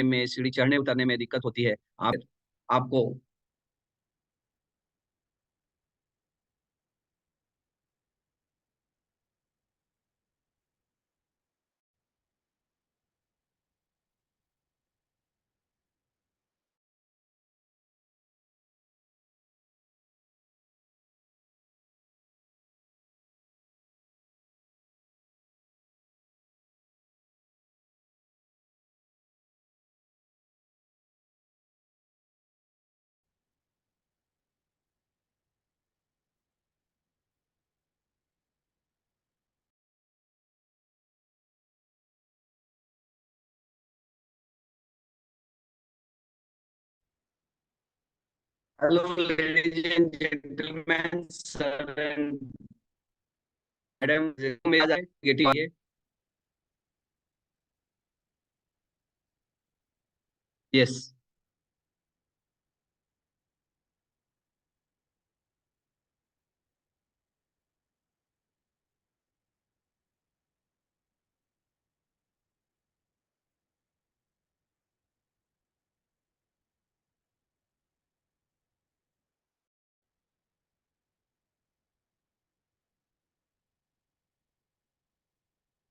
में, सीढ़ी चढ़ने उतरने में दिक्कत होती है, आपको hello ladies and gentleman, sir and madam, में आ जाए गेटी है। Yes.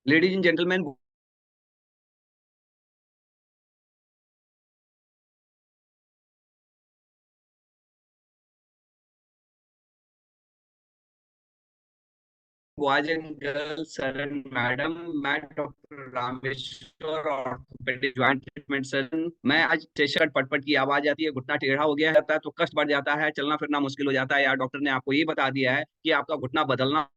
Ladies and gentleman, boys and girls, sir and madam, मैं doctor Rameshwar, orthopaedic joint treatment surgeon. मैं आज स्टेशन पटपट की आवाज आती है, घुटना टेढ़ा हो गया है तो कष्ट बढ़ जाता है, चलना फिरना मुश्किल हो जाता है, या डॉक्टर ने आपको ये बता दिया है कि आपका घुटना बदलना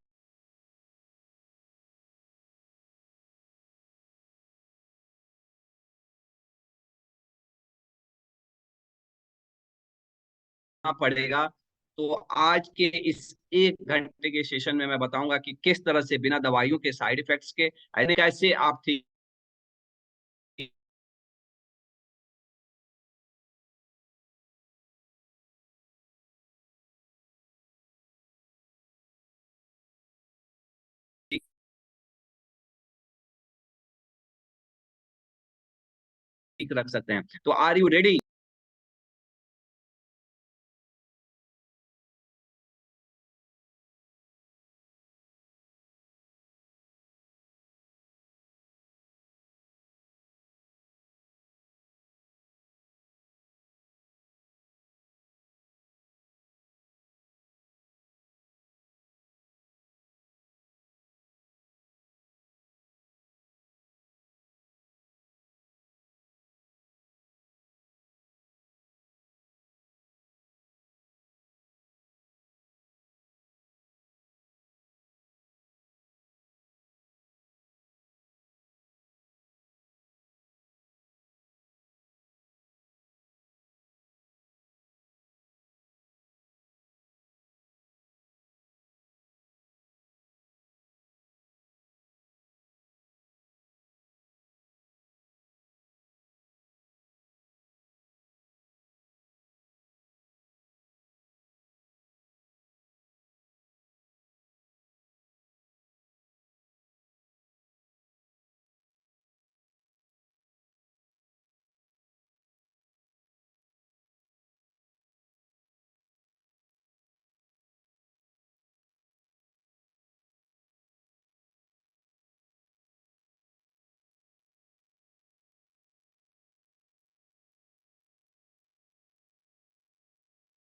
पड़ेगा। तो आज के इस 1 घंटे के सेशन में मैं बताऊंगा कि किस तरह से बिना दवाइयों के, साइड इफेक्ट्स के, कैसे आप ठीक ठीक रख सकते हैं। तो आर यू रेडी?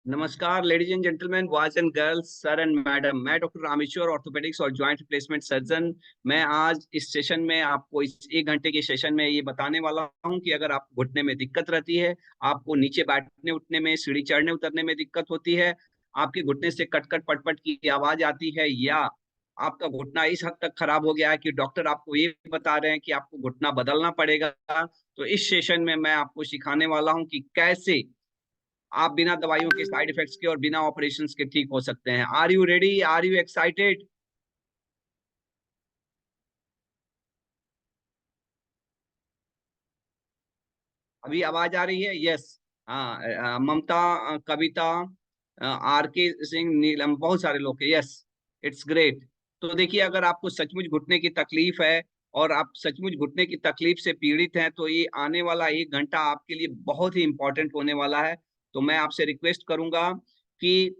नमस्कार ladies and gentleman, boys and girls, sir and madam, मैं डॉक्टर रामेश्वर, ऑर्थोपेडिक्स और जॉइंट रिप्लेसमेंट सर्जन। मैं आज इस सेशन में आपको, इस 1 घंटे के सेशन में ये बताने वाला हूँ कि अगर आप घुटने में दिक्कत रहती है, आपको नीचे बैठने उठने में, सीढ़ी चढ़ने उतरने में दिक्कत होती है, आपके घुटने से कट कट पट पट की आवाज आती है, या आपका घुटना इस हद तक खराब हो गया है कि डॉक्टर आपको ये बता रहे हैं कि आपको घुटना बदलना पड़ेगा, तो इस सेशन में मैं आपको सिखाने वाला हूँ कि कैसे आप बिना दवाइयों के, साइड इफेक्ट्स के और बिना ऑपरेशंस के ठीक हो सकते हैं। Are you ready? Are you excited? अभी आवाज आ रही है? यस। हाँ, ममता, कविता, आर के सिंह, नीलम, बहुत सारे लोग हैं। Yes, it's great. तो देखिए, अगर आपको सचमुच घुटने की तकलीफ है और आप सचमुच घुटने की तकलीफ से पीड़ित हैं, तो ये आने वाला 1 घंटा आपके लिए बहुत ही इंपॉर्टेंट होने वाला है। तो मैं आपसे रिक्वेस्ट करूंगा कि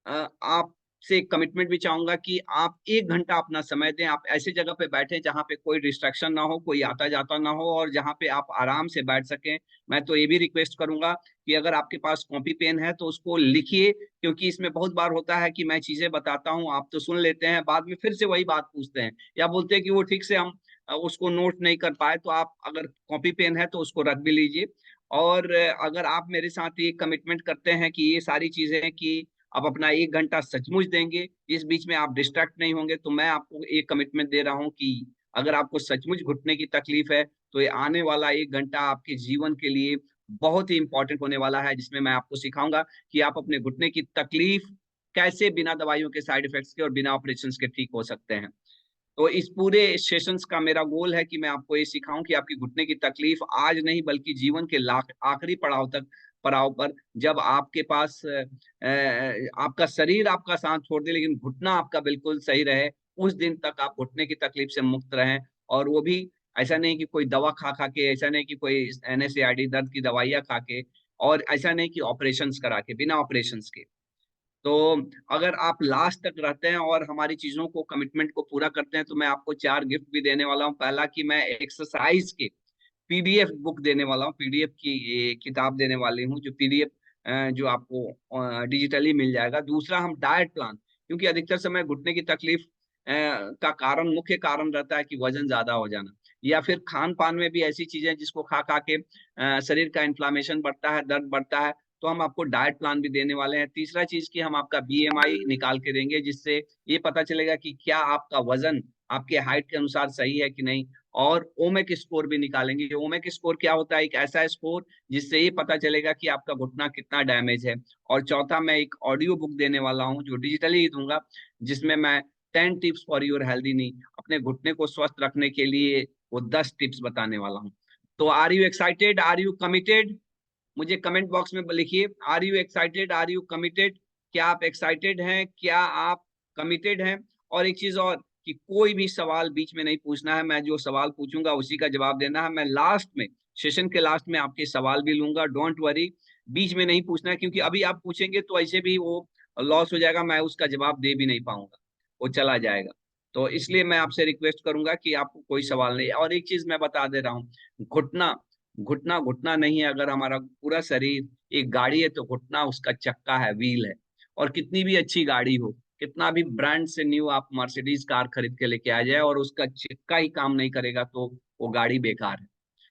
आपसे कमिटमेंट भी चाहूंगा कि आप 1 घंटा अपना समय दें। आप ऐसी जगह पे बैठें जहाँ पे कोई डिस्ट्रैक्शन ना हो, कोई आता जाता ना हो, और जहाँ पे आप आराम से बैठ सकें। मैं तो ये भी रिक्वेस्ट करूंगा कि अगर आपके पास कॉपी पेन है तो उसको लिखिए, क्योंकि इसमें बहुत बार होता है कि मैं चीजें बताता हूँ, आप तो सुन लेते हैं, बाद में फिर से वही बात पूछते हैं या बोलते हैं कि वो ठीक से हम उसको नोट नहीं कर पाए। तो आप अगर कॉपी पेन है तो उसको रख भी लीजिए। और अगर आप मेरे साथ ये कमिटमेंट करते हैं कि ये सारी चीजें कि आप अपना 1 घंटा सचमुच देंगे, इस बीच में आप डिस्ट्रैक्ट नहीं होंगे, तो मैं आपको एक कमिटमेंट दे रहा हूं कि अगर आपको सचमुच घुटने की तकलीफ है तो ये आने वाला 1 घंटा आपके जीवन के लिए बहुत ही इंपॉर्टेंट होने वाला है, जिसमें मैं आपको सिखाऊंगा कि आप अपने घुटने की तकलीफ कैसे बिना दवाइयों के, साइड इफेक्ट्स के और बिना ऑपरेशन के ठीक हो सकते हैं। तो इस पूरे सेशंस का मेरा गोल है कि मैं आपको ये सिखाऊं कि आपकी घुटने की तकलीफ आज नहीं बल्कि जीवन के आखिरी पड़ाव पर, जब आपके पास आपका शरीर आपका साथ छोड़ दे लेकिन घुटना आपका बिल्कुल सही रहे, उस दिन तक आप घुटने की तकलीफ से मुक्त रहें। और वो भी ऐसा नहीं कि कोई दवा खा खा के, ऐसा नहीं कि कोई NSAID दर्द की दवाइयाँ खा के, और ऐसा नहीं कि ऑपरेशंस करा के, बिना ऑपरेशंस के। तो अगर आप लास्ट तक रहते हैं और हमारी चीजों को, कमिटमेंट को पूरा करते हैं, तो मैं आपको 4 गिफ्ट भी देने वाला हूँ। पहला कि मैं एक्सरसाइज के PDF बुक देने वाला हूँ, PDF की ये किताब देने वाली हूँ, जो PDF जो आपको डिजिटली मिल जाएगा। दूसरा, हम डाइट प्लान, क्योंकि अधिकतर समय घुटने की तकलीफ का कारण, मुख्य कारण रहता है कि वजन ज्यादा हो जाना, या फिर खान पान में भी ऐसी चीजें जिसको खा खा के शरीर का इन्फ्लामेशन बढ़ता है, दर्द बढ़ता है, तो हम आपको डाइट प्लान भी देने वाले हैं। तीसरा चीज कि हम आपका BMI निकाल के देंगे, जिससे ये पता चलेगा कि क्या आपका वजन आपके हाइट के अनुसार सही है कि नहीं। और ओमेक स्कोर भी निकालेंगे। ओमेक स्कोर क्या होता है? एक ऐसा स्कोर जिससे ये पता चलेगा कि आपका घुटना कितना डैमेज है। और चौथा, मैं एक ऑडियो बुक देने वाला हूँ जो डिजिटली ही दूंगा, जिसमें मैं 10 टिप्स फॉर योर हेल्दी नी, अपने घुटने को स्वस्थ रखने के लिए वो 10 टिप्स बताने वाला हूँ। तो are you excited, are you committed? मुझे कमेंट बॉक्स में लिखिए, are you excited, are you committed? क्या आप एक्साइटेड हैं, क्या आप कमिटेड हैं? और एक चीज और, कि कोई भी सवाल बीच में नहीं पूछना है। मैं जो सवाल पूछूंगा उसी का जवाब देना है। मैं लास्ट में, सेशन के लास्ट में आपके सवाल भी लूंगा, डोंट वरी। बीच में नहीं पूछना है, क्योंकि अभी आप पूछेंगे तो ऐसे भी वो लॉस हो जाएगा, मैं उसका जवाब दे भी नहीं पाऊंगा, वो चला जाएगा। तो इसलिए मैं आपसे रिक्वेस्ट करूंगा कि आपको कोई सवाल नहीं। और एक चीज मैं बता दे रहा हूँ, घुटना घुटना घुटना नहीं है। अगर हमारा पूरा शरीर एक गाड़ी है तो घुटना उसका चक्का है, व्हील है। और कितनी भी अच्छी गाड़ी हो, कितना भी ब्रांड से न्यू आप मर्सिडीज कार खरीद के लेके आ जाए, और उसका चक्का ही काम नहीं करेगा तो वो गाड़ी बेकार है।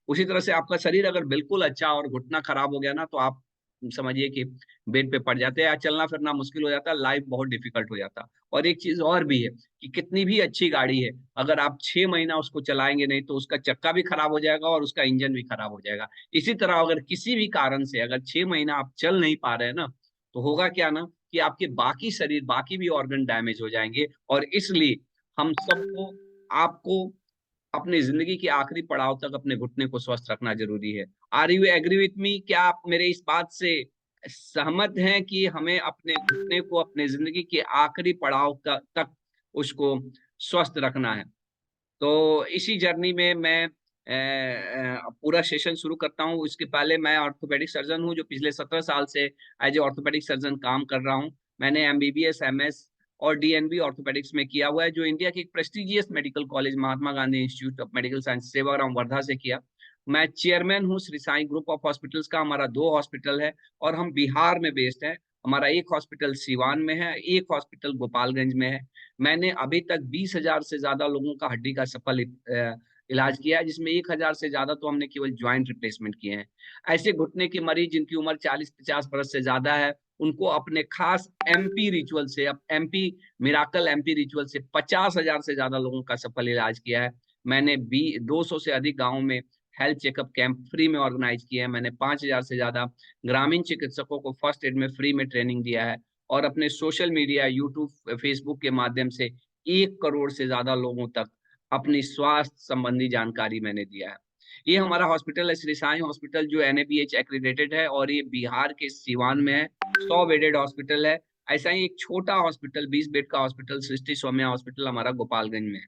उसी तरह से आपका शरीर अगर बिल्कुल अच्छा और घुटना खराब हो गया ना, तो आप समझिए कि बेड पे पड़ जाते हैं, या चलना फिरना मुश्किल हो जाता है, लाइफ बहुत डिफिकल्ट हो जाता है। और एक चीज और भी है कि कितनी भी अच्छी गाड़ी है, अगर आप 6 महीना उसको चलाएंगे नहीं तो उसका चक्का भी खराब हो जाएगा और उसका इंजन भी खराब हो जाएगा। इसी तरह अगर किसी भी कारण से अगर 6 महीना आप चल नहीं पा रहे हैं ना, तो होगा क्या ना, कि आपके बाकी शरीर, बाकी भी ऑर्गन डैमेज हो जाएंगे। और इसलिए हम सबको, आपको अपनी जिंदगी के आखिरी पड़ाव तक अपने घुटने को स्वस्थ रखना जरूरी है। Are you agree with me? क्या आप मेरे इस बात से सहमत हैं कि हमें अपने घुटने को अपने जिंदगी के आखिरी पड़ाव तक उसको स्वस्थ रखना है? तो इसी जर्नी में मैं पूरा सेशन शुरू करता हूँ। इसके पहले, मैं ऑर्थोपेडिक सर्जन हूँ जो पिछले 17 साल से एज ए ऑर्थोपेडिक सर्जन काम कर रहा हूँ। मैंने MBBS, MS और DNB ऑर्थोपेडिक्स में किया हुआ है, जो इंडिया के एक prestigious medical college Mahatma Gandhi institute of medical science, Sevagram, Wardha से किया। मैं चेयरमैन हूँ Shri Sai group of hospitals का। हमारा 2 हॉस्पिटल है और हम बिहार में बेस्ड है। हमारा एक हॉस्पिटल सीवान में है, एक हॉस्पिटल गोपालगंज में है। मैंने अभी तक 20,000 से ज्यादा लोगों का हड्डी का सफल इलाज किया है, जिसमें 1,000 से ज्यादा तो हमने केवल ज्वाइंट रिप्लेसमेंट किए हैं। ऐसे घुटने के मरीज जिनकी उम्र 40-50 वर्ष से ज्यादा है, उनको अपने खास MP रिचुअल से, अब MP मिराकल MP रिचुअल से 50,000 से ज्यादा लोगों का सफल इलाज किया है। मैंने 200 से अधिक गाँव में हेल्थ चेकअप कैंप फ्री में ऑर्गेनाइज किया है। मैंने 5,000 से ज्यादा ग्रामीण चिकित्सकों को फर्स्ट एड में फ्री में ट्रेनिंग दिया है। और अपने सोशल मीडिया, यूट्यूब, फेसबुक के माध्यम से 1 करोड़ से ज्यादा लोगों तक अपनी स्वास्थ्य संबंधी जानकारी मैंने दिया है। ये हमारा हॉस्पिटल है श्री साई हॉस्पिटल, जो NABH एक्रीडेटेड है, और ये बिहार के सीवान में है। 100 बेडेड हॉस्पिटल है। ऐसा ही एक छोटा हॉस्पिटल, 20 बेड का हॉस्पिटल, सृष्टि सौम्या हॉस्पिटल, हमारा गोपालगंज में है।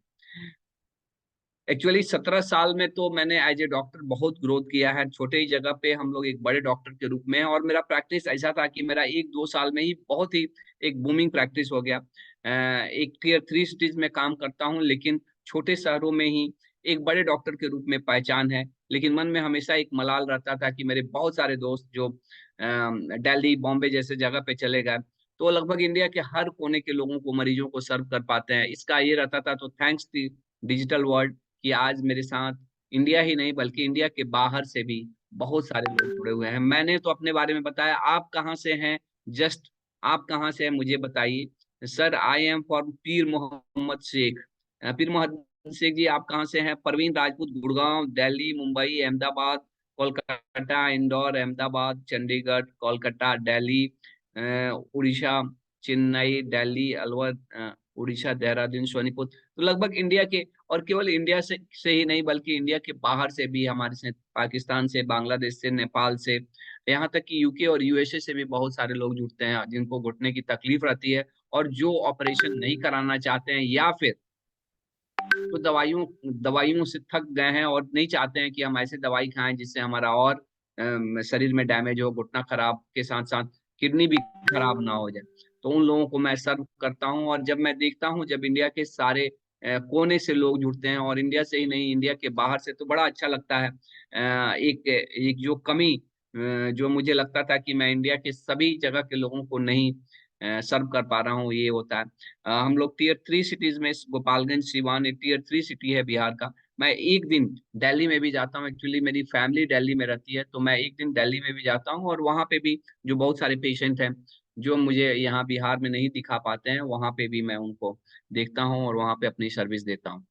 एक्चुअली 17 साल में तो मैंने एज ए डॉक्टर बहुत ग्रोथ किया है। छोटे ही जगह पे हम लोग एक बड़े डॉक्टर के रूप में हैं, और मेरा प्रैक्टिस ऐसा था कि मेरा 1-2 साल में ही बहुत ही एक बूमिंग प्रैक्टिस हो गया। एक टियर 3 सिटीज में काम करता हूँ, लेकिन छोटे शहरों में ही एक बड़े डॉक्टर के रूप में पहचान है। लेकिन मन में हमेशा एक मलाल रहता था कि मेरे बहुत सारे दोस्त जो दिल्ली बॉम्बे जैसे जगह पे चले गए, तो लगभग इंडिया के हर कोने के लोगों को, मरीजों को सर्व कर पाते हैं। इसका ये रहता था। तो थैंक्स दी डिजिटल वर्ल्ड कि आज मेरे साथ इंडिया ही नहीं बल्कि इंडिया के बाहर से भी बहुत सारे लोग जुड़े हुए हैं। मैंने तो अपने बारे में बताया, आप कहाँ से हैं? जस्ट आप कहाँ से हैं मुझे बताइए। सर, आई एम फ्रॉम पीर मोहम्मद शेख। पीर मोहम्मद शेख जी, आप कहाँ से हैं? परवीन राजपूत, गुड़गांव, दिल्ली, मुंबई, अहमदाबाद, कोलकाता, इंदौर, अहमदाबाद, चंडीगढ़, कोलकाता, दिल्ली, उड़ीसा, चेन्नई, दिल्ली, अलवर, उड़ीसा, देहरादून, सोनीपत। तो लगभग इंडिया के, और केवल इंडिया से ही नहीं बल्कि इंडिया के बाहर से भी, हमारे से पाकिस्तान से, बांग्लादेश से, नेपाल से, यहाँ तक कि यूके और यूएसए से भी बहुत सारे लोग जुड़ते हैं जिनको घुटने की तकलीफ रहती है, और जो ऑपरेशन नहीं कराना चाहते हैं, या फिर तो दवाइयों दवाइयों से थक गए हैं और नहीं चाहते हैं कि हम ऐसे दवाई खाएं जिससे हमारा और शरीर में डैमेज हो, घुटना खराब के साथ साथ किडनी भी खराब ना हो जाए। तो उन लोगों को मैं सर्व करता हूं। और जब मैं देखता हूं, जब इंडिया के सारे कोने से लोग जुड़ते हैं, और इंडिया से ही नहीं, इंडिया के बाहर से, तो बड़ा अच्छा लगता है। एक एक जो कमी जो मुझे लगता था कि मैं इंडिया के सभी जगह के लोगों को नहीं सर्व कर पा रहा हूँ, ये होता है। हम लोग टियर 3 सिटीज में, गोपालगंज, सिवान एक टियर 3 सिटी है बिहार का। मैं एक दिन दिल्ली में भी जाता हूँ। एक्चुअली मेरी फैमिली दिल्ली में रहती है, तो मैं एक दिन दिल्ली में भी जाता हूँ, और वहाँ पे भी जो बहुत सारे पेशेंट हैं जो मुझे यहाँ बिहार में नहीं दिखा पाते हैं, वहाँ पे भी मैं उनको देखता हूँ और वहाँ पे अपनी सर्विस देता हूँ।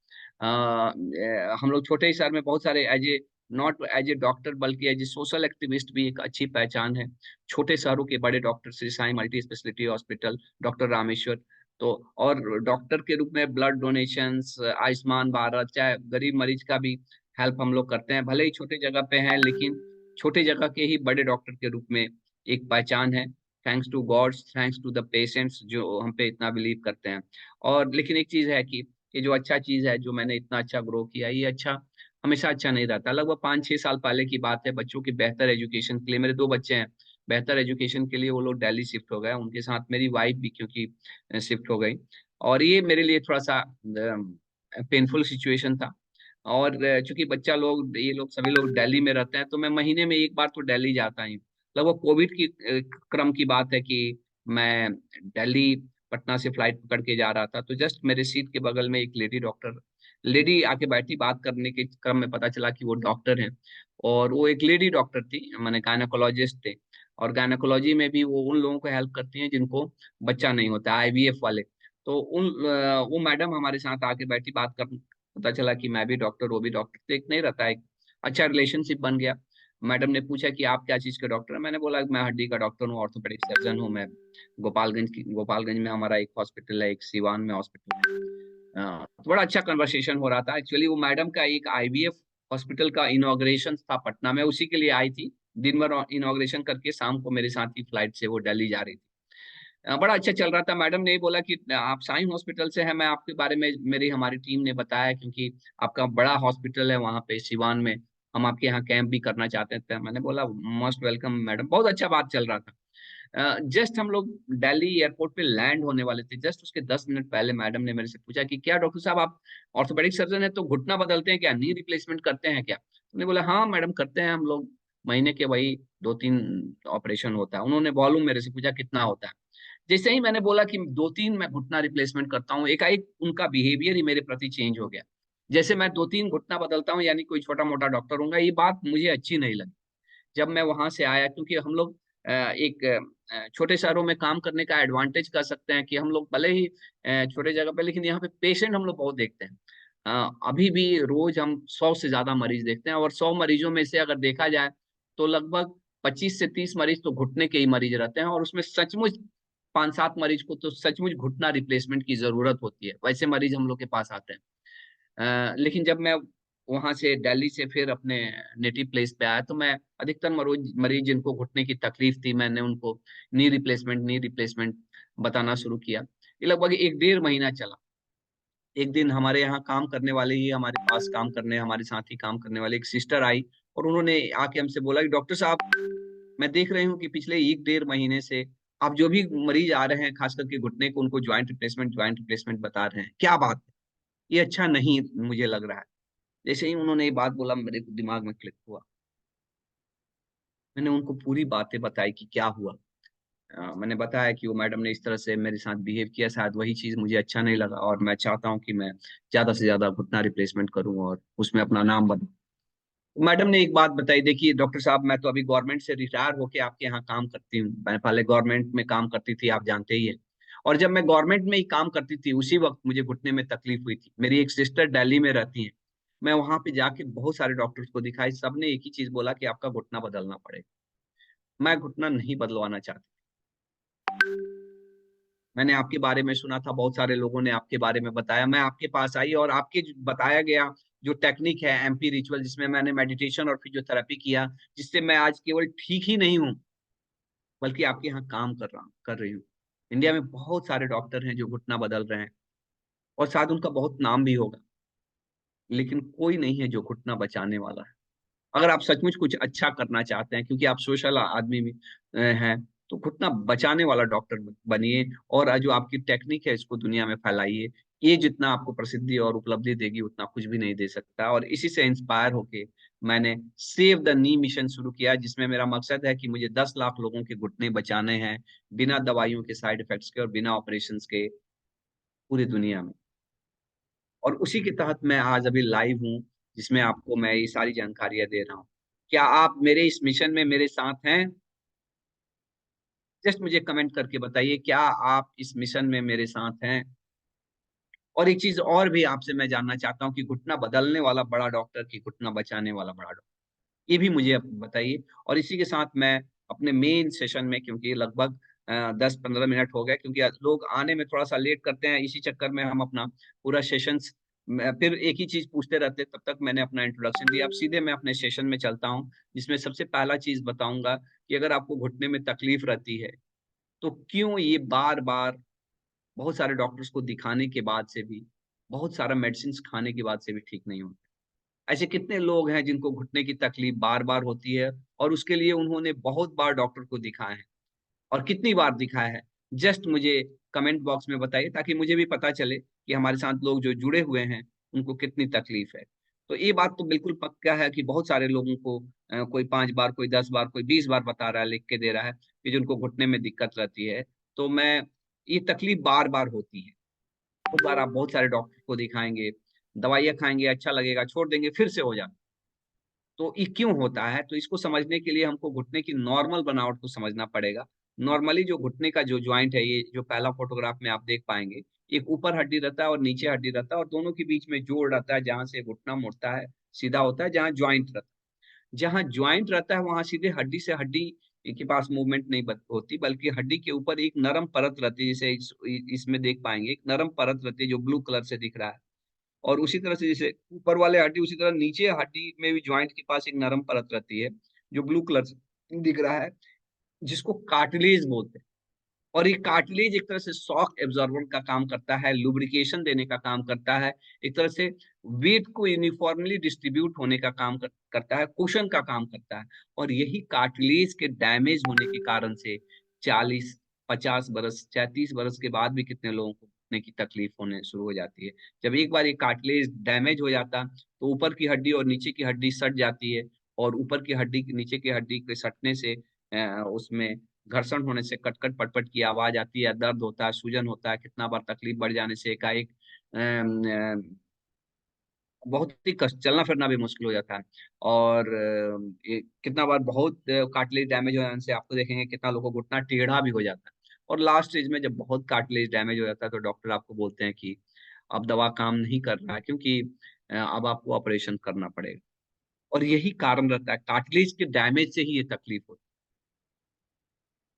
हम लोग छोटे ही शहर में बहुत सारे as a, not as a doctor बल्कि एज ए सोशल एक्टिविस्ट भी एक अच्छी पहचान है। छोटे शहरों के बड़े doctor, Shri Sai multi speciality hospital, doctor Rameshwar. तो और डॉक्टर के रूप में ब्लड डोनेशंस, आयुष्मान भारत, चाहे गरीब मरीज का भी हेल्प हम लोग करते हैं। भले ही छोटे जगह पे हैं, लेकिन छोटे जगह के ही बड़े डॉक्टर के रूप में एक पहचान है। Thanks to gods, thanks to the patients जो हम पे इतना बिलीव करते हैं। और लेकिन एक चीज है कि ये जो अच्छा चीज है, जो मैंने इतना अच्छा ग्रो किया, ये अच्छा हमेशा अच्छा नहीं रहता। लगभग 5-6 साल पहले की बात है, बच्चों की बेहतर एजुकेशन के लिए, मेरे 2 बच्चे हैं, बेहतर एजुकेशन के लिए वो लोग दिल्ली शिफ्ट हो गए। उनके साथ मेरी वाइफ भी क्योंकि शिफ्ट हो गई, और ये मेरे लिए थोड़ा सा पेनफुल सिचुएशन था। और चूंकि बच्चा लोग, ये लोग सभी लोग दिल्ली में रहते हैं, तो मैं महीने में एक बार तो दिल्ली जाता ही हूँ। लगभग कोविड की क्रम की बात है कि मैं दिल्ली पटना से फ्लाइट पकड़ के जा रहा था, तो जस्ट मेरे सीट के बगल में एक लेडी आके बैठी। बात करने के क्रम में पता चला कि वो डॉक्टर हैं, और वो एक लेडी डॉक्टर थी, माने गायनेकोलॉजिस्ट थे। और गायनेकोलॉजी में भी वो उन लोगों को हेल्प करती हैं जिनको बच्चा नहीं होता, आईवीएफ वाले। तो वो मैडम हमारे साथ आके बैठी, बात कर, पता चला कि मैं भी डॉक्टर, वो भी डॉक्टर, तो एक नहीं रहता, एक अच्छा रिलेशनशिप बन गया। मैडम ने पूछा कि आप क्या चीज के डॉक्टर हैं? मैंने बोला कि मैं हड्डी का डॉक्टर हूँ, ऑर्थोपेडिक सर्जन हूँ। मैं गोपालगंज में हमारा एक हॉस्पिटल है, एक सीवान में हॉस्पिटल है। तो बड़ा अच्छा कन्वर्सेशन हो रहा था। एक्चुअली वो मैडम का एक आईवीएफ हॉस्पिटल का इनॉग्रेशन था पटना में, उसी के लिए आई थी। दिन भर इनॉग्रेशन करके शाम को मेरे साथ ही फ्लाइट से वो दिल्ली जा रही थी। बड़ा अच्छा चल रहा था। मैडम ने बोला कि आप साइन हॉस्पिटल से हैं, मैं आपके बारे में, हमारी टीम ने बताया, क्योंकि आपका बड़ा हॉस्पिटल है वहाँ पे सिवान में, हम आपके यहाँ कैंप भी करना चाहते थे। मैंने बोला मोस्ट वेलकम मैडम। बहुत अच्छा बात चल रहा था। जस्ट हम लोग दिल्ली एयरपोर्ट पे लैंड होने वाले थे, जस्ट उसके 10 मिनट पहले मैडम ने मेरे से पूछा कि क्या डॉक्टर साहब आप ऑर्थोपेडिक सर्जन है, तो घुटना बदलते हैं क्या, नी रिप्लेसमेंट करते हैं क्या? मैंने बोला हाँ मैडम करते हैं हम लोग, महीने के वही 2-3 ऑपरेशन होता है। उन्होंने वॉल्यूम मेरे से पूछा कितना होता है। जैसे ही मैंने बोला कि 2-3 मैं घुटना रिप्लेसमेंट करता हूँ, एकाएक उनका बिहेवियर ही मेरे प्रति चेंज हो गया। जैसे मैं 2-3 घुटना बदलता हूँ यानी कोई छोटा मोटा डॉक्टर होऊंगा, ये बात मुझे अच्छी नहीं लगी। जब मैं वहां से आया, क्योंकि हम लोग एक छोटे शहरों में काम करने का एडवांटेज कर सकते हैं कि हम लोग भले ही छोटे जगह पे, लेकिन यहाँ पे पेशेंट हम लोग बहुत देखते हैं। अभी भी रोज हम 100 से ज्यादा मरीज देखते हैं, और 100 मरीजों में से अगर देखा जाए तो लगभग 25 से 30 मरीज तो घुटने के ही मरीज रहते हैं, और उसमें सचमुच 5-7 मरीज को तो सचमुच घुटना रिप्लेसमेंट की जरूरत होती है, वैसे मरीज हम लोग के पास आते हैं। लेकिन जब मैं वहां से दिल्ली से फिर अपने नेटिव प्लेस पे आया, तो मैं अधिकतर मरीज मरीज जिनको घुटने की तकलीफ थी, मैंने उनको नी रिप्लेसमेंट बताना शुरू किया। ये लगभग 1-1.5 महीना चला। एक दिन हमारे यहाँ काम करने वाले ही हमारे पास काम करने हमारे साथ ही काम करने वाले एक सिस्टर आई और उन्होंने आके हमसे बोला कि डॉक्टर साहब, मैं देख रही हूँ कि पिछले 1 डेढ़ महीने से आप जो भी मरीज आ रहे हैं खास करके घुटने को, उनको ज्वाइंट रिप्लेसमेंट बता रहे हैं। क्या बात है, ये अच्छा नहीं मुझे लग रहा है। जैसे ही उन्होंने ये बात बोला मेरे को दिमाग में क्लिक हुआ। मैंने उनको पूरी बातें बताई कि क्या हुआ। मैंने बताया कि वो मैडम ने इस तरह से मेरे साथ बिहेव किया, शायद वही चीज मुझे अच्छा नहीं लगा और मैं चाहता हूँ कि मैं ज्यादा से ज्यादा घुटना रिप्लेसमेंट करूँ और उसमें अपना नाम बनाऊं। मैडम ने एक बात बताई, देखिए डॉक्टर साहब, मैं तो अभी गवर्नमेंट से रिटायर होके आपके यहाँ काम करती हूँ। मैं पहले गवर्नमेंट में काम करती थी, आप जानते ही है। और जब मैं गवर्नमेंट में ही काम करती थी उसी वक्त मुझे घुटने में तकलीफ हुई थी। मेरी एक सिस्टर दिल्ली में रहती है। मैं वहां पे जाके बहुत सारे डॉक्टर्स को दिखाई, सबने एक ही चीज बोला कि आपका घुटना बदलना पड़ेगा। मैं घुटना नहीं बदलवाना चाहती। मैंने आपके बारे में सुना था, बहुत सारे लोगों ने आपके बारे में बताया, मैं आपके पास आई और आपके बताया गया जो टेक्निक है एमपी रिचुअल, जिसमें मैंने मेडिटेशन और फिजियोथेरेपी किया, जिससे मैं आज केवल ठीक ही नहीं हूँ बल्कि आपके यहाँ काम कर रही हूँ। इंडिया में बहुत सारे डॉक्टर हैं जो घुटना बदल रहे हैं और शायद उनका बहुत नाम भी होगा, लेकिन कोई नहीं है जो घुटना बचाने वाला है। अगर आप सचमुच कुछ अच्छा करना चाहते हैं, क्योंकि आप सोशल आदमी भी हैं, तो घुटना बचाने वाला डॉक्टर बनिए और जो आपकी टेक्निक है इसको दुनिया में फैलाइए। ये जितना आपको प्रसिद्धि और उपलब्धि देगी उतना कुछ भी नहीं दे सकता। और इसी से इंस्पायर होके मैंने सेव द नी मिशन शुरू किया, जिसमें मेरा मकसद है कि मुझे 10 लाख लोगों के घुटने बचाने हैं, बिना दवाइयों के, साइड इफेक्ट्स के और बिना ऑपरेशन के, पूरी दुनिया में। और उसी के तहत मैं आज अभी लाइव हूँ, जिसमें आपको मैं ये सारी जानकारियां दे रहा हूँ। क्या आप मेरे इस मिशन में मेरे साथ हैं? जस्ट मुझे कमेंट करके बताइए, क्या आप इस मिशन में मेरे साथ हैं? और एक चीज और भी आपसे मैं जानना चाहता हूँ कि घुटना बदलने वाला बड़ा डॉक्टर की घुटना बचाने वाला बड़ा डॉक्टर, ये भी मुझे अब बताइए। और इसी के साथ मैं अपने मेन सेशन में, क्योंकि लगभग 10-15 मिनट हो गए, क्योंकि लोग आने में थोड़ा सा लेट करते हैं, इसी चक्कर में हम अपना पूरा सेशन फिर एक ही चीज पूछते रहते हैं। तब तक मैंने अपना इंट्रोडक्शन दिया, अब सीधे मैं अपने सेशन में चलता हूँ, जिसमें सबसे पहला चीज बताऊंगा कि अगर आपको घुटने में तकलीफ रहती है तो क्यों ये बार बार, बहुत सारे डॉक्टर्स को दिखाने के बाद से भी, बहुत सारा मेडिसिन खाने के बाद से भी ठीक नहीं होता। ऐसे कितने लोग हैं जिनको घुटने की तकलीफ बार बार होती है और उसके लिए उन्होंने बहुत बार डॉक्टर को दिखाया है, और कितनी बार दिखाया है? जस्ट मुझे कमेंट बॉक्स में बताइए, ताकि मुझे भी पता चले कि हमारे साथ लोग जो जुड़े हुए हैं उनको कितनी तकलीफ है। तो ये बात तो बिल्कुल पक्का है कि बहुत सारे लोगों को कोई 5 बार, कोई 10 बार, कोई 20 बार बता रहा है, लिख के दे रहा है कि जिनको घुटने में दिक्कत रहती है। तो मैं, ये तकलीफ बार बार होती है। बहुत बार आप बहुत सारे डॉक्टर को दिखाएंगे, दवाइयाँ खाएंगे, अच्छा लगेगा, छोड़ देंगे, फिर से हो जाता। तो ये क्यों होता है? तो इसको समझने के लिए हमको घुटने की नॉर्मल बनावट को समझना पड़ेगा। नॉर्मली जो घुटने का जो ज्वाइंट है, ये जो पहला फोटोग्राफ में आप देख पाएंगे, एक ऊपर हड्डी रहता है और नीचे हड्डी रहता है, और दोनों के बीच में जोड़ रहता है, जहां से घुटना मुड़ता है, सीधा होता है, जहाँ ज्वाइंट रहता है। जहाँ ज्वाइंट रहता है वहां सीधे हड्डी से हड्डी के पास मूवमेंट नहीं होती, बल्कि हड्डी के ऊपर एक नरम परत रहती है, जिसे इसमें देख पाएंगे, एक नरम परत रहती है जो ब्लू कलर से दिख रहा है। और उसी तरह से जैसे ऊपर वाले हड्डी, उसी तरह नीचे हड्डी में भी ज्वाइंट के पास एक नरम परत रहती है जो ब्लू कलर से दिख रहा है, जिसको कार्टिलेज बोलते हैं। और ये कार्टिलेज एक तरह से शॉक एब्जॉर्बर का काम करता है, लुब्रिकेशन देने का काम करता है, एक तरह से वेट को यूनिफॉर्मली डिस्ट्रीब्यूट होने का काम करता है, कुशन का काम करता है। और यही कार्टिलेज के डैमेज होने के कारण से 40-50 बरस, चाहे 30 बरस के बाद भी कितने लोगों को घुटने की तकलीफ होने शुरू हो जाती है। जब एक बार ये कार्टिलेज डैमेज हो जाता तो ऊपर की हड्डी और नीचे की हड्डी सट जाती है, और ऊपर की हड्डी नीचे की हड्डी के सटने से उसमें घर्षण होने से कटकट पटपट की आवाज आती है, दर्द होता है, सूजन होता है, कितना बार तकलीफ बढ़ जाने से एकाएक बहुत ही कष्ट, चलना फिरना भी मुश्किल हो जाता है। और कितना बार बहुत कार्टिलेज डैमेज हो जाने से आपको देखेंगे कितना लोगों को घुटना टेढ़ा भी हो जाता है। और लास्ट स्टेज में जब बहुत कार्टिलेज डैमेज हो जाता है तो डॉक्टर आपको बोलते हैं कि अब दवा काम नहीं कर रहा है, क्योंकि अब आपको ऑपरेशन करना पड़ेगा। और यही कारण रहता है, कार्टिलेज के डैमेज से ही ये तकलीफ होती है।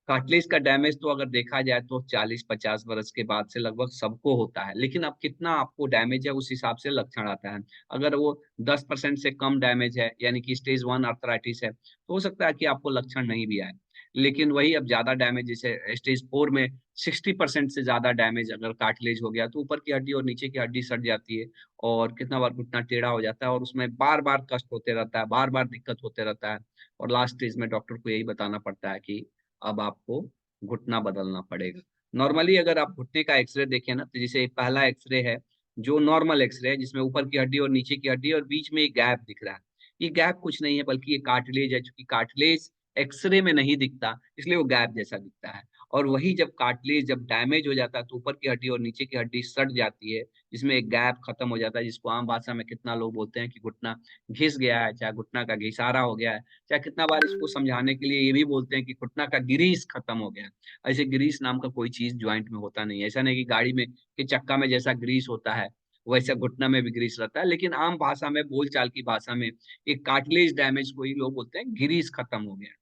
कार्टिलेज का डैमेज तो अगर देखा जाए तो 40-50 बरस के बाद से लगभग सबको होता है, लेकिन अब कितना आपको डैमेज है उस हिसाब से लक्षण आता है। अगर वो 10% से कम डैमेज है, यानी कि स्टेज 1 आर्थराइटिस है, तो हो सकता है कि आपको लक्षण नहीं भी आए। लेकिन वही अब ज्यादा डैमेज, जैसे स्टेज 4 में 60% से ज्यादा डैमेज अगर कार्टिलेज हो गया तो ऊपर की हड्डी और नीचे की हड्डी सट जाती है, और कितना बार घुटना टेढ़ा हो जाता है, और उसमें बार बार कष्ट होते रहता है, बार बार दिक्कत होते रहता है, और लास्ट स्टेज में डॉक्टर को यही बताना पड़ता है कि अब आपको घुटना बदलना पड़ेगा। नॉर्मली अगर आप घुटने का एक्सरे देखें ना, तो जैसे पहला एक्सरे है जो नॉर्मल एक्सरे है, जिसमें ऊपर की हड्डी और नीचे की हड्डी और बीच में एक गैप दिख रहा है। ये गैप कुछ नहीं है, बल्कि ये कार्टिलेज है। चूंकि कार्टिलेज एक्सरे में नहीं दिखता, इसलिए वो गैप जैसा दिखता है। और वही जब कार्टिलेज जब डैमेज हो जाता है तो ऊपर की हड्डी और नीचे की हड्डी सट जाती है, जिसमें एक गैप खत्म हो जाता है, जिसको आम भाषा में कितना लोग बोलते हैं कि घुटना घिस गया है, चाहे घुटना का घिसारा हो गया है, चाहे कितना बार इसको समझाने के लिए ये भी बोलते हैं कि घुटना का ग्रीस खत्म हो गया है। ऐसे ग्रीस नाम का कोई चीज ज्वाइंट में होता नहीं है। ऐसा नहीं कि गाड़ी में के चक्का में जैसा ग्रीस होता है वैसा घुटना में भी ग्रीस रहता है, लेकिन आम भाषा में, बोलचाल की भाषा में, एक कार्टिलेज डैमेज को ही लोग बोलते हैं ग्रीस खत्म हो गया।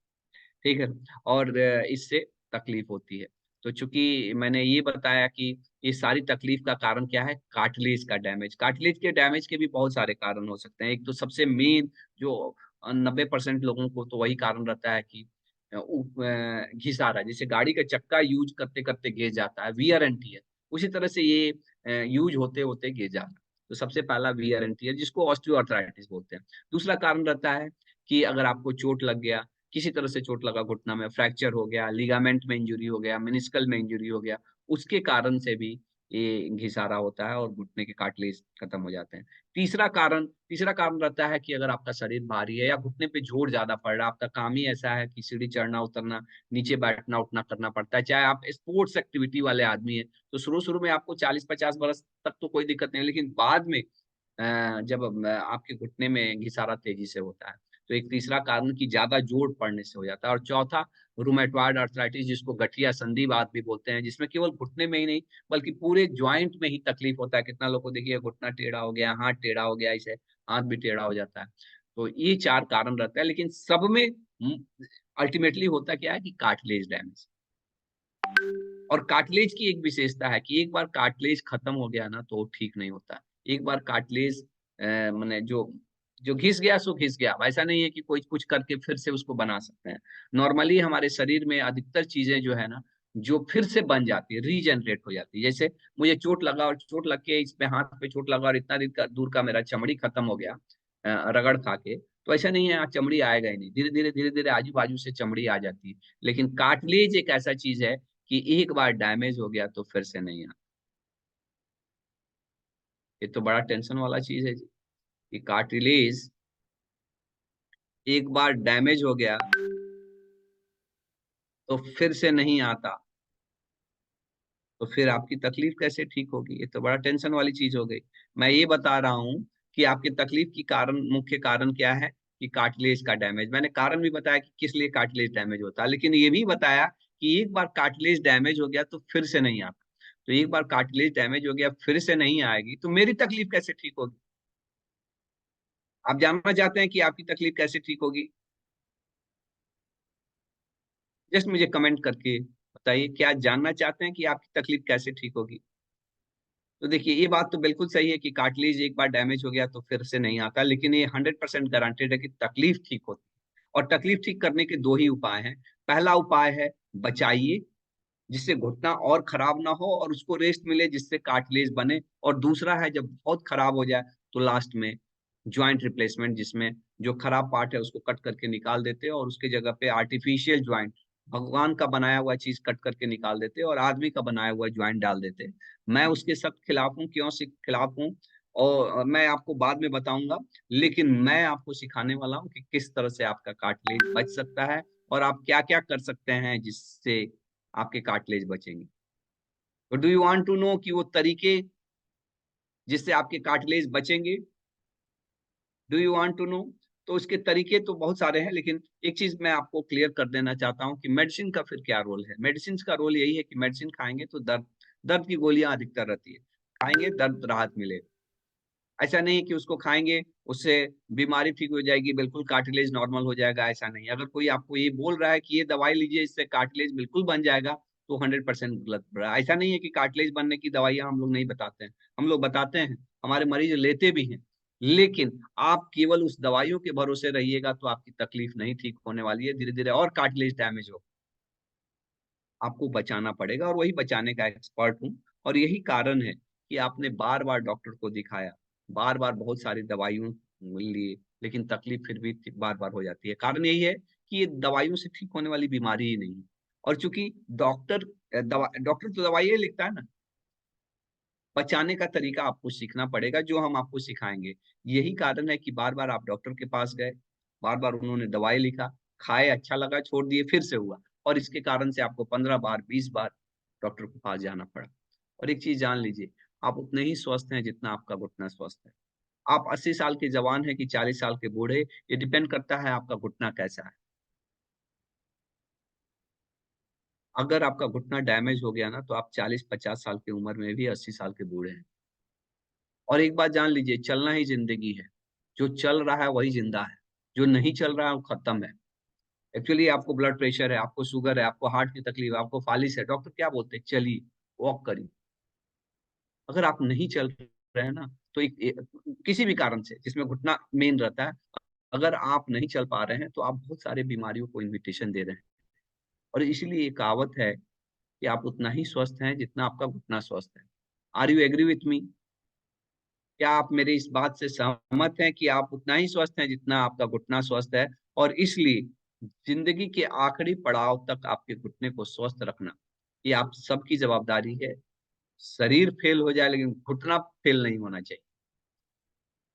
ठीक है। और इससे तकलीफ होती है। तो चूंकि मैंने ये बताया कि ये सारी तकलीफ का कारण क्या है, कार्टिलेज का डैमेज। कार्टिलेज के डैमेज के भी बहुत सारे कारण हो सकते हैं। एक तो सबसे मेन जो 90% लोगों को तो वही कारण रहता है कि घिसारा, जैसे गाड़ी का चक्का यूज करते करते गिर जाता है, वियर एंड टियर, उसी तरह से ये यूज होते होते गिर जाता है। तो सबसे पहला वियर एंड टियर, जिसको ऑस्टियोआर्थराइटिस बोलते हैं। दूसरा कारण रहता है कि अगर आपको चोट लग गया, किसी तरह से चोट लगा, घुटना में फ्रैक्चर हो गया, लिगामेंट में इंजरी हो गया, मेनिस्कल में इंजरी हो गया, उसके कारण से भी ये घिसारा होता है और घुटने के कार्टिलेज खत्म हो जाते हैं। तीसरा कारण रहता है कि अगर आपका शरीर भारी है या घुटने पे जोर ज्यादा पड़ रहा है, आपका काम ही ऐसा है कि सीढ़ी चढ़ना उतरना, नीचे बैठना उठना करना पड़ता है, चाहे आप स्पोर्ट्स एक्टिविटी वाले आदमी है, तो शुरू शुरू में आपको 40-50 बरस तक तो कोई दिक्कत नहीं है, लेकिन बाद में जब आपके घुटने में घिसारा तेजी से होता है, तो एक तीसरा कारण कि ज्यादा जोर पड़ने से हो जाता है। और चौथा, रूमेटॉइड अर्थराइटिस, जिसको गठिया संधि वात भी बोलते हैं, जिसमें केवल घुटने में ही नहीं बल्कि पूरे ज्वाइंट में ही तकलीफ होता है। कितना लोग को देखिए घुटना टेढ़ा हो गया, हाथ टेढ़ा हो गया, इसे हाथ भी टेढ़ा हो जाता है। तो ये चार कारण रहते हैं, लेकिन सब में अल्टीमेटली होता क्या है कि कार्टिलेज डैमेज। और कार्टिलेज की एक विशेषता है कि एक बार कार्टिलेज खत्म हो गया ना, तो वो ठीक नहीं होता। एक बार कार्टिलेज मैंने जो जो घिस गया सो घिस गया, ऐसा नहीं है कि कोई कुछ करके फिर से उसको बना सकते हैं। नॉर्मली हमारे शरीर में अधिकतर चीजें जो है ना, जो फिर से बन जाती है, रीजनरेट हो जाती है। जैसे मुझे चोट लगा और चोट लग के इस पे हाथ पे चोट लगा और इतना दूर का मेरा चमड़ी खत्म हो गया रगड़ खा के, तो ऐसा नहीं है यहाँ चमड़ी आएगा ही नहीं, धीरे धीरे आजू बाजू से चमड़ी आ जाती है। लेकिन कार्टिलेज एक ऐसा चीज है कि एक बार डैमेज हो गया तो फिर से नहीं आता। ये तो बड़ा टेंशन वाला चीज है जी, कि कार्टिलेज एक बार डैमेज हो गया तो फिर से नहीं आता, तो फिर आपकी तकलीफ कैसे ठीक होगी? ये तो बड़ा टेंशन वाली चीज हो गई। मैं ये बता रहा हूँ कि आपकी तकलीफ की कारण, मुख्य कारण क्या है कि कार्टिलेज का डैमेज। मैंने कारण भी बताया कि किस लिए कार्टिलेज डैमेज होता है, लेकिन ये भी बताया कि एक बार कार्टिलेज डैमेज हो गया तो फिर से नहीं आता। तो एक बार कार्टिलेज डैमेज हो गया फिर से नहीं आएगी, तो मेरी तकलीफ कैसे ठीक होगी? आप जानना चाहते हैं कि आपकी तकलीफ कैसे ठीक होगी? जस्ट मुझे कमेंट करके बताइए, क्या जानना चाहते हैं कि आपकी तकलीफ कैसे ठीक होगी? तो देखिए, ये बात तो बिल्कुल सही है कि कार्टिलेज एक बार डैमेज हो गया तो फिर से नहीं आता, लेकिन ये 100% गारंटेड है कि तकलीफ ठीक होती है। और तकलीफ ठीक करने के दो ही उपाय हैं। पहला उपाय है बचाइए, जिससे घुटना और खराब ना हो और उसको रेस्ट मिले, जिससे कार्टिलेज बने। और दूसरा है, जब बहुत खराब हो जाए तो लास्ट में ज्वाइंट रिप्लेसमेंट, जिसमें जो खराब पार्ट है उसको कट करके निकाल देते हैं और उसके जगह पे आर्टिफिशियल ज्वाइंट, भगवान का बनाया हुआ चीज कट करके निकाल देते हैं और आदमी का बनाया हुआ ज्वाइंट डाल देते हैं। मैं उसके सख्त खिलाफ हूँ। क्यों से खिलाफ हूँ, और मैं आपको बाद में बताऊंगा। लेकिन मैं आपको सिखाने वाला हूँ कि किस तरह से आपका कार्टिलेज बच सकता है और आप क्या क्या कर सकते हैं जिससे आपके कार्टिलेज बचेंगे। तो do you want to know कि वो तरीके जिससे आपके कार्टिलेज बचेंगे? Do you want to know? तो उसके तरीके तो बहुत सारे हैं, लेकिन एक चीज मैं आपको क्लियर कर देना चाहता हूँ कि मेडिसिन का फिर क्या रोल है। मेडिसिन का रोल यही है कि मेडिसिन खाएंगे तो दर्द दर्द की गोलियां अधिकतर रहती है, खाएंगे दर्द राहत मिलेगा। ऐसा नहीं है कि उसको खाएंगे उससे बीमारी ठीक हो जाएगी, बिल्कुल कार्टिलेज नॉर्मल हो जाएगा, ऐसा नहीं। अगर कोई आपको ये बोल रहा है कि ये दवाई लीजिए इससे कार्टिलेज बिल्कुल बन जाएगा, तो 100% गलत बोल रहा है। ऐसा नहीं है कि कार्टिलेज बनने की दवाइयां हम लोग नहीं बताते हैं, हम लोग बताते हैं, हमारे मरीज लेते भी हैं। लेकिन आप केवल उस दवाइयों के भरोसे रहिएगा तो आपकी तकलीफ नहीं ठीक होने वाली है, धीरे धीरे और कार्टिलेज डैमेज हो। आपको बचाना पड़ेगा, और वही बचाने का एक्सपर्ट हूँ। और यही कारण है कि आपने बार बार डॉक्टर को दिखाया, बार बार बहुत सारी दवाइयों ली, लेकिन तकलीफ फिर भी बार बार हो जाती है। कारण यही है कि ये दवाइयों से ठीक होने वाली बीमारी ही नहीं है। और चूंकि डॉक्टर तो दवाइयाँ लिखता है ना, बचाने का तरीका आपको सीखना पड़ेगा, जो हम आपको सिखाएंगे। यही कारण है कि बार बार आप डॉक्टर के पास गए, बार बार उन्होंने दवाई लिखा, खाए, अच्छा लगा, छोड़ दिए, फिर से हुआ। और इसके कारण से आपको 15 बार 20 बार डॉक्टर के पास जाना पड़ा। और एक चीज जान लीजिए, आप उतने ही स्वस्थ हैं जितना आपका घुटना स्वस्थ है। आप 80 साल के जवान हैं कि 40 साल के बूढ़े, ये डिपेंड करता है आपका घुटना कैसा है। अगर आपका घुटना डैमेज हो गया ना, तो आप 40-50 साल की उम्र में भी 80 साल के बूढ़े हैं। और एक बात जान लीजिए, चलना ही जिंदगी है। जो चल रहा है वही जिंदा है, जो नहीं चल रहा है वो खत्म है। एक्चुअली आपको ब्लड प्रेशर है, आपको शुगर है, आपको हार्ट की तकलीफ है, आपको फालिस है, डॉक्टर क्या बोलते हैं? चलिए, वॉक करिए। अगर आप नहीं चल रहे हैं ना, तो किसी भी कारण से, जिसमें घुटना मेन रहता है, अगर आप नहीं चल पा रहे हैं तो आप बहुत सारे बीमारियों को इनविटेशन दे रहे हैं। और इसीलिए ये कहावत है कि आप उतना ही स्वस्थ हैं जितना आपका घुटना स्वस्थ है। Are you agree with me? क्या आप मेरी इस बात से सहमत हैं कि आप उतना ही स्वस्थ हैं जितना आपका घुटना स्वस्थ है? और इसलिए जिंदगी के आखिरी पड़ाव तक आपके घुटने को स्वस्थ रखना, ये आप सबकी जवाबदारी है। शरीर फेल हो जाए लेकिन घुटना फेल नहीं होना चाहिए।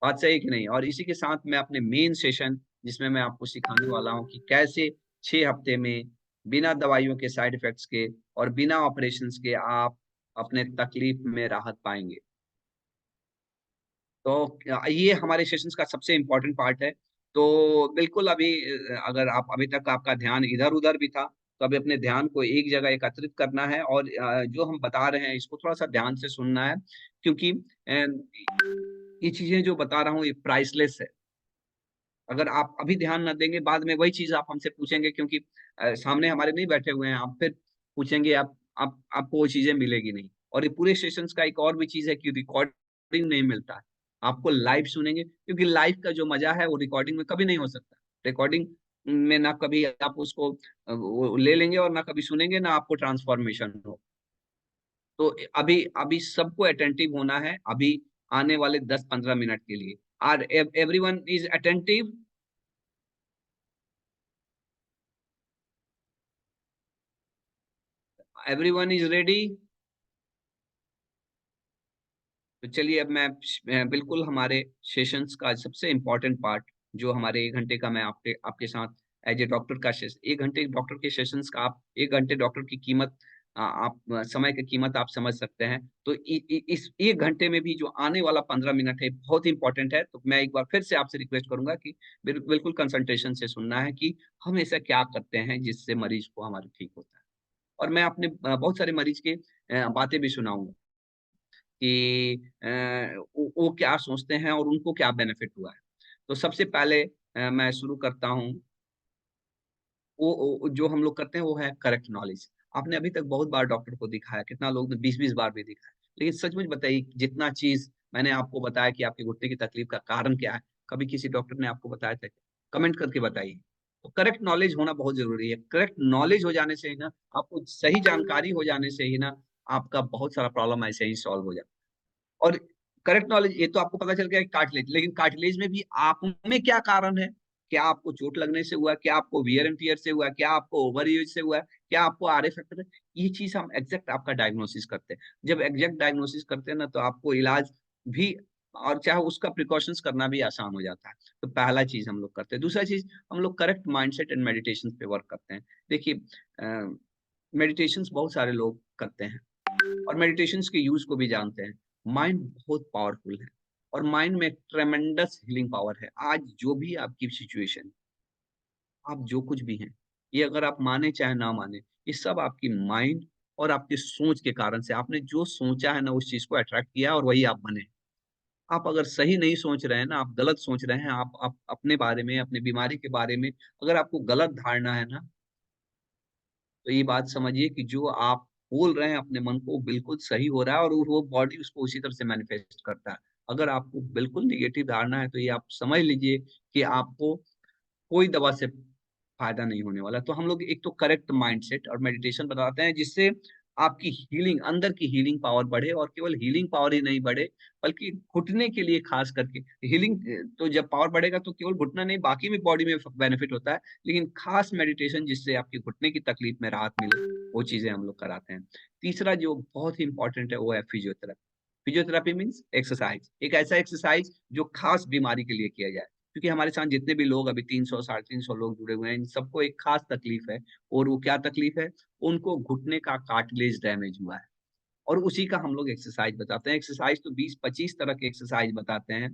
बात सही है कि नहीं? और इसी के साथ मैं अपने मेन सेशन, जिसमें मैं आपको सिखाने वाला हूँ कि कैसे 6 हफ्ते में बिना दवाइयों के, साइड इफेक्ट्स के और बिना ऑपरेशंस के आप अपने तकलीफ में राहत पाएंगे। तो ये हमारे सेशंस का सबसे इम्पोर्टेंट पार्ट है। तो बिल्कुल अभी अगर आप अभी तक आपका ध्यान इधर-उधर भी था, तो अभी अपने ध्यान को एक जगह एकत्रित करना है, और जो हम बता रहे हैं इसको थोड़ा-सा ध्यान से सुनना है, क्योंकि ये चीज़ें जो बता रहा हूँ ये प्राइसलेस है। अगर आप अभी ध्यान ना देंगे, बाद में वही चीज़ आप हमसे पूछेंगे, क्योंकि सामने हमारे नहीं बैठे हुए हैं, आप फिर पूछेंगे, आप आपको वो चीज़ें मिलेगी नहीं। और ये पूरे सेशंस का एक और भी चीज़ है कि रिकॉर्डिंग नहीं मिलता है। आपको लाइव सुनेंगे, क्योंकि लाइव का जो मज़ा है वो रिकॉर्डिंग में कभी नहीं हो सकता। रिकॉर्डिंग में ना कभी आप उसको वो ले लेंगे, और ना कभी सुनेंगे, ना आपको ट्रांसफॉर्मेशन हो। तो अभी अभी सबको अटेंटिव होना है, अभी आने वाले 10-15 मिनट के लिए। Are everyone is attentive? Everyone is ready? तो चलिए, अब मैं बिल्कुल हमारे सेशंस का सबसे इम्पोर्टेंट पार्ट, जो हमारे 1 घंटे का मैं आपके आपके साथ एज ए डॉक्टर का सेशन, 1 घंटे डॉक्टर के सेशंस का, आप 1 घंटे डॉक्टर की कीमत, आप समय की कीमत आप समझ सकते हैं। तो इस 1 घंटे में भी जो आने वाला 15 मिनट है बहुत इंपॉर्टेंट है। तो मैं एक बार फिर से आपसे रिक्वेस्ट करूंगा कि बिल्कुल कंसंट्रेशन से सुनना है कि हम ऐसा क्या करते हैं जिससे मरीज को हमारे ठीक होता है। और मैं अपने बहुत सारे मरीज के बातें भी सुनाऊंगा कि वो क्या सोचते हैं और उनको क्या बेनिफिट हुआ है। तो सबसे पहले मैं शुरू करता हूँ। जो हम लोग करते हैं वो है करेक्ट नॉलेज। आपने अभी तक बहुत बार डॉक्टर को दिखाया, कितना लोग ने 20-20 बार भी दिखाया, लेकिन सचमुच बताइए, जितना चीज मैंने आपको बताया कि आपके घुटने की तकलीफ का कारण क्या है, कभी किसी डॉक्टर ने आपको बताया था? कमेंट करके बताइए। तो करेक्ट नॉलेज होना बहुत जरूरी है। करेक्ट नॉलेज हो जाने से ही ना, आपको सही जानकारी हो जाने से ही ना, आपका बहुत सारा प्रॉब्लम ऐसे ही सॉल्व हो जाता है। और करेक्ट नॉलेज, ये तो आपको पता चल गया कि कार्टिलेज, लेकिन कार्टिलेज में भी आप में क्या कारण है? क्या आपको चोट लगने से हुआ? क्या आपको वियर एंड टियर से हुआ? क्या आपको ओवर यूज से हुआ? क्या आपको आरए फैक्टर है? ये चीज हम एग्जैक्ट आपका डायग्नोसिस करते हैं। जब एग्जैक्ट डायग्नोसिस करते हैं ना, तो आपको इलाज भी, और चाहे उसका प्रिकॉशंस करना भी आसान हो जाता है। तो पहला चीज हम लोग करते हैं। दूसरा चीज, हम लोग करेक्ट माइंडसेट एंड मेडिटेशन पे वर्क करते हैं। देखिए, मेडिटेशन बहुत सारे लोग करते हैं, और मेडिटेशन के यूज को भी जानते हैं। माइंड बहुत पावरफुल है, और माइंड में ट्रेमेंडस हीलिंग पावर है। आज जो भी आपकी सिचुएशन, आप जो कुछ भी हैं, ये अगर आप माने चाहे ना माने, ये सब आपकी माइंड और आपकी सोच के कारण से, आपने जो सोचा है ना, उस चीज को अट्रैक्ट किया और वही आप बने। आप अगर सही नहीं सोच रहे हैं ना, आप गलत सोच रहे हैं, आप अपने बारे में, अपनी बीमारी के बारे में अगर आपको गलत धारणा है ना, तो ये बात समझिए कि जो आप बोल रहे हैं अपने मन को, वो बिल्कुल सही हो रहा है, और वो बॉडी उसको उसी तरह से मैनिफेस्ट करता है। अगर आपको बिल्कुल निगेटिव धारणा है, तो ये आप समझ लीजिए कि आपको कोई दवा से फायदा नहीं होने वाला। तो हम लोग एक तो करेक्ट माइंडसेट और मेडिटेशन बताते हैं जिससे आपकी हीलिंग, अंदर की हीलिंग पावर बढ़े, और केवल हीलिंग पावर ही नहीं बढ़े बल्कि घुटने के लिए खास करके हीलिंग। तो जब पावर बढ़ेगा तो केवल घुटना नहीं, बाकी भी बॉडी में बेनिफिट होता है, लेकिन खास मेडिटेशन जिससे आपकी घुटने की तकलीफ में राहत मिले, वो चीजें हम लोग कराते हैं। तीसरा जो बहुत ही इंपॉर्टेंट है वो है फिजियोथेरेपी। फिजियोथेरेपी मीन्स एक्सरसाइज, एक ऐसा एक्सरसाइज जो खास बीमारी के लिए किया जाए, क्योंकि हमारे साथ जितने भी लोग अभी 300 350 लोग जुड़े हुए हैं, इन सबको एक खास तकलीफ है। और वो क्या तकलीफ है? उनको घुटने का कार्टिलेज डैमेज हुआ है, और उसी का हम लोग एक्सरसाइज बताते हैं। एक्सरसाइज तो 20-25 तरह के एक्सरसाइज बताते हैं।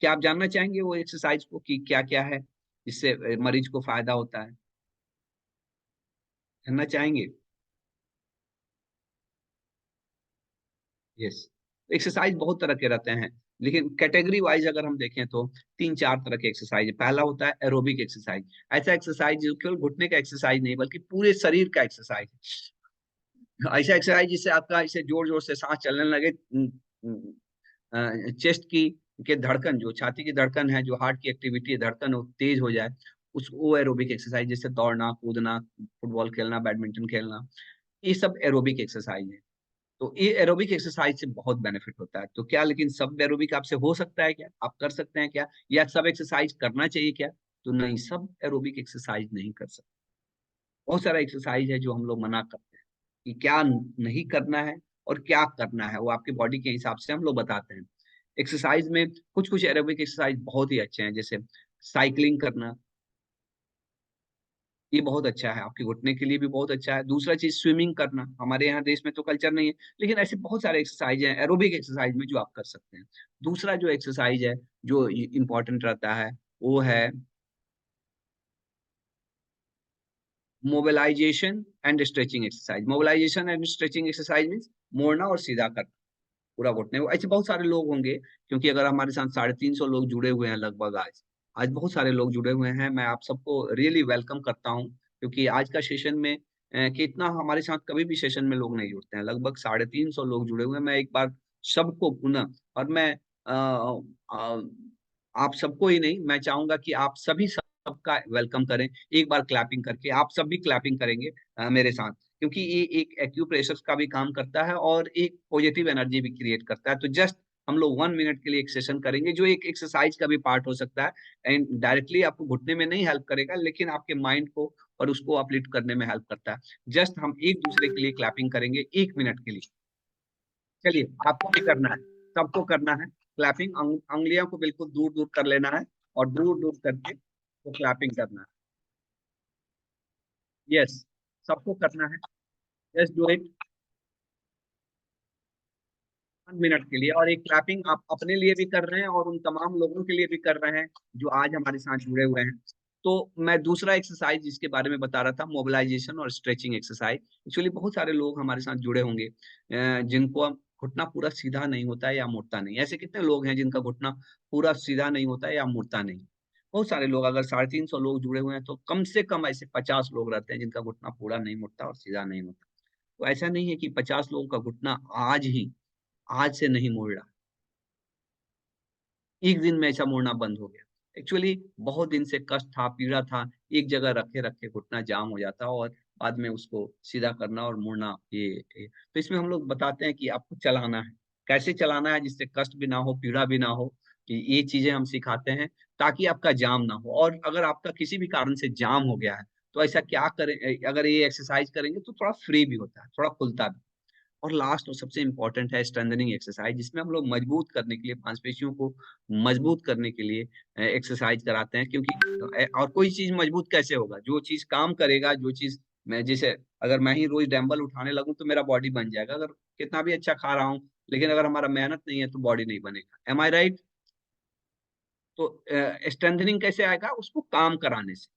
क्या आप जानना चाहेंगे वो एक्सरसाइज को कि क्या क्या है जिससे मरीज को फायदा होता है? जानना चाहेंगे? यस। एक्सरसाइज बहुत तरह के रहते हैं, लेकिन कैटेगरी वाइज अगर हम देखें तो 3-4 तरह के एक्सरसाइज है। पहला होता है एरोबिक एक्सरसाइज। ऐसा एक्सरसाइज जो केवल घुटने का एक्सरसाइज नहीं बल्कि पूरे शरीर का एक्सरसाइज है। ऐसा एक्सरसाइज जिससे आपका इसे जोर जोर से सांस चलने लगे, चेस्ट की के धड़कन, जो छाती की धड़कन है, जो हार्ट की एक्टिविटी है, धड़कन वो तेज हो जाए। उस वो एरोबिक एक्सरसाइज, जैसे दौड़ना, कूदना, फुटबॉल खेलना, बैडमिंटन खेलना, ये सब एरोबिक एक्सरसाइज है। तो ये एरोबिक एक्सरसाइज से बहुत बेनिफिट होता है। तो क्या लेकिन सब एरोबिक आपसे हो सकता है क्या? आप कर सकते हैं क्या? या सब एक्सरसाइज करना चाहिए क्या? तो नहीं, सब एरोबिक एक्सरसाइज नहीं कर सकते। बहुत सारा एक्सरसाइज है जो हम लोग मना करते हैं कि क्या नहीं करना है और क्या करना है, वो आपकी बॉडी के हिसाब से हम लोग बताते हैं। एक्सरसाइज में कुछ कुछ एरोबिक एक्सरसाइज बहुत ही अच्छे हैं, जैसे साइकिलिंग करना, ये बहुत अच्छा है, आपके घुटने के लिए भी बहुत अच्छा है। दूसरा चीज स्विमिंग करना, हमारे यहाँ देश में तो कल्चर नहीं है, लेकिन ऐसे बहुत सारे एक्सरसाइज हैं एरोबिक एक्सरसाइज में जो आप कर सकते हैं। दूसरा जो एक्सरसाइज है जो इम्पोर्टेंट रहता है वो है mobilisation and stretching exercise. Mobilisation and stretching exercise means मोड़ना और सीधा करना पूरा घुटने को। ऐसे बहुत सारे लोग होंगे, क्योंकि अगर हमारे साथ 350 लोग जुड़े हुए हैं लगभग आज, आज बहुत सारे लोग जुड़े हुए हैं। मैं आप सबको रियली वेलकम करता हूँ, क्योंकि आज का सेशन में कि इतना हमारे साथ कभी भी सेशन में लोग नहीं जुड़ते हैं। लगभग 350 लोग जुड़े हुए हैं। मैं एक बार सबको पुनः, और मैं आप सबको ही नहीं, मैं चाहूंगा कि आप सभी सबका वेलकम करें एक बार क्लैपिंग करके। आप सब भी क्लैपिंग करेंगे मेरे साथ, क्योंकि ये एक एक्यूप्रेशर का भी काम करता है और एक पॉजिटिव एनर्जी भी क्रिएट करता है। तो जस्ट हम लोग 1 मिनट के लिए एक सेशन करेंगे जो एक एक्सरसाइज का भी पार्ट हो सकता है, एंड डायरेक्टली आपको घुटने में नहीं हेल्प करेगा, लेकिन आपके माइंड को और उसको अपलिफ्ट करने में हेल्प करता है। जस्ट हम एक दूसरे के लिए क्लैपिंग करेंगे 1 मिनट के लिए। चलिए, आपको भी करना है, सबको करना है क्लैपिंग। उंगलियों को बिल्कुल दूर दूर कर लेना है, और दूर दूर करके तो क्लैपिंग करना है। यस, सबको करना है। जस्ट डू इट 1 मिनट के लिए। और एक क्लैपिंग आप अपने लिए भी कर रहे हैं और उन तमाम लोगों के लिए भी कर रहे हैं जो आज हमारे साथ जुड़े हुए हैं। तो मैं दूसरा एक्सरसाइज जिसके बारे में बता रहा था, मोबिलाइजेशन और स्ट्रेचिंग एक्सरसाइज। एक्चुअली बहुत सारे लोग हमारे साथ जुड़े होंगे जिनको घुटना पूरा सीधा नहीं होता है या मुड़ता नहीं। ऐसे कितने लोग हैं जिनका घुटना पूरा सीधा नहीं होता है या मुड़ता नहीं? बहुत सारे लोग, अगर 350 लोग जुड़े हुए हैं तो कम से कम ऐसे 50 लोग रहते हैं जिनका घुटना पूरा नहीं मुड़ता और सीधा नहीं होता। तो ऐसा नहीं है कि 50 लोगों का घुटना आज से नहीं मुड़ रहा, एक दिन में ऐसा मुड़ना बंद हो गया। एक्चुअली बहुत दिन से कष्ट था, पीड़ा था, एक जगह रखे रखे घुटना जाम हो जाता और बाद में उसको सीधा करना और मुड़ना, ये तो इसमें हम लोग बताते हैं कि आपको चलाना है, कैसे चलाना है जिससे कष्ट भी ना हो, पीड़ा भी ना हो, कि ये चीजें हम सिखाते हैं ताकि आपका जाम ना हो। और अगर आपका किसी भी कारण से जाम हो गया है तो ऐसा क्या करें, अगर ये एक्सरसाइज करेंगे तो थोड़ा फ्री भी होता है, थोड़ा खुलता भी। और लास्ट और सबसे इम्पोर्टेंट है स्ट्रेंथनिंग एक्सरसाइज, जिसमें हम लोग मजबूत करने के लिए, मांसपेशियों को मजबूत करने के लिए एक्सरसाइज कराते हैं। क्योंकि और कोई चीज मजबूत कैसे होगा? जो चीज काम करेगा, जो चीज मैं जैसे, अगर मैं ही रोज डंबल उठाने लगूं तो मेरा बॉडी बन जाएगा, अगर कितना भी अच्छा खा रहा हूं, लेकिन अगर हमारा मेहनत नहीं है तो बॉडी नहीं बनेगा। एम आई राइट? तो स्ट्रेंथनिंग कैसे आएगा? उसको काम कराने से।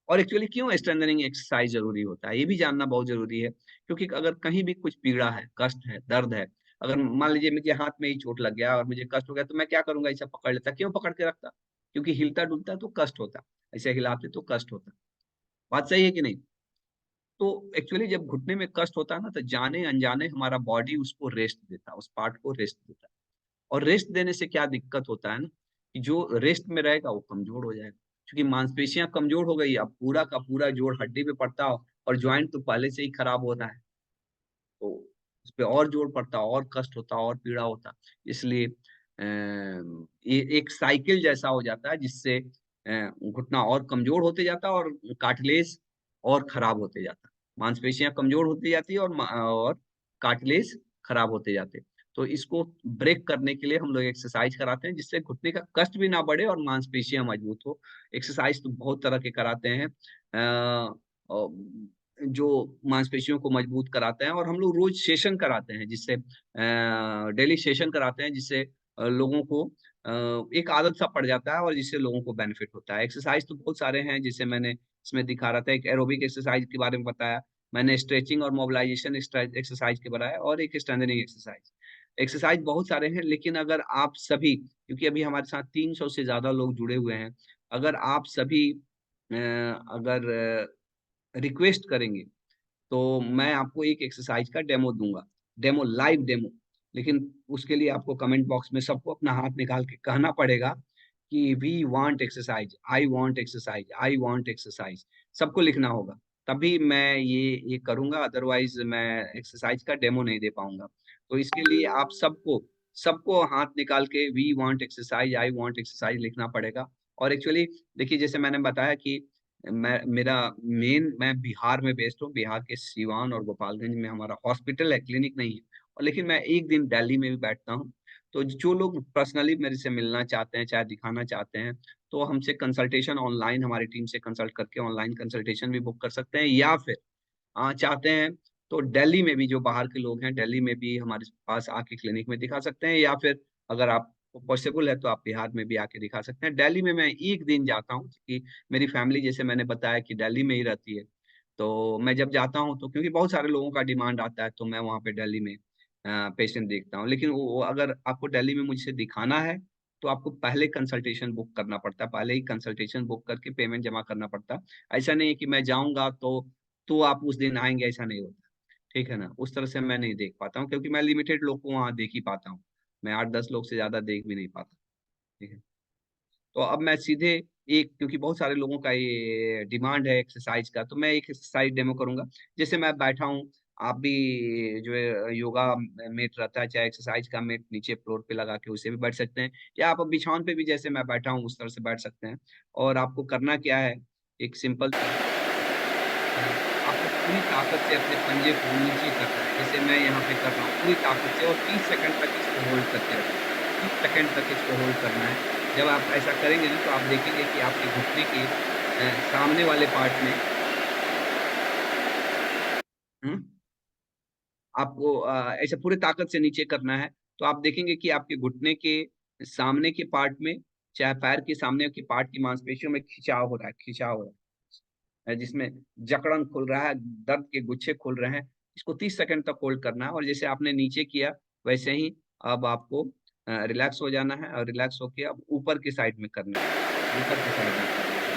और एक्चुअली क्यों स्ट्रेंथनिंग एक्सरसाइज जरूरी होता है ये भी जानना बहुत जरूरी है, क्योंकि अगर कहीं भी कुछ पीड़ा है, कष्ट है, दर्द है, अगर मान लीजिए मुझे हाथ में ही चोट लग गया और मुझे कष्ट हो गया, तो मैं क्या करूंगा? ऐसा पकड़ लेता, क्यों पकड़ के रखता? क्योंकि हिलता डुलता तो कष्ट होता, ऐसे हिलाते तो कष्ट होता। बात सही है कि नहीं? तो एक्चुअली जब घुटने में कष्ट होता है ना, तो जाने अनजाने हमारा बॉडी उसको रेस्ट देता है, उस पार्ट को रेस्ट देता है। और रेस्ट देने से क्या दिक्कत होता है ना, कि जो रेस्ट में रहेगा वो कमजोर हो जाएगा। क्योंकि मांसपेशियां कमजोर हो गई, अब पूरा का पूरा जोर हड्डी पे पड़ता हो और ज्वाइंट तो पहले से ही खराब होता है, तो उस पे और जोर पड़ता, और कष्ट होता, और पीड़ा होता। इसलिए ये एक साइकिल जैसा हो जाता है, जिससे घुटना और कमजोर होते जाता है और कार्टिलेज और खराब होते जाता है। मांसपेशियां कमजोर होती जाती है और कार्टिलेज खराब होते जाते हैं। तो इसको ब्रेक करने के लिए हम लोग एक्सरसाइज कराते हैं, जिससे घुटने का कष्ट भी ना बढ़े और मांसपेशियां मजबूत हो। एक्सरसाइज तो बहुत तरह के कराते हैं, जो मांसपेशियों को मजबूत कराते हैं, और हम लोग रोज सेशन कराते हैं, जिससे डेली सेशन कराते हैं, जिससे लोगों को एक आदत सा पड़ जाता है और जिससे लोगों को बेनिफिट होता है। एक्सरसाइज तो बहुत सारे हैं, जिसे मैंने इसमें दिखा रहा था। एक एरोबिक एक्सरसाइज के बारे में बताया मैंने, स्ट्रेचिंग और मोबिलाइजेशन एक्सरसाइज के बताया, और एक स्ट्रेंथनिंग एक्सरसाइज। एक्सरसाइज बहुत सारे हैं, लेकिन अगर आप सभी, क्योंकि अभी हमारे साथ 300 से ज्यादा लोग जुड़े हुए हैं, अगर आप सभी अगर रिक्वेस्ट करेंगे तो मैं आपको एक एक्सरसाइज का डेमो दूंगा, डेमो, लाइव डेमो। लेकिन उसके लिए आपको कमेंट बॉक्स में सबको अपना हाथ निकाल के कहना पड़ेगा कि we want exercise, I want exercise, I want exercise, सबको लिखना होगा। तभी मैं ये करूंगा, अदरवाइज मैं एक्सरसाइज का डेमो नहीं दे पाऊंगा। तो इसके लिए आप सबको सबको हाथ निकाल के we want exercise, I want exercise लिखना पड़ेगा। और एक्चुअली देखिए, जैसे मैंने बताया कि मैं बिहार में बेस्ड हूँ, बिहार के सीवान और गोपालगंज में हमारा हॉस्पिटल है, क्लिनिक नहीं है। और लेकिन मैं एक दिन दिल्ली में भी बैठता हूँ। तो जो लोग पर्सनली मेरे से मिलना चाहते हैं, चाहे दिखाना चाहते हैं, तो हमसे कंसल्टेशन ऑनलाइन, हमारी टीम से कंसल्ट करके ऑनलाइन कंसल्टेशन भी बुक कर सकते हैं, या फिर चाहते हैं तो दिल्ली में भी जो बाहर के लोग हैं, दिल्ली में भी हमारे पास आके क्लिनिक में दिखा सकते हैं, या फिर अगर आपको पॉसिबल है तो आप बिहार में भी आके दिखा सकते हैं। दिल्ली में मैं एक दिन जाता हूँ, क्योंकि मेरी फैमिली, जैसे मैंने बताया, कि दिल्ली में ही रहती है। तो मैं जब जाता हूँ तो क्योंकि बहुत सारे लोगों का डिमांड आता है, तो मैं वहाँ पे दिल्ली में पेशेंट देखता हूँ। लेकिन वो अगर आपको दिल्ली में मुझसे दिखाना है तो आपको पहले कंसल्टेशन बुक करना पड़ता है, पहले ही कंसल्टेशन बुक करके पेमेंट जमा करना पड़ता है। ऐसा नहीं है कि मैं जाऊंगा तो आप उस दिन आएंगे, ऐसा नहीं होता। ठीक है ना, उस तरह से मैं नहीं देख पाता हूँ, क्योंकि मैं लिमिटेड लोग को वहाँ देख ही पाता हूँ। मैं 8-10 लोग से ज्यादा देख भी नहीं पाता। ठीक है। तो अब मैं सीधे एक, क्योंकि बहुत सारे लोगों का ये डिमांड है एक्सरसाइज का, तो मैं एक एक्सरसाइज डेमो करूंगा। जैसे मैं बैठा हूँ, आप भी जो है योगा मेट रहता है, चाहे एक्सरसाइज का मेट नीचे फ्लोर पे लगा के उसे भी बैठ सकते हैं, या आप बिछावन पे भी जैसे मैं बैठा हूँ उस तरह से बैठ सकते हैं। और आपको करना क्या है, एक सिंपल सा है। आपको पूरी ताकत से अपने पंजे को नीचे करना है, जैसे मैं यहाँ पे कर रहा हूँ पूरी ताकत से, और 30 सेकंड तक इसको होल्ड करके रखना है। 30 सेकंड तक इसको होल्ड करना है। जब आप ऐसा करेंगे ना, तो आप देखेंगे कि आपके घुटने के सामने वाले पार्ट में, हम्म, आपको ऐसे पूरे ताकत से नीचे करना है। तो आप देखेंगे कि आपके घुटने के सामने के पार्ट में, चाहे पैर के सामने के पार्ट की मांसपेशियों में खिंचाव हो रहा है, खिंचाव हो रहा है, जिसमें जकड़न खुल रहा है, दर्द के गुच्छे खुल रहे हैं। इसको 30 सेकंड तक होल्ड करना है, और जैसे आपने नीचे किया वैसे ही अब आपको रिलैक्स हो जाना है, और रिलैक्स होके अब ऊपर की साइड में करना है, ऊपर की साइड में करना है।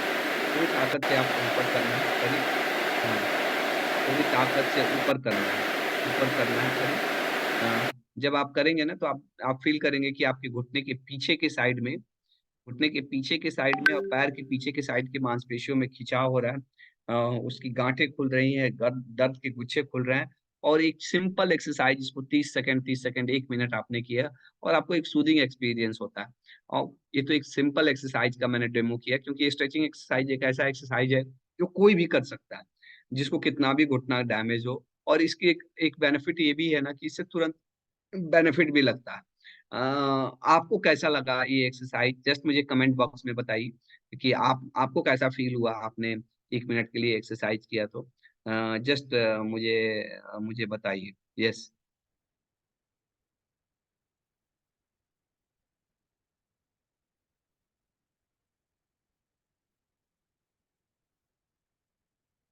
पूरी ताकत से आपको ऊपर करना है करीब, हाँ, पूरी ताकत से ऊपर करना है, ऊपर करना है करीब। जब आप करेंगे ना, तो आप फील करेंगे कि आपके घुटने के पीछे के साइड में, घुटने के पीछे के साइड में और पैर के पीछे के साइड की मांसपेशियों में खिंचाव हो रहा है। उसकी गांठें खुल रही हैं, दर्द के गुच्छे खुल रहे हैं। और एक सिंपल एक्सरसाइज, इसको 30 सेकंड, 30 सेकंड, 1 मिनट आपने किया, और आपको एक सूदिंग एक्सपीरियंस होता है। और ये तो एक सिंपल एक्सरसाइज का मैंने डेमो किया, क्योंकि स्ट्रेचिंग एक्सरसाइज एक ऐसा एक्सरसाइज है जो कोई भी कर सकता है, जिसको कितना भी घुटना डैमेज हो। और इसकी एक बेनिफिट ये भी है ना, कि इससे तुरंत बेनिफिट भी लगता है। आपको कैसा लगा ये एक्सरसाइज, जस्ट मुझे कमेंट बॉक्स में बताइए कि आपको कैसा फील हुआ, आपने 1 मिनट के लिए एक्सरसाइज किया तो जस्ट मुझे बताइए। यस।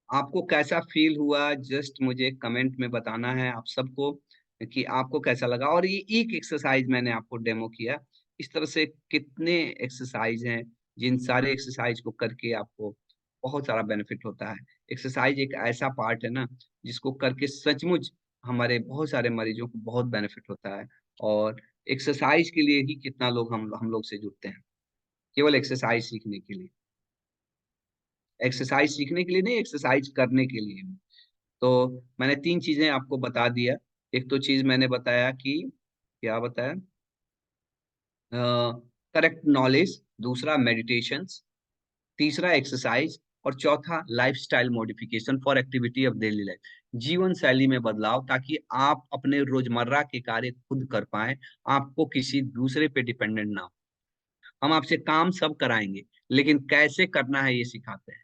आपको कैसा फील हुआ, जस्ट मुझे कमेंट में बताना है आप सबको, कि आपको कैसा लगा। और ये एक एक्सरसाइज मैंने आपको डेमो किया, इस तरह से कितने एक्सरसाइज हैं, जिन सारे एक्सरसाइज को करके आपको बहुत सारा बेनिफिट होता है। एक्सरसाइज एक ऐसा पार्ट है ना, जिसको करके सचमुच हमारे बहुत सारे मरीजों को बहुत बेनिफिट होता है। और एक्सरसाइज के लिए ही कितना लोग हम लोग से जुड़ते हैं, केवल एक्सरसाइज सीखने के लिए। एक्सरसाइज सीखने के लिए नहीं, एक्सरसाइज करने के लिए। तो मैंने 3 चीजें आपको बता दिया। एक तो चीज मैंने बताया कि क्या बताया, करेक्ट नॉलेज, दूसरा मेडिटेशन, तीसरा एक्सरसाइज, और चौथा lifestyle modification for activity of daily life, जीवन शैली में बदलाव, ताकि आप अपने रोजमर्रा के कार्य खुद कर पाए, आपको किसी दूसरे पे डिपेंडेंट ना हो। हम आपसे काम सब कराएंगे, लेकिन कैसे करना है ये सिखाते हैं।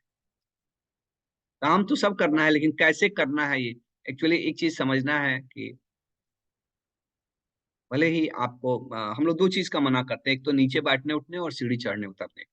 काम तो सब करना है, लेकिन कैसे करना है ये, एक्चुअली एक चीज समझना है कि भले ही आपको हम लोग 2 चीज का मना करते हैं, एक तो नीचे बैठने उठने और सीढ़ी चढ़ने उतरने।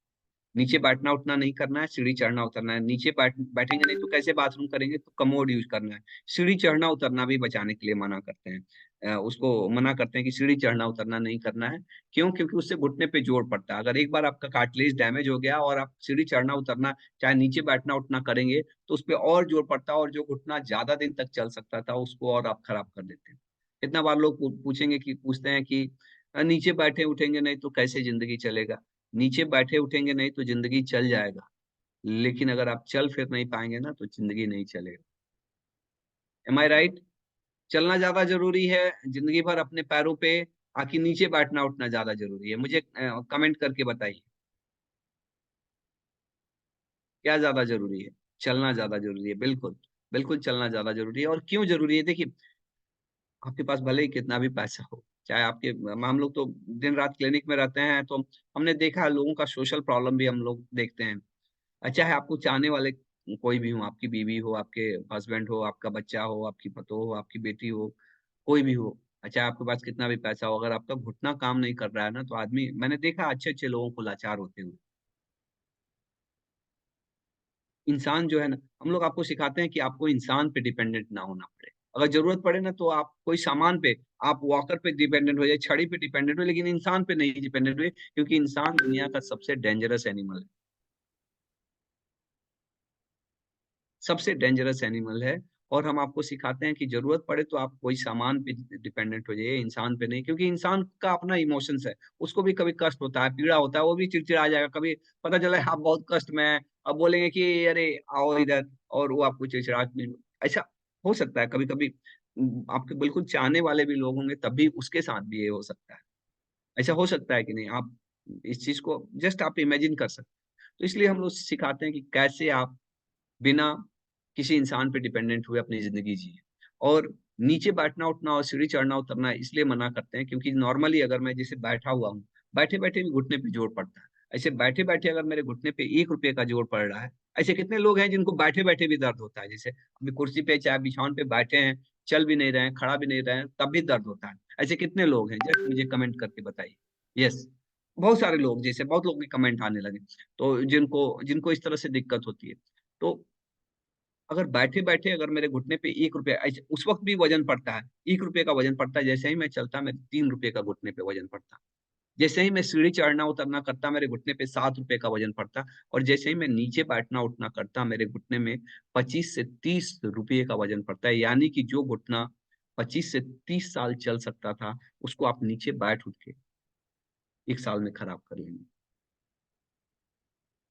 नीचे बैठना उठना नहीं करना है, सीढ़ी चढ़ना उतरना है। नीचे बैठेंगे नहीं तो कैसे बाथरूम करेंगे, तो कमोड यूज करना है। सीढ़ी चढ़ना उतरना भी बचाने के लिए मना करते हैं, उसको मना करते हैं कि सीढ़ी चढ़ना उतरना नहीं करना है। क्यों? क्योंकि उससे घुटने पे जोर पड़ता है। अगर एक बार आपका कार्टिलेज डैमेज हो गया और आप सीढ़ी चढ़ना उतरना चाहे नीचे बैठना उठना करेंगे, तो उस पर और जोर पड़ता है, और जो घुटना ज्यादा दिन तक चल सकता था उसको और आप खराब कर देते हैं। कितना बार लोग पूछेंगे कि पूछते हैं कि नीचे बैठे उठेंगे नहीं तो कैसे जिंदगी चलेगा। नीचे बैठे उठेंगे नहीं तो जिंदगी चल जाएगा, लेकिन अगर आप चल फिर नहीं पाएंगे ना तो जिंदगी नहीं चलेगा। एम आई राइट? चलना ज्यादा जरूरी है जिंदगी भर अपने पैरों पे, आखिर नीचे बैठना उठना ज्यादा जरूरी है? मुझे कमेंट करके बताइए, क्या ज्यादा जरूरी है? चलना ज्यादा जरूरी है, बिल्कुल। बिल्कुल चलना ज्यादा जरूरी है। और क्यों जरूरी है? देखिए, आपके पास भले ही कितना भी पैसा हो, चाहे आपके, हम लोग तो दिन रात क्लिनिक में रहते हैं, तो हमने देखा है लोगों का सोशल प्रॉब्लम भी हम लोग देखते हैं। चाहे आपको चाहने वाले कोई भी हो, आपकी बीवी हो, आपके हस्बैंड हो, आपका बच्चा हो, आपकी पतोह हो, आपकी बेटी हो, कोई भी हो, चाहे आपके पास कितना भी पैसा हो, अगर आपका घुटना काम नहीं कर रहा है ना, तो आदमी, मैंने देखा अच्छे अच्छे लोगों को लाचार होते हुए। इंसान जो है ना, हम लोग आपको सिखाते हैं कि आपको इंसान पे डिपेंडेंट ना होना पड़े। अगर जरूरत पड़े ना तो आप कोई सामान पे, आप वॉकर पे डिपेंडेंट हो जाए, छड़ी पे डिपेंडेंट हो, लेकिन इंसान पे नहीं डिपेंडेंट हुए, क्योंकि इंसान दुनिया का सबसे डेंजरस एनिमल है। सबसे डेंजरस एनिमल है। और हम आपको सिखाते हैं कि जरूरत पड़े तो आप कोई सामान पे डिपेंडेंट हो जाइए, इंसान पे नहीं, क्योंकि इंसान का अपना इमोशंस है। उसको भी कभी कष्ट होता है, पीड़ा होता है, वो भी चिड़चिड़ा जाएगा। कभी पता चला है आप बहुत कष्ट में हैं, अब बोलेंगे कि अरे आओ इधर, और वो आपको चिड़चिड़ा, ऐसा हो सकता है कभी कभी। आपके बिल्कुल चाहने वाले भी लोग होंगे तब भी उसके साथ भी ये हो सकता है। ऐसा हो सकता है कि नहीं? आप इस चीज को जस्ट आप इमेजिन कर सकते हैं। तो इसलिए हम लोग सिखाते हैं कि कैसे आप बिना किसी इंसान पे डिपेंडेंट हुए अपनी जिंदगी जिए। और नीचे बैठना उठना और सीढ़ी चढ़ना उतरना इसलिए मना करते हैं क्योंकि नॉर्मली अगर मैं जैसे बैठा हुआ हूँ, बैठे बैठे भी घुटने पे जोर पड़ता है। ऐसे बैठे बैठे अगर मेरे घुटने पे 1 रुपए का जोर पड़ रहा है, ऐसे कितने लोग हैं जिनको बैठे बैठे भी दर्द होता है? जैसे अभी कुर्सी पे चाहे बिछावन पे बैठे हैं, चल भी नहीं रहे हैं, खड़ा भी नहीं रहे हैं, तब भी दर्द होता है। ऐसे कितने लोग हैं? जस्ट मुझे कमेंट करके बताइए। यस, बहुत सारे लोग, जैसे बहुत लोग के कमेंट आने लगे, तो जिनको जिनको इस तरह से दिक्कत होती है। तो अगर बैठे बैठे अगर मेरे घुटने पे 1 रुपया, उस वक्त भी वजन पड़ता है, 1 रुपए का वजन पड़ता है। जैसे ही मैं चलता, मेरे 3 रुपए का घुटने पे वजन पड़ता। जैसे ही मैं सीढ़ी चढ़ना उतरना करता, मेरे घुटने पे 7 रुपए का वजन पड़ता। और जैसे ही मैं नीचे बैठना उठना करता, मेरे घुटने में 25 से 30 रुपये का वजन पड़ता है। यानी कि जो घुटना 25 से 30 साल चल सकता था, उसको आप नीचे बैठ उठ के 1 साल में खराब कर लेंगे।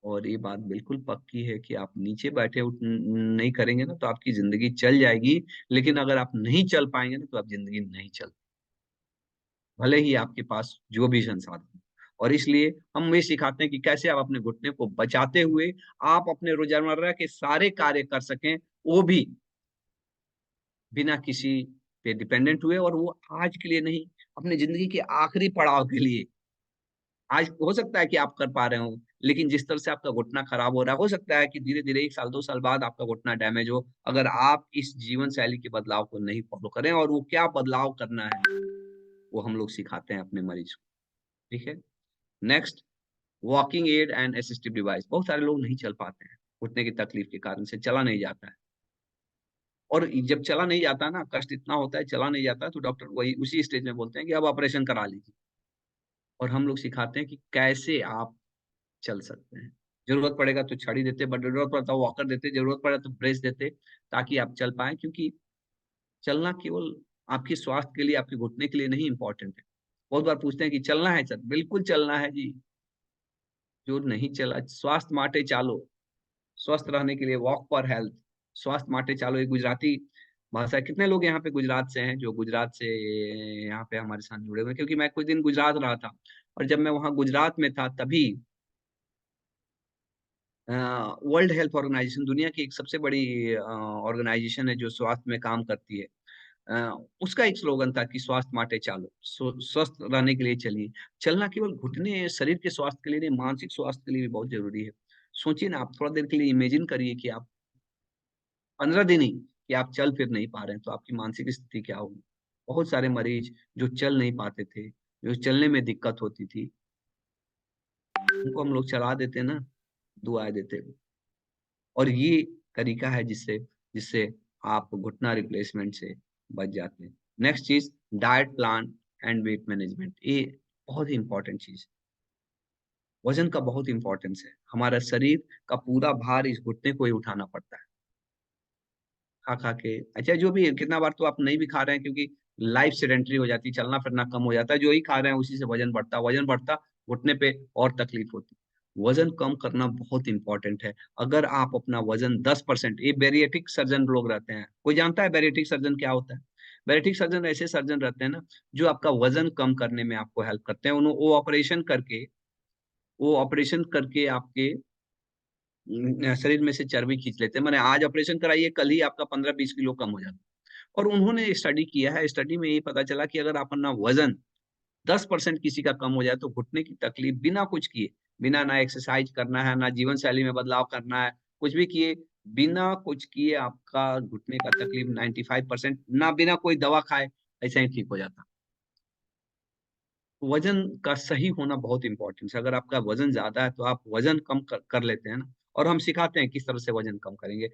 और ये बात बिल्कुल पक्की है कि आप नीचे बैठे उठ नहीं करेंगे ना तो आपकी जिंदगी चल जाएगी, लेकिन अगर आप नहीं चल पाएंगे ना तो आप जिंदगी नहीं चल, भले ही आपके पास जो भी संसाधन हो। और इसलिए हम ये सिखाते हैं कि कैसे आप अपने घुटने को बचाते हुए आप अपने रोजमर्रा के सारे कार्य कर सकें, वो भी बिना किसी पे डिपेंडेंट हुए, और वो आज के लिए नहीं, अपने जिंदगी के आखिरी पड़ाव के लिए। आज हो सकता है कि आप कर पा रहे हो, लेकिन जिस तरह से आपका घुटना खराब हो रहा है, हो सकता है कि धीरे धीरे 1 साल 2 साल बाद आपका घुटना डैमेज हो, अगर आप इस जीवन शैली के बदलाव को नहीं फॉलो करें। और वो क्या बदलाव करना है, वो हम लोग सिखाते हैं अपने मरीज को। ठीक है। Next, walking aid and assistive device. बहुत सारे लोग नहीं चल पाते हैं, घुटने की तकलीफ के कारण से चला नहीं जाता है। और जब चला नहीं जाता ना, कष्ट इतना होता है, चला नहीं जाता, तो डॉक्टर वही उसी स्टेज में बोलते हैं कि अब ऑपरेशन करा लीजिए। और हम लोग सिखाते हैं कि कैसे आप चल सकते हैं। जरूरत पड़ेगा तो छड़ी देते, बट जरूरत पड़ता है वॉकर देते, जरूरत पड़े तो ब्रेस देते, ताकि आप चल पाए। क्योंकि चलना केवल आपके स्वास्थ्य के लिए, आपके घुटने के लिए नहीं इंपॉर्टेंट है। बहुत बार पूछते हैं कि चलना है सर, बिल्कुल चलना है जी। जो नहीं चला, स्वास्थ्य माटे चालो, स्वस्थ रहने के लिए वॉक फॉर हेल्थ, स्वास्थ्य माटे चालो, एक गुजराती भाषा है। कितने लोग यहाँ पे गुजरात से हैं, जो गुजरात से यहाँ पे हमारे साथ जुड़े हुए हैं? क्योंकि मैं कुछ दिन गुजरात रहा था, और जब मैं वहाँ गुजरात में था तभी वर्ल्ड हेल्थ ऑर्गेनाइजेशन, दुनिया की एक सबसे बड़ी ऑर्गेनाइजेशन है जो स्वास्थ्य में काम करती है, उसका एक स्लोगन था कि स्वास्थ्य माटे चालो, स्वस्थ रहने के लिए चलिए। चलना केवल घुटने शरीर के स्वास्थ्य के लिए नहीं, मानसिक स्वास्थ्य के लिए भी बहुत जरूरी है। सोचिए ना, आप थोड़ा देर के लिए इमेजिन करिए कि आप 15 दिन ही कि आप चल फिर नहीं पा रहे हैं, तो आपकी मानसिक स्थिति क्या होगी। बहुत सारे मरीज जो चल नहीं पाते थे, जो चलने में दिक्कत होती थी, उनको हम लोग चला देते ना, दुआएं देते। और ये तरीका है जिससे जिससे आप घुटना रिप्लेसमेंट से बच जाते हैं। नेक्स्ट चीज, diet plan and weight management, ये बहुत ही इंपॉर्टेंट चीज। वजन का बहुत इंपॉर्टेंस है, हमारा शरीर का पूरा भार इस घुटने को ही उठाना पड़ता है। खा खा के, अच्छा जो भी है, कितना बार तो आप नहीं भी खा रहे हैं, क्योंकि लाइफ सेडेंटरी हो जाती है, चलना फिरना कम हो जाता है, जो ही खा रहे हैं उसी से वजन बढ़ता, घुटने पे और तकलीफ होती। वजन कम करना बहुत इंपॉर्टेंट है। अगर आप अपना वजन 10%, ये बैरिएट्रिक सर्जन लोग रहते हैं, कोई जानता है बैरिएट्रिक सर्जन क्या होता है? बैरिएट्रिक सर्जन ऐसे सर्जन रहते हैं ना, जो आपका वजन कम करने में आपको हेल्प करते हैं। वो ऑपरेशन करके आपके शरीर में से चर्बी खींच लेते हैं। मैंने आज ऑपरेशन कराइए, कल ही आपका 15-20 किलो कम हो जाता है। और उन्होंने स्टडी किया है, स्टडी में ये पता चला कि अगर आप अपना वजन 10% किसी का कम हो जाए, तो घुटने की तकलीफ बिना कुछ किए, बिना ना एक्सरसाइज करना है, ना जीवन शैली में बदलाव करना है, कुछ भी किए, बिना कुछ किए आपका घुटने का तकलीफ 95%, ना बिना कोई दवा खाए, ऐसा ही ठीक हो जाता। वजन का सही होना बहुत इंपॉर्टेंट है। अगर आपका वजन ज्यादा है तो आप वजन कम कर लेते हैं ना, और हम सिखाते हैं किस तरह से वजन कम करेंगे।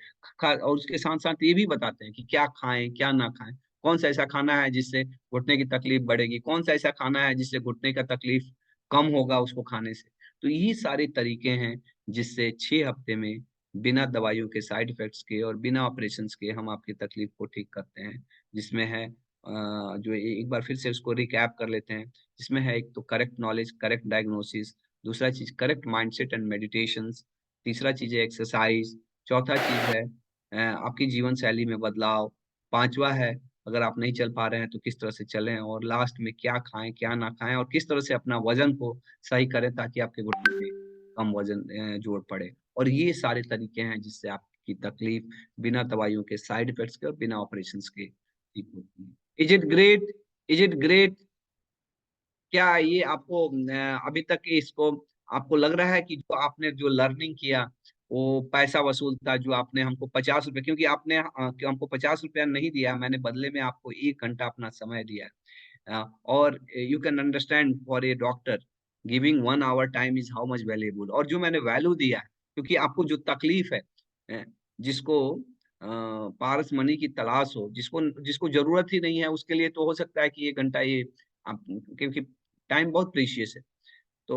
और उसके साथ साथ ये भी बताते हैं कि क्या खाएं क्या ना खाएं, कौन सा ऐसा खाना है जिससे घुटने की तकलीफ बढ़ेगी, कौन सा ऐसा खाना है जिससे घुटने का तकलीफ कम होगा उसको खाने से। तो यही सारे तरीके हैं जिससे 6 हफ्ते में बिना दवाइयों के, साइड इफेक्ट्स के और बिना ऑपरेशंस के हम आपकी तकलीफ को ठीक करते हैं। जिसमें है जो एक बार फिर से उसको रिकैप कर लेते हैं। इसमें है एक तो करेक्ट नॉलेज, करेक्ट डायग्नोसिस, दूसरा चीज करेक्ट माइंडसेट एंड मेडिटेशन, तीसरा चीज है एक्सरसाइज, चौथा चीज है आपकी जीवन शैली में बदलाव, पांचवा है अगर आप नहीं चल पा रहे हैं तो किस तरह से चलें, और लास्ट में क्या खाएं क्या ना खाएं, और किस तरह से अपना वजन को सही करें ताकि आपके घुटने पे कम वजन जोड़ पड़े। और ये सारे तरीके हैं जिससे आपकी तकलीफ बिना दवाइयों के, साइड इफेक्ट्स के और बिना ऑपरेशन के ठीक होती है। Is it great? Is it great? क्या ये आपको अभी तक इसको आपको लग रहा है कि जो आपने जो लर्निंग किया वो पैसा वसूल था? जो आपने हमको 50 रुपए, क्योंकि आपने कि हमको 50 रुपया नहीं दिया, मैंने बदले में आपको 1 घंटा अपना समय दिया। और you can understand for a doctor giving 1 hour time is how much valuable. और जो मैंने वैल्यू दिया है, क्योंकि आपको जो तकलीफ है, जिसको पारस मनी की तलाश हो, जिसको जिसको जरूरत ही नहीं है, उसके लिए तो हो सकता है कि 1 घंटा ये आप, क्योंकि टाइम बहुत प्रीशियस है। तो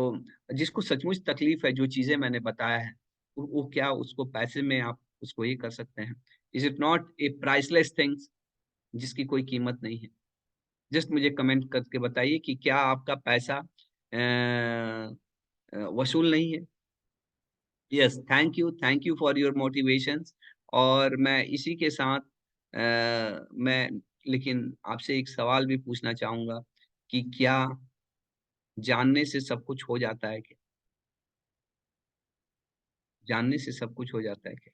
जिसको सचमुच तकलीफ है, जो चीजें मैंने बताया है, वो क्या उसको पैसे में आप उसको ये कर सकते हैं? Is it not a priceless things, जिसकी कोई कीमत नहीं है? जस्ट मुझे कमेंट करके बताइए कि क्या आपका पैसा वसूल नहीं है? Yes, thank you for your motivations. और मैं इसी के साथ मैं लेकिन आपसे एक सवाल भी पूछना चाहूंगा कि क्या जानने से सब कुछ हो जाता है क्या? जानने से सब कुछ हो जाता है क्या?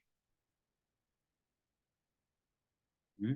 हम्म?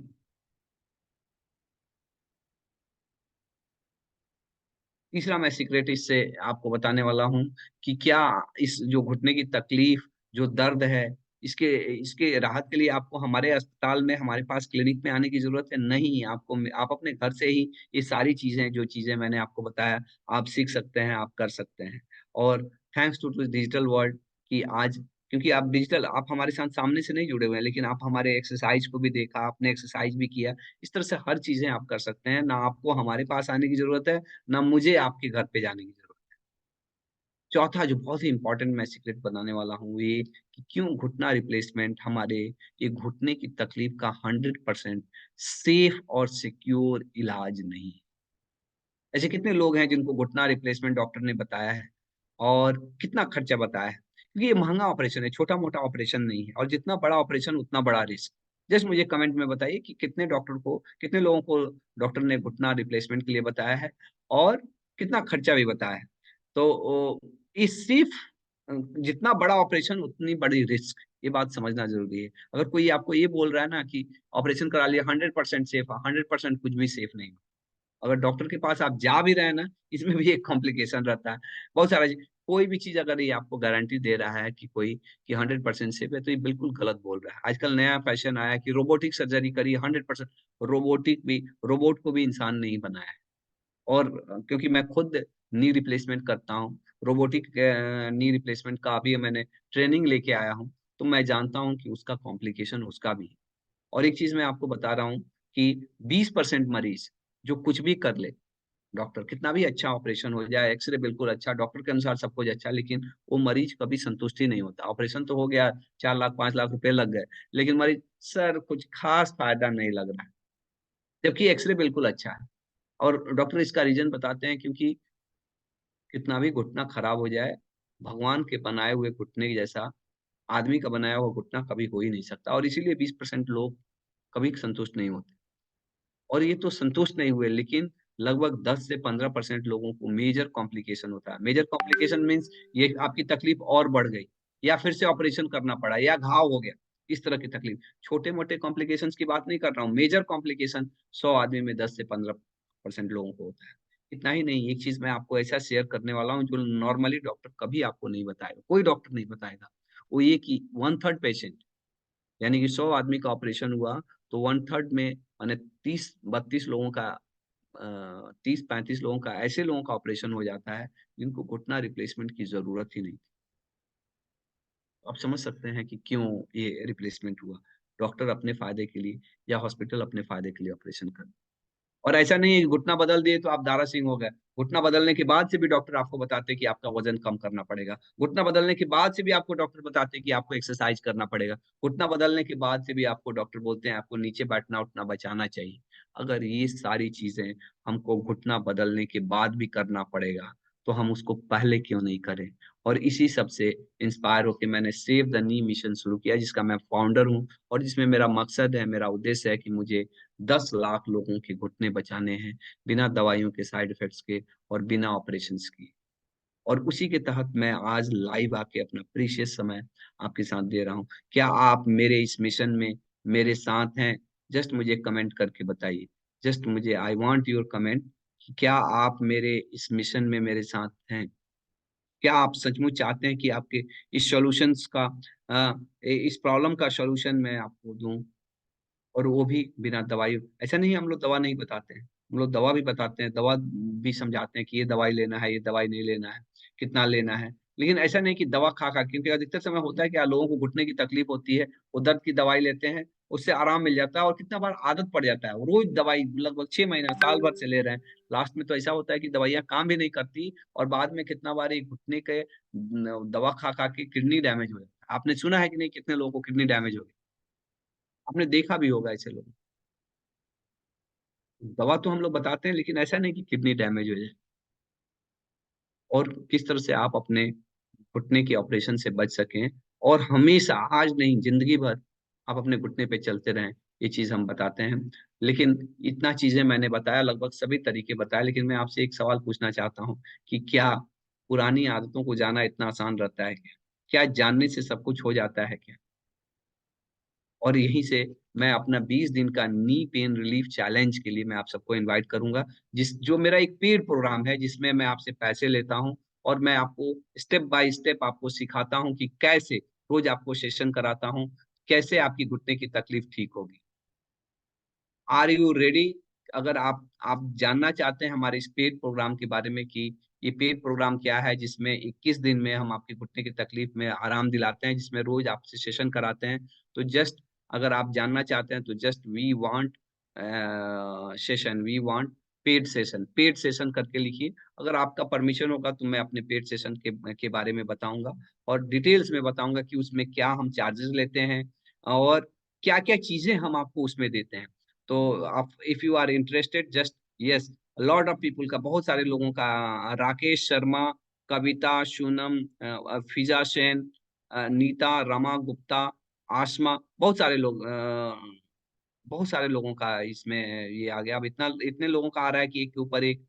तीसरा मैं सीक्रेट इससे आपको बताने वाला हूँ कि क्या इस जो घुटने की तकलीफ, जो दर्द है, इसके इसके राहत के लिए आपको हमारे अस्पताल में, हमारे पास क्लिनिक में आने की जरूरत है? नहीं, आपको आप अपने घर से ही ये सारी चीजें, जो चीजें मैंने आपको बताया, आप सीख सकते हैं, आप कर सकते हैं। और थैंक्स टू डिजिटल वर्ल्ड कि आज, क्योंकि आप डिजिटल, आप हमारे साथ सामने से नहीं जुड़े हुए हैं, लेकिन आप हमारे एक्सरसाइज को भी देखा, आपने एक्सरसाइज भी किया। इस तरह से हर चीजें आप कर सकते हैं, ना आपको हमारे पास आने की जरूरत है, ना मुझे आपके घर पे जाने की जरूरत है। चौथा जो बहुत ही इंपॉर्टेंट मैं सीक्रेट बनाने वाला हूँ, ये कि क्यों घुटना रिप्लेसमेंट हमारे ये घुटने की तकलीफ का 100% सेफ और सिक्योर इलाज नहीं है। ऐसे कितने लोग हैं जिनको घुटना रिप्लेसमेंट डॉक्टर ने बताया है, और कितना खर्चा बताया है, क्योंकि ये महंगा ऑपरेशन है, छोटा मोटा ऑपरेशन नहीं है, और जितना बड़ा ऑपरेशन उतना बड़ा रिस्क। जस्ट मुझे कमेंट में बताइए कि कितने लोगों को डॉक्टर ने घुटना रिप्लेसमेंट के लिए बताया है, और कितना खर्चा भी बताया है। तो इस सिर्फ जितना बड़ा ऑपरेशन उतनी बड़ी रिस्क, ये बात समझना जरूरी है। अगर कोई आपको ये बोल रहा है ना कि ऑपरेशन करा लिया 100% सेफ है, 100% कुछ भी सेफ नहीं। अगर डॉक्टर के पास आप जा भी रहे हैं ना, इसमें भी एक कॉम्प्लिकेशन रहता है, बहुत सारा कोई भी चीज अगर ये आपको गारंटी दे रहा है कि कोई कि 100% सेफ है, तो ये बिल्कुल गलत बोल रहा है। आजकल नया फैशन आया है कि रोबोटिक सर्जरी करिए 100%। रोबोट को भी इंसान नहीं बनाया है। और क्योंकि मैं खुद नी रिप्लेसमेंट करता हूँ, रोबोटिक नी रिप्लेसमेंट का अभी मैंने ट्रेनिंग लेके आया हूँ, तो मैं जानता हूँ कि उसका कॉम्प्लिकेशन उसका भी है। और एक चीज मैं आपको बता रहा हूँ कि 20% मरीज जो कुछ भी कर ले, डॉक्टर कितना भी अच्छा ऑपरेशन हो जाए, एक्सरे बिल्कुल अच्छा, डॉक्टर के अनुसार सब कुछ अच्छा, लेकिन वो मरीज कभी संतुष्टि नहीं होता। ऑपरेशन तो हो गया, 4 लाख 5 लाख रुपए लग गए, लेकिन मरीज सर कुछ खास फायदा नहीं लग रहा है, जबकि एक्सरे बिल्कुल अच्छा है। और डॉक्टर इसका रीजन बताते हैं, क्योंकि कितना भी घुटना खराब हो जाए, भगवान के बनाए हुए घुटने के जैसा आदमी का बनाया हुआ घुटना कभी हो ही नहीं सकता, और इसीलिए 20% लोग कभी संतुष्ट नहीं होते। और ये तो संतुष्ट नहीं हुए, लेकिन लगभग 10 से 15% लोगों को मेजर कॉम्प्लिकेशन होता है। मेजर कॉम्प्लिकेशन मीन्स ये आपकी तकलीफ और बढ़ गई, या फिर से ऑपरेशन करना पड़ा, या घाव हो गया, इस तरह की तकलीफ। छोटे मोटे कॉम्प्लिकेशंस की बात नहीं कर रहा हूँ, मेजर कॉम्प्लिकेशन 100 आदमी में 10 से 15% लोगों को होता है। इतना ही नहीं, एक चीज मैं आपको ऐसा शेयर करने वाला हूँ जो नॉर्मली डॉक्टर कभी आपको नहीं बताएगा, कोई डॉक्टर नहीं बताएगा। वो ये कि 1/3 पेशेंट, यानी कि 100 आदमी का ऑपरेशन हुआ, तो 1/3 में माने 30-35 लोगों का, ऐसे लोगों का ऑपरेशन हो जाता है जिनको घुटना रिप्लेसमेंट की जरूरत ही नहीं। आप समझ सकते हैं कि क्यों ये रिप्लेसमेंट हुआ। डॉक्टर अपने फायदे के लिए या हॉस्पिटल अपने फायदे के लिए ऑपरेशन कर। और ऐसा नहीं है कि घुटना बदल दिए तो आप दारा सिंह हो गए। घुटना बदलने के बाद से भी डॉक्टर आपको बताते हैं कि आपका वजन कम करना पड़ेगा। घुटना बदलने के बाद से भी आपको डॉक्टर बताते हैं कि आपको एक्सरसाइज करना पड़ेगा। घुटना बदलने के बाद से भी आपको डॉक्टर बोलते हैं आपको नीचे बैठना उठना बचाना चाहिए। अगर ये सारी चीजें हमको घुटना बदलने के बाद भी करना पड़ेगा, तो हम उसको पहले क्यों नहीं करें। और इसी सब से इंस्पायर होकर मैंने सेव द नी मिशन शुरू किया, जिसका मैं फाउंडर हूँ, और जिसमें मेरा मकसद है, मेरा उद्देश्य है कि मुझे 10 लाख लोगों के घुटने बचाने हैं, बिना दवाइयों के, साइड इफेक्ट्स के, और बिना ऑपरेशंस की। और उसी के तहत मैं आज लाइव आके अपना प्रीशियस समय आपके साथ दे रहा हूँ। क्या आप मेरे इस मिशन में मेरे साथ हैं? जस्ट मुझे कमेंट करके बताइए। जस्ट मुझे आई वांट योर कमेंट कि क्या आप मेरे इस मिशन में मेरे साथ हैं? क्या आप सचमुच चाहते हैं कि आपके इस सॉल्यूशंस का इस प्रॉब्लम का सॉल्यूशन मैं आपको दूं, और वो भी बिना दवाई। ऐसा नहीं है हम लोग दवा नहीं बताते हैं, हम लोग दवा भी बताते हैं, दवा भी समझाते हैं कि ये दवाई लेना है, ये दवाई नहीं लेना है, कितना लेना है। लेकिन ऐसा नहीं कि दवा खा खा, क्योंकि अधिकतर समय होता है कि लोगों को घुटने की तकलीफ होती है, वो दर्द की दवाई लेते हैं, उससे आराम मिल जाता है, और कितना बार आदत पड़ जाता है, वो रोज दवाई लगभग 6 महीना साल भर से ले रहे हैं। लास्ट में तो ऐसा होता है कि दवाइयाँ काम भी नहीं करती, और बाद में कितना बार ये घुटने के दवा खा खा के किडनी डैमेज हो जाता है। आपने सुना है कि नहीं, कितने लोगों को किडनी डैमेज हो गई? आपने देखा भी होगा ऐसे लोग। दवा तो हम लोग बताते हैं, लेकिन ऐसा नहीं कि किडनी डैमेज हो जाए। और किस तरह से आप अपने घुटने के ऑपरेशन से बच सकें, और हमेशा, आज नहीं जिंदगी भर आप अपने घुटने पे चलते रहें, ये चीज हम बताते हैं। लेकिन इतना चीजें मैंने बताया, लगभग सभी तरीके बताए, लेकिन मैं आपसे एक सवाल पूछना चाहता हूँ कि क्या पुरानी आदतों को जाना इतना आसान रहता है क्या? क्या जानने से सब कुछ हो जाता है क्या? और यहीं से मैं अपना 20 दिन का नी पेन रिलीफ चैलेंज के लिए मैं आप सबको इनवाइट करूंगा, जिस जो मेरा एक पेड प्रोग्राम है, जिसमें मैं आपसे पैसे लेता हूं, और मैं आपको स्टेप बाय स्टेप आपको सिखाता हूं कि कैसे, रोज आपको सेशन कराता हूं, कैसे आपकी घुटने की तकलीफ ठीक होगी। Are you ready? अगर आप जानना चाहते हैं हमारे इस पेड प्रोग्राम के बारे में कि ये पेड प्रोग्राम क्या है, जिसमें 21 दिन में हम आपके घुटने की तकलीफ में आराम दिलाते हैं, जिसमें रोज आपसे सेशन कराते हैं, तो जस्ट, अगर आप जानना चाहते हैं तो just we want session, we want paid session करके लिखिए। अगर आपका परमिशन होगा तो मैं अपने पेड सेशन के बारे में बताऊंगा, और डिटेल्स में बताऊंगा कि उसमें क्या हम चार्जेस लेते हैं, और क्या क्या चीजें हम आपको उसमें देते हैं। तो आप, if you are interested, just yes, lot of people का, बहुत सारे लोगों का, राकेश शर्मा, कविता, सोनम, फिजा सेन, नीता, रमा गुप्ता, आसमा, बहुत सारे लोगों का इसमें ये आ गया। अब इतने लोगों का आ रहा है कि एक के ऊपर एक,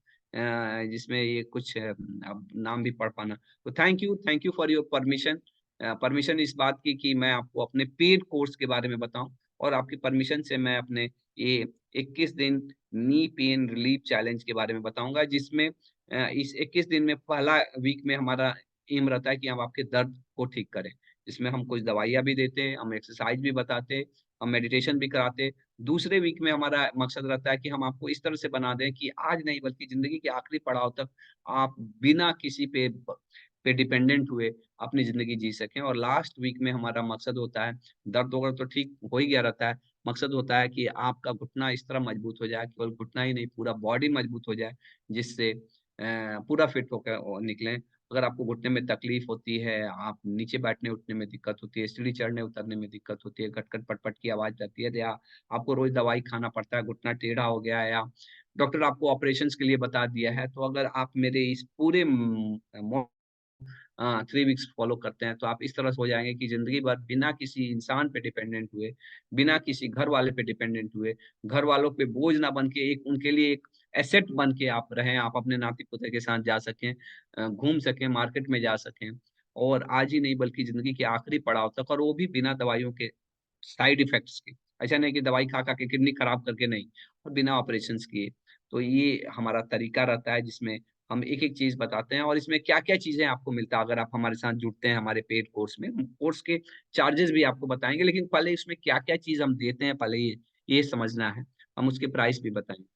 जिसमें ये कुछ अब नाम भी पढ़ पाना। तो thank you for your permission. Permission इस बात की कि मैं आपको अपने पेड कोर्स के बारे में बताऊं, और आपकी परमिशन से मैं अपने ये 21 दिन नी पेन रिलीफ चैलेंज के बारे में बताऊंगा, जिसमें इस 21 दिन में पहला वीक में हमारा एम रहता है कि हम आपके दर्द को ठीक करें। इसमें हम कुछ दवाइयां भी देते हैं, हम एक्सरसाइज भी बताते हैं, हम मेडिटेशन भी कराते हैं। दूसरे वीक में हमारा मकसद रहता है कि हम आपको इस तरह से बना दें कि आज नहीं बल्कि जिंदगी के आखिरी पड़ाव तक आप बिना किसी पे डिपेंडेंट हुए अपनी जिंदगी जी सकें। और लास्ट वीक में हमारा मकसद होता है, दर्द वगैरह तो ठीक हो ही गया रहता है, मकसद होता है कि आपका घुटना इस तरह मजबूत हो जाए, केवल घुटना ही नहीं पूरा बॉडी मजबूत हो जाए, जिससे पूरा फिट होकर निकलें। अगर आपको घुटने में तकलीफ होती है, आप नीचे बैठने उठने में दिक्कत होती है, सीढ़ी चढ़ने उतरने में दिक्कत होती है, खटखट पटपट की आवाज आती है, या आपको रोज दवाई खाना पड़ता है, घुटना टेढ़ा हो गया है, या डॉक्टर आपको ऑपरेशन के लिए बता दिया है, तो अगर आप मेरे इस पूरे 3 वीक्स फॉलो करते हैं, तो आप इस तरह से हो जाएंगे कि जिंदगी भर बिना किसी इंसान पे डिपेंडेंट हुए, बिना किसी घर वाले पे डिपेंडेंट हुए, घर वालों पे बोझ ना बन के, एक उनके लिए एक एसेट बन के आप रहें, आप अपने नाती पोते के साथ जा सकें, घूम सकें, मार्केट में जा सकें, और आज ही नहीं बल्कि जिंदगी के आखिरी पड़ाव तक, और वो भी बिना दवाइयों के साइड इफेक्ट्स के। ऐसा नहीं कि दवाई खा खा के किडनी खराब करके, नहीं, और बिना ऑपरेशन किए। तो ये हमारा तरीका रहता है, जिसमें हम एक एक चीज बताते हैं, और इसमें क्या क्या चीजें आपको मिलता है अगर आप हमारे साथ जुड़ते हैं हमारे पेड कोर्स में। हम कोर्स के चार्जेस भी आपको बताएंगे, लेकिन पहले इसमें क्या क्या चीज हम देते हैं, पहले ये समझना है। हम उसके प्राइस भी बताएंगे।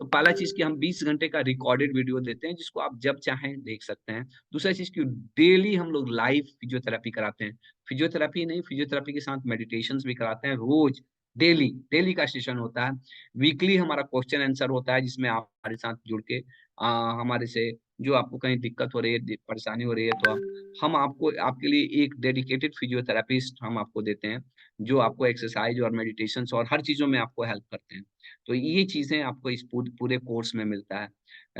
तो पहला चीज कि हम 20 घंटे का रिकॉर्डेड वीडियो देते हैं, जिसको आप जब चाहें देख सकते हैं। दूसरा चीज कि डेली हम लोग लाइव फिजियोथेरेपी कराते हैं। फिजियोथेरेपी नहीं, फिजियोथेरेपी के साथ मेडिटेशन भी कराते हैं रोज। डेली डेली का सेशन होता है। वीकली हमारा क्वेश्चन आंसर होता है, जिसमें आप हमारे साथ जुड़ के हमारे से जो आपको कहीं दिक्कत हो रही है, परेशानी हो रही है, तो हम आपको आपके लिए एक डेडिकेटेड फिजियोथेरेपिस्ट हम आपको देते हैं, जो आपको एक्सरसाइज और मेडिटेशन और हर चीजों में आपको हेल्प करते हैं। तो ये चीजें आपको इस पूरे कोर्स में मिलता है।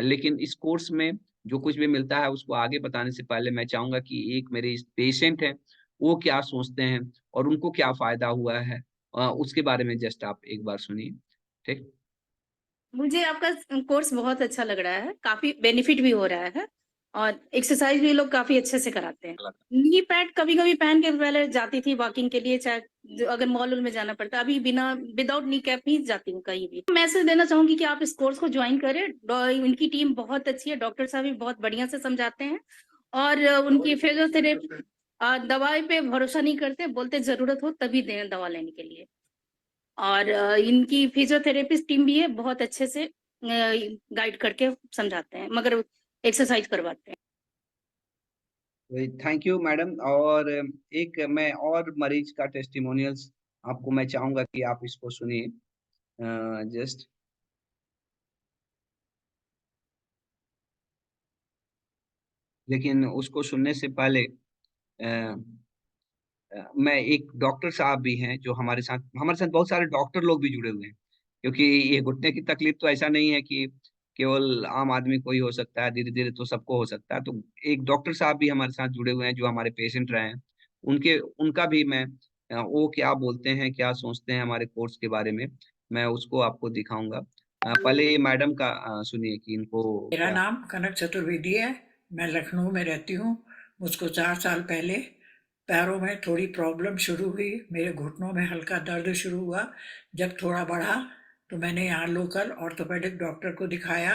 लेकिन इस कोर्स में जो कुछ भी मिलता है, उसको आगे बताने से पहले मैं चाहूंगा कि एक मेरे इस पेशेंट है, वो क्या सोचते हैं और उनको क्या फायदा हुआ है, उसके बारे में जस्ट आप एक बार सुनिए। ठीक। मुझे आपका कोर्स बहुत अच्छा लग रहा है, काफ़ी बेनिफिट भी हो रहा है और एक्सरसाइज भी लोग काफ़ी अच्छे से कराते हैं। नी पैड कभी-कभी पहन के पहले जाती थी वॉकिंग के लिए, चाहे अगर मॉल-वॉल में जाना पड़ता, अभी बिना विदाउट नी कैप ही जाती हूँ कहीं भी। मैसेज देना चाहूँगी कि आप इस कोर्स को जॉइन करें, इनकी टीम बहुत अच्छी है, डॉक्टर साहब भी बहुत बढ़िया से समझाते हैं और उनकी फिजियोथेरेपी दवाई पे भरोसा नहीं करते, बोलते ज़रूरत हो तभी दें दवा लेने के लिए। और इनकी फिजियोथेरेपिस्ट टीम भी है, बहुत अच्छे से गाइड करके समझाते हैं, मगर एक्सरसाइज करवाते हैं। Thank you madam. और एक मैं और मरीज का टेस्टिमोनियल्स आपको मैं चाहूंगा कि आप इसको सुनिए। जस्ट लेकिन उसको सुनने से पहले मैं एक डॉक्टर साहब भी हैं जो हमारे साथ बहुत सारे डॉक्टर लोग भी जुड़े हुए हैं, क्योंकि ये घुटने की तकलीफ तो ऐसा नहीं है कि केवल आम आदमी को ही हो सकता है, धीरे धीरे तो सबको हो सकता है। तो एक डॉक्टर साहब भी हमारे साथ जुड़े हुए हैं जो हमारे पेशेंट रहे हैं। उनका भी मैं वो क्या बोलते हैं, क्या सोचते हैं हमारे कोर्स के बारे में, मैं उसको आपको दिखाऊंगा। पहले ये मैडम का सुनिए कि इनको मेरा क्या। नाम कनक चतुर्वेदी है। मैं लखनऊ में रहती हूँ। मुझको 4 साल पहले पैरों में थोड़ी प्रॉब्लम शुरू हुई। मेरे घुटनों में हल्का दर्द शुरू हुआ। जब थोड़ा बढ़ा तो मैंने यहाँ लोकल ऑर्थोपेडिक डॉक्टर को दिखाया,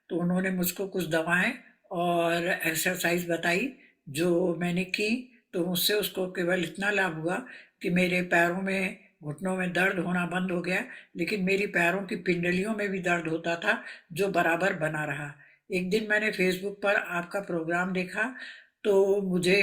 तो उन्होंने मुझको कुछ दवाएं और एक्सरसाइज बताई जो मैंने की। तो मुझसे उसको केवल इतना लाभ हुआ कि मेरे पैरों में, घुटनों में दर्द होना बंद हो गया, लेकिन मेरी पैरों की पिंडलियों में भी दर्द होता था जो बराबर बना रहा। एक दिन मैंने फेसबुक पर आपका प्रोग्राम देखा, तो मुझे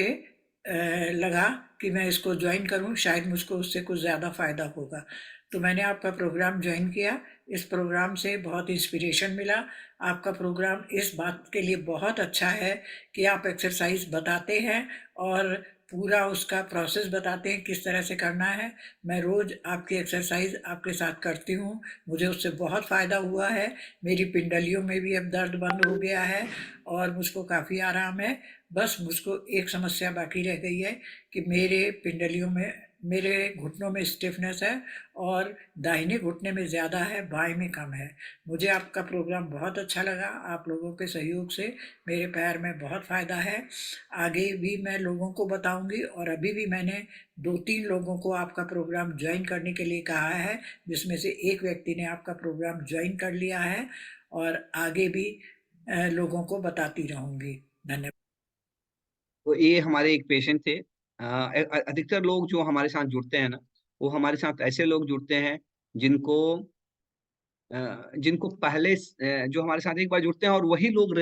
लगा कि मैं इसको ज्वाइन करूं, शायद मुझको उससे कुछ ज़्यादा फ़ायदा होगा। तो मैंने आपका प्रोग्राम ज्वाइन किया। इस प्रोग्राम से बहुत इंस्पिरेशन मिला। आपका प्रोग्राम इस बात के लिए बहुत अच्छा है कि आप एक्सरसाइज बताते हैं और पूरा उसका प्रोसेस बताते हैं किस तरह से करना है। मैं रोज़ आपकी एक्सरसाइज आपके साथ करती हूँ, मुझे उससे बहुत फ़ायदा हुआ है। मेरी पिंडलियों में भी अब दर्द बंद हो गया है और मुझको काफ़ी आराम है। बस मुझको एक समस्या बाकी रह गई है कि मेरे पिंडलियों में, मेरे घुटनों में स्टिफनेस है और दाहिने घुटने में ज़्यादा है, बाएं में कम है। मुझे आपका प्रोग्राम बहुत अच्छा लगा। आप लोगों के सहयोग से मेरे पैर में बहुत फ़ायदा है। आगे भी मैं लोगों को बताऊंगी और अभी भी मैंने 2-3 लोगों को आपका प्रोग्राम ज्वाइन करने के लिए कहा है, जिसमें से एक व्यक्ति ने आपका प्रोग्राम ज्वाइन कर लिया है और आगे भी लोगों को बताती रहूंगी। धन्यवाद। तो ये हमारे एक पेशेंट थे। अधिकतर लोग जो हमारे साथ जुड़ते हैं ना, वो हमारे साथ ऐसे लोग जुड़ते हैं जिनको जिनको पहले जो हमारे साथ एक बार जुड़ते हैं और वही लोग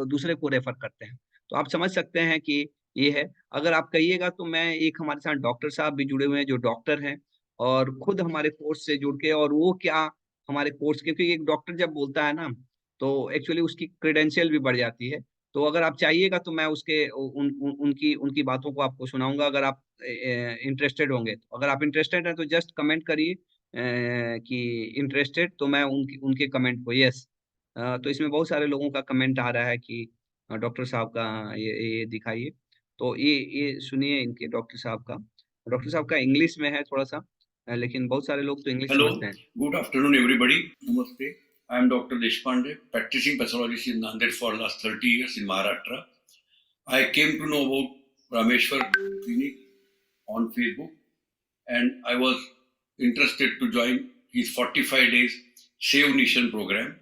दूसरे को रेफर करते हैं। तो आप समझ सकते हैं कि ये है। अगर आप कहिएगा तो मैं, एक हमारे साथ डॉक्टर साहब भी जुड़े हुए हैं जो डॉक्टर हैं और खुद हमारे कोर्स से जुड़ के, और वो क्या, हमारे कोर्स के, क्योंकि एक डॉक्टर जब बोलता है ना तो एक्चुअली उसकी क्रेडेंशियल भी बढ़ जाती है। तो अगर आप चाहिएगा तो मैं उसके उनकी उनकी बातों को आपको सुनाऊंगा, अगर आप इंटरेस्टेड होंगे तो। अगर आप इंटरेस्टेड हैं तो जस्ट कमेंट करिए कि इंटरेस्टेड, तो मैं उनकी उनके कमेंट को यस। तो इसमें बहुत सारे लोगों का कमेंट आ रहा है कि डॉक्टर साहब का ये दिखाइए। तो ये सुनिए इनके डॉक्टर साहब का इंग्लिश में है थोड़ा सा, लेकिन बहुत सारे लोग तो इंग्लिश Hello, समझते हैं। good afternoon, everybody. Namaste. I am Dr. Deshpande, practicing pathologist in Nanded for last 30 years in Maharashtra. I came to know about Rameshwar Clinic on Facebook, and I was interested to join his 45 days Save Nation program.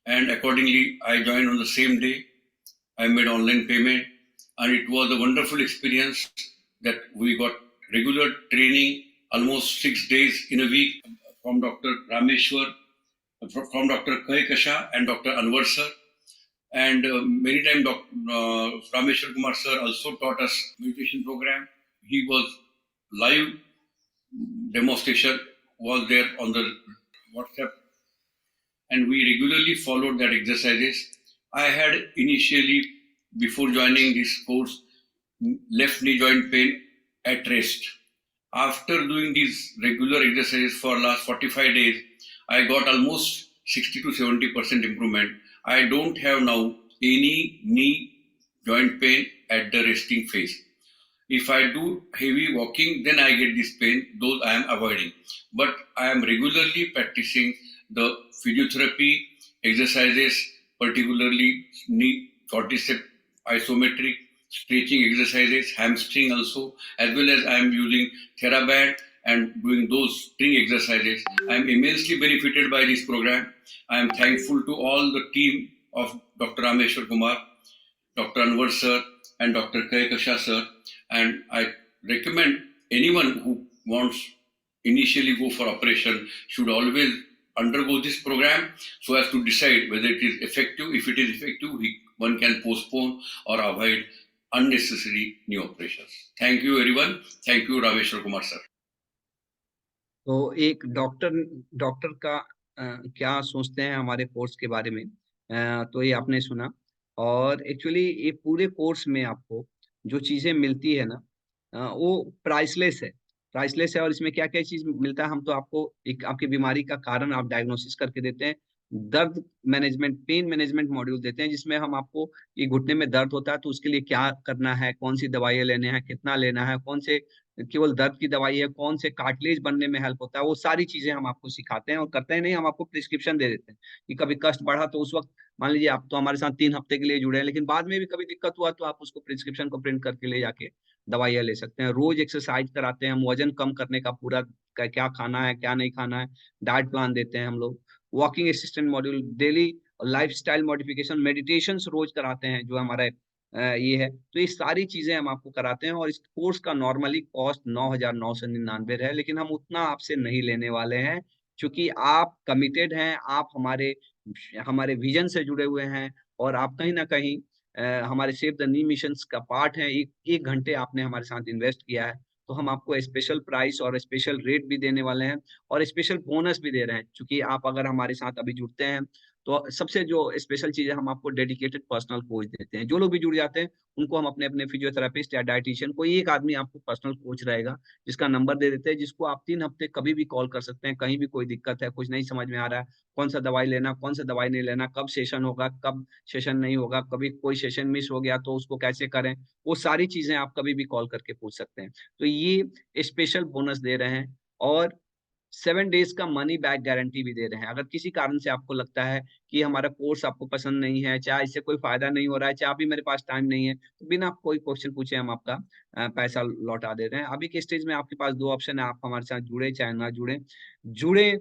And accordingly, I joined on the same day. I made online payment, and it was a wonderful experience that we got regular training almost 6 days in a week from Dr. Rameshwar, from Dr. Kahikasha and Dr. Anwar sir. And many times Rameshwar Kumar sir also taught us meditation program. He was live demonstration was there on the WhatsApp, and we regularly followed that exercises. I had initially, before joining this course, left knee joint pain at rest. After doing these regular exercises for last 45 days, I got almost 60 to 70% improvement. I don't have now any knee joint pain at the resting phase. If I do heavy walking, then I get this pain, those I am avoiding. But I am regularly practicing the physiotherapy exercises, particularly knee quadricep isometric stretching exercises, hamstring also, as well as I am using TheraBand and doing those string exercises. I am immensely benefited by this program. I am thankful to all the team of Dr. Rameshwar Kumar, Dr. Anwar sir, and Dr. Kahikasha sir. And I recommend anyone who wants initially go for operation should always undergo this program so as to decide whether it is effective. If it is effective, one can postpone or avoid unnecessary new operations. Thank you everyone. Thank you Rameshwar Kumar sir. तो एक doctor का क्या सोचते हैं हमारे course के बारे में, तो ये आपने सुना। और एक्चुअली ये पूरे कोर्स में आपको जो चीजें मिलती है ना, वो प्राइसलेस है। और इसमें क्या क्या चीज मिलता है, हम तो आपको एक आपकी बीमारी का कारण आप डायग्नोसिस करके देते हैं। दर्द मैनेजमेंट, पेन मैनेजमेंट मॉड्यूल देते हैं, जिसमें हम आपको, ये घुटने में दर्द होता है तो उसके लिए क्या करना है, कौन सी दवाइयाँ लेने हैं, कितना लेना है, कौन से केवल दर्द की दवाई है, कौन से कार्टिलेज बनने में हेल्प होता है, वो सारी चीजें हम आपको सिखाते हैं। और करते हैं नहीं, हम आपको प्रिस्क्रिप्शन दे देते हैं कि कभी कष्ट बढ़ा तो उस वक्त, मान लीजिए आप तो हमारे साथ 3 हफ्ते के लिए जुड़े हैं, लेकिन बाद में भी कभी दिक्कत हुआ तो आप उसको प्रिस्क्रिप्शन को प्रिंट करके ले जाके दवाइयाँ ले सकते हैं। रोज एक्सरसाइज कराते हैं हम, वजन कम करने का पूरा क्या खाना है क्या नहीं खाना है, डाइट प्लान देते हैं हम लोग। Walking assistant module, daily lifestyle modification, meditation रोज कराते हैं जो हमारा ये है। तो ये सारी चीजें हम आपको कराते हैं। और इस कोर्स का नॉर्मली कॉस्ट 9,999 है, लेकिन हम उतना आपसे नहीं लेने वाले हैं, क्योंकि आप कमिटेड हैं, आप हमारे हमारे विजन से जुड़े हुए हैं, और आप कहीं ना कहीं हमारे सेव द नी मिशन का पार्ट है। एक घंटे आपने हमारे साथ इन्वेस्ट किया है, तो हम आपको स्पेशल प्राइस और स्पेशल रेट भी देने वाले हैं, और स्पेशल बोनस भी दे रहे हैं। क्योंकि आप अगर हमारे साथ अभी जुड़ते हैं तो सबसे जो स्पेशल चीज है, हम आपको डेडिकेटेड पर्सनल कोच देते हैं। जो लोग भी जुड़ जाते हैं उनको हम अपने अपने फिजियोथेरेपिस्ट या डाइटिशियन, कोई एक आदमी आपको पर्सनल कोच रहेगा जिसका नंबर दे देते हैं, जिसको आप 3 हफ्ते कभी भी कॉल कर सकते हैं। कहीं भी कोई दिक्कत है, कुछ नहीं समझ में आ रहा है, कौन सा दवाई लेना, कौन सा दवाई नहीं लेना, कब सेशन होगा, कब सेशन नहीं होगा, कभी कोई सेशन मिस हो गया तो उसको कैसे करें, वो सारी चीजें आप कभी भी कॉल करके पूछ सकते हैं। तो ये स्पेशल बोनस दे रहे हैं, और 7 डेज का मनी बैक गारंटी भी दे रहे हैं। अगर किसी कारण से आपको लगता है कि हमारा कोर्स आपको पसंद नहीं है, चाहे इससे कोई फायदा नहीं हो रहा है, चाहे अभी मेरे पास टाइम नहीं है, तो बिना कोई क्वेश्चन पूछे हम आपका पैसा लौटा दे रहे हैं। अभी के स्टेज में आपके पास 2 ऑप्शन है, आप हमारे साथ जुड़े चाहे ना जुड़े। जुड़े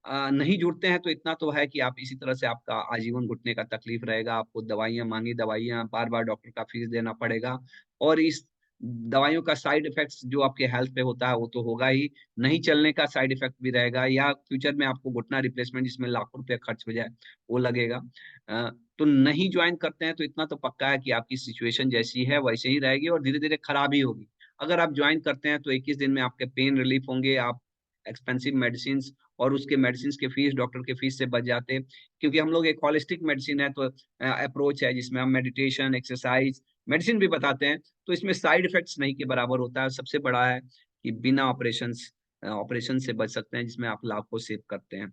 नहीं जुड़ते हैं तो इतना तो है कि आप इसी तरह से आपका आजीवन घुटने का तकलीफ रहेगा, आपको दवाइयां, मांगी दवाइयां, बार बार डॉक्टर का फीस देना पड़ेगा, और इस दवाइयों का साइड इफेक्ट्स जो आपके हेल्थ पे होता है वो तो होगा ही, नहीं चलने का साइड इफेक्ट भी रहेगा, या फ्यूचर में आपको घुटना रिप्लेसमेंट जिसमें लाखों रुपए खर्च हो जाए वो लगेगा। तो नहीं ज्वाइन करते हैं तो इतना तो पक्का है कि आपकी सिचुएशन जैसी है वैसे ही रहेगी और धीरे धीरे खराब ही होगी। अगर आप ज्वाइन करते हैं तो 21 दिन में आपके पेन रिलीफ होंगे, आप एक्सपेंसिव मेडिसिन और उसके मेडिसिन के फीस, डॉक्टर के फीस से बच जाते हैं, क्योंकि हम लोग एक हॉलिस्टिक मेडिसिन है, तो अप्रोच है जिसमें हम मेडिटेशन, एक्सरसाइज, मेडिसिन भी बताते हैं। तो इसमें साइड इफेक्ट्स नहीं के बराबर होता है। सबसे बड़ा है कि बिना ऑपरेशन से बच सकते हैं, जिसमें आप लाखों सेव करते हैं।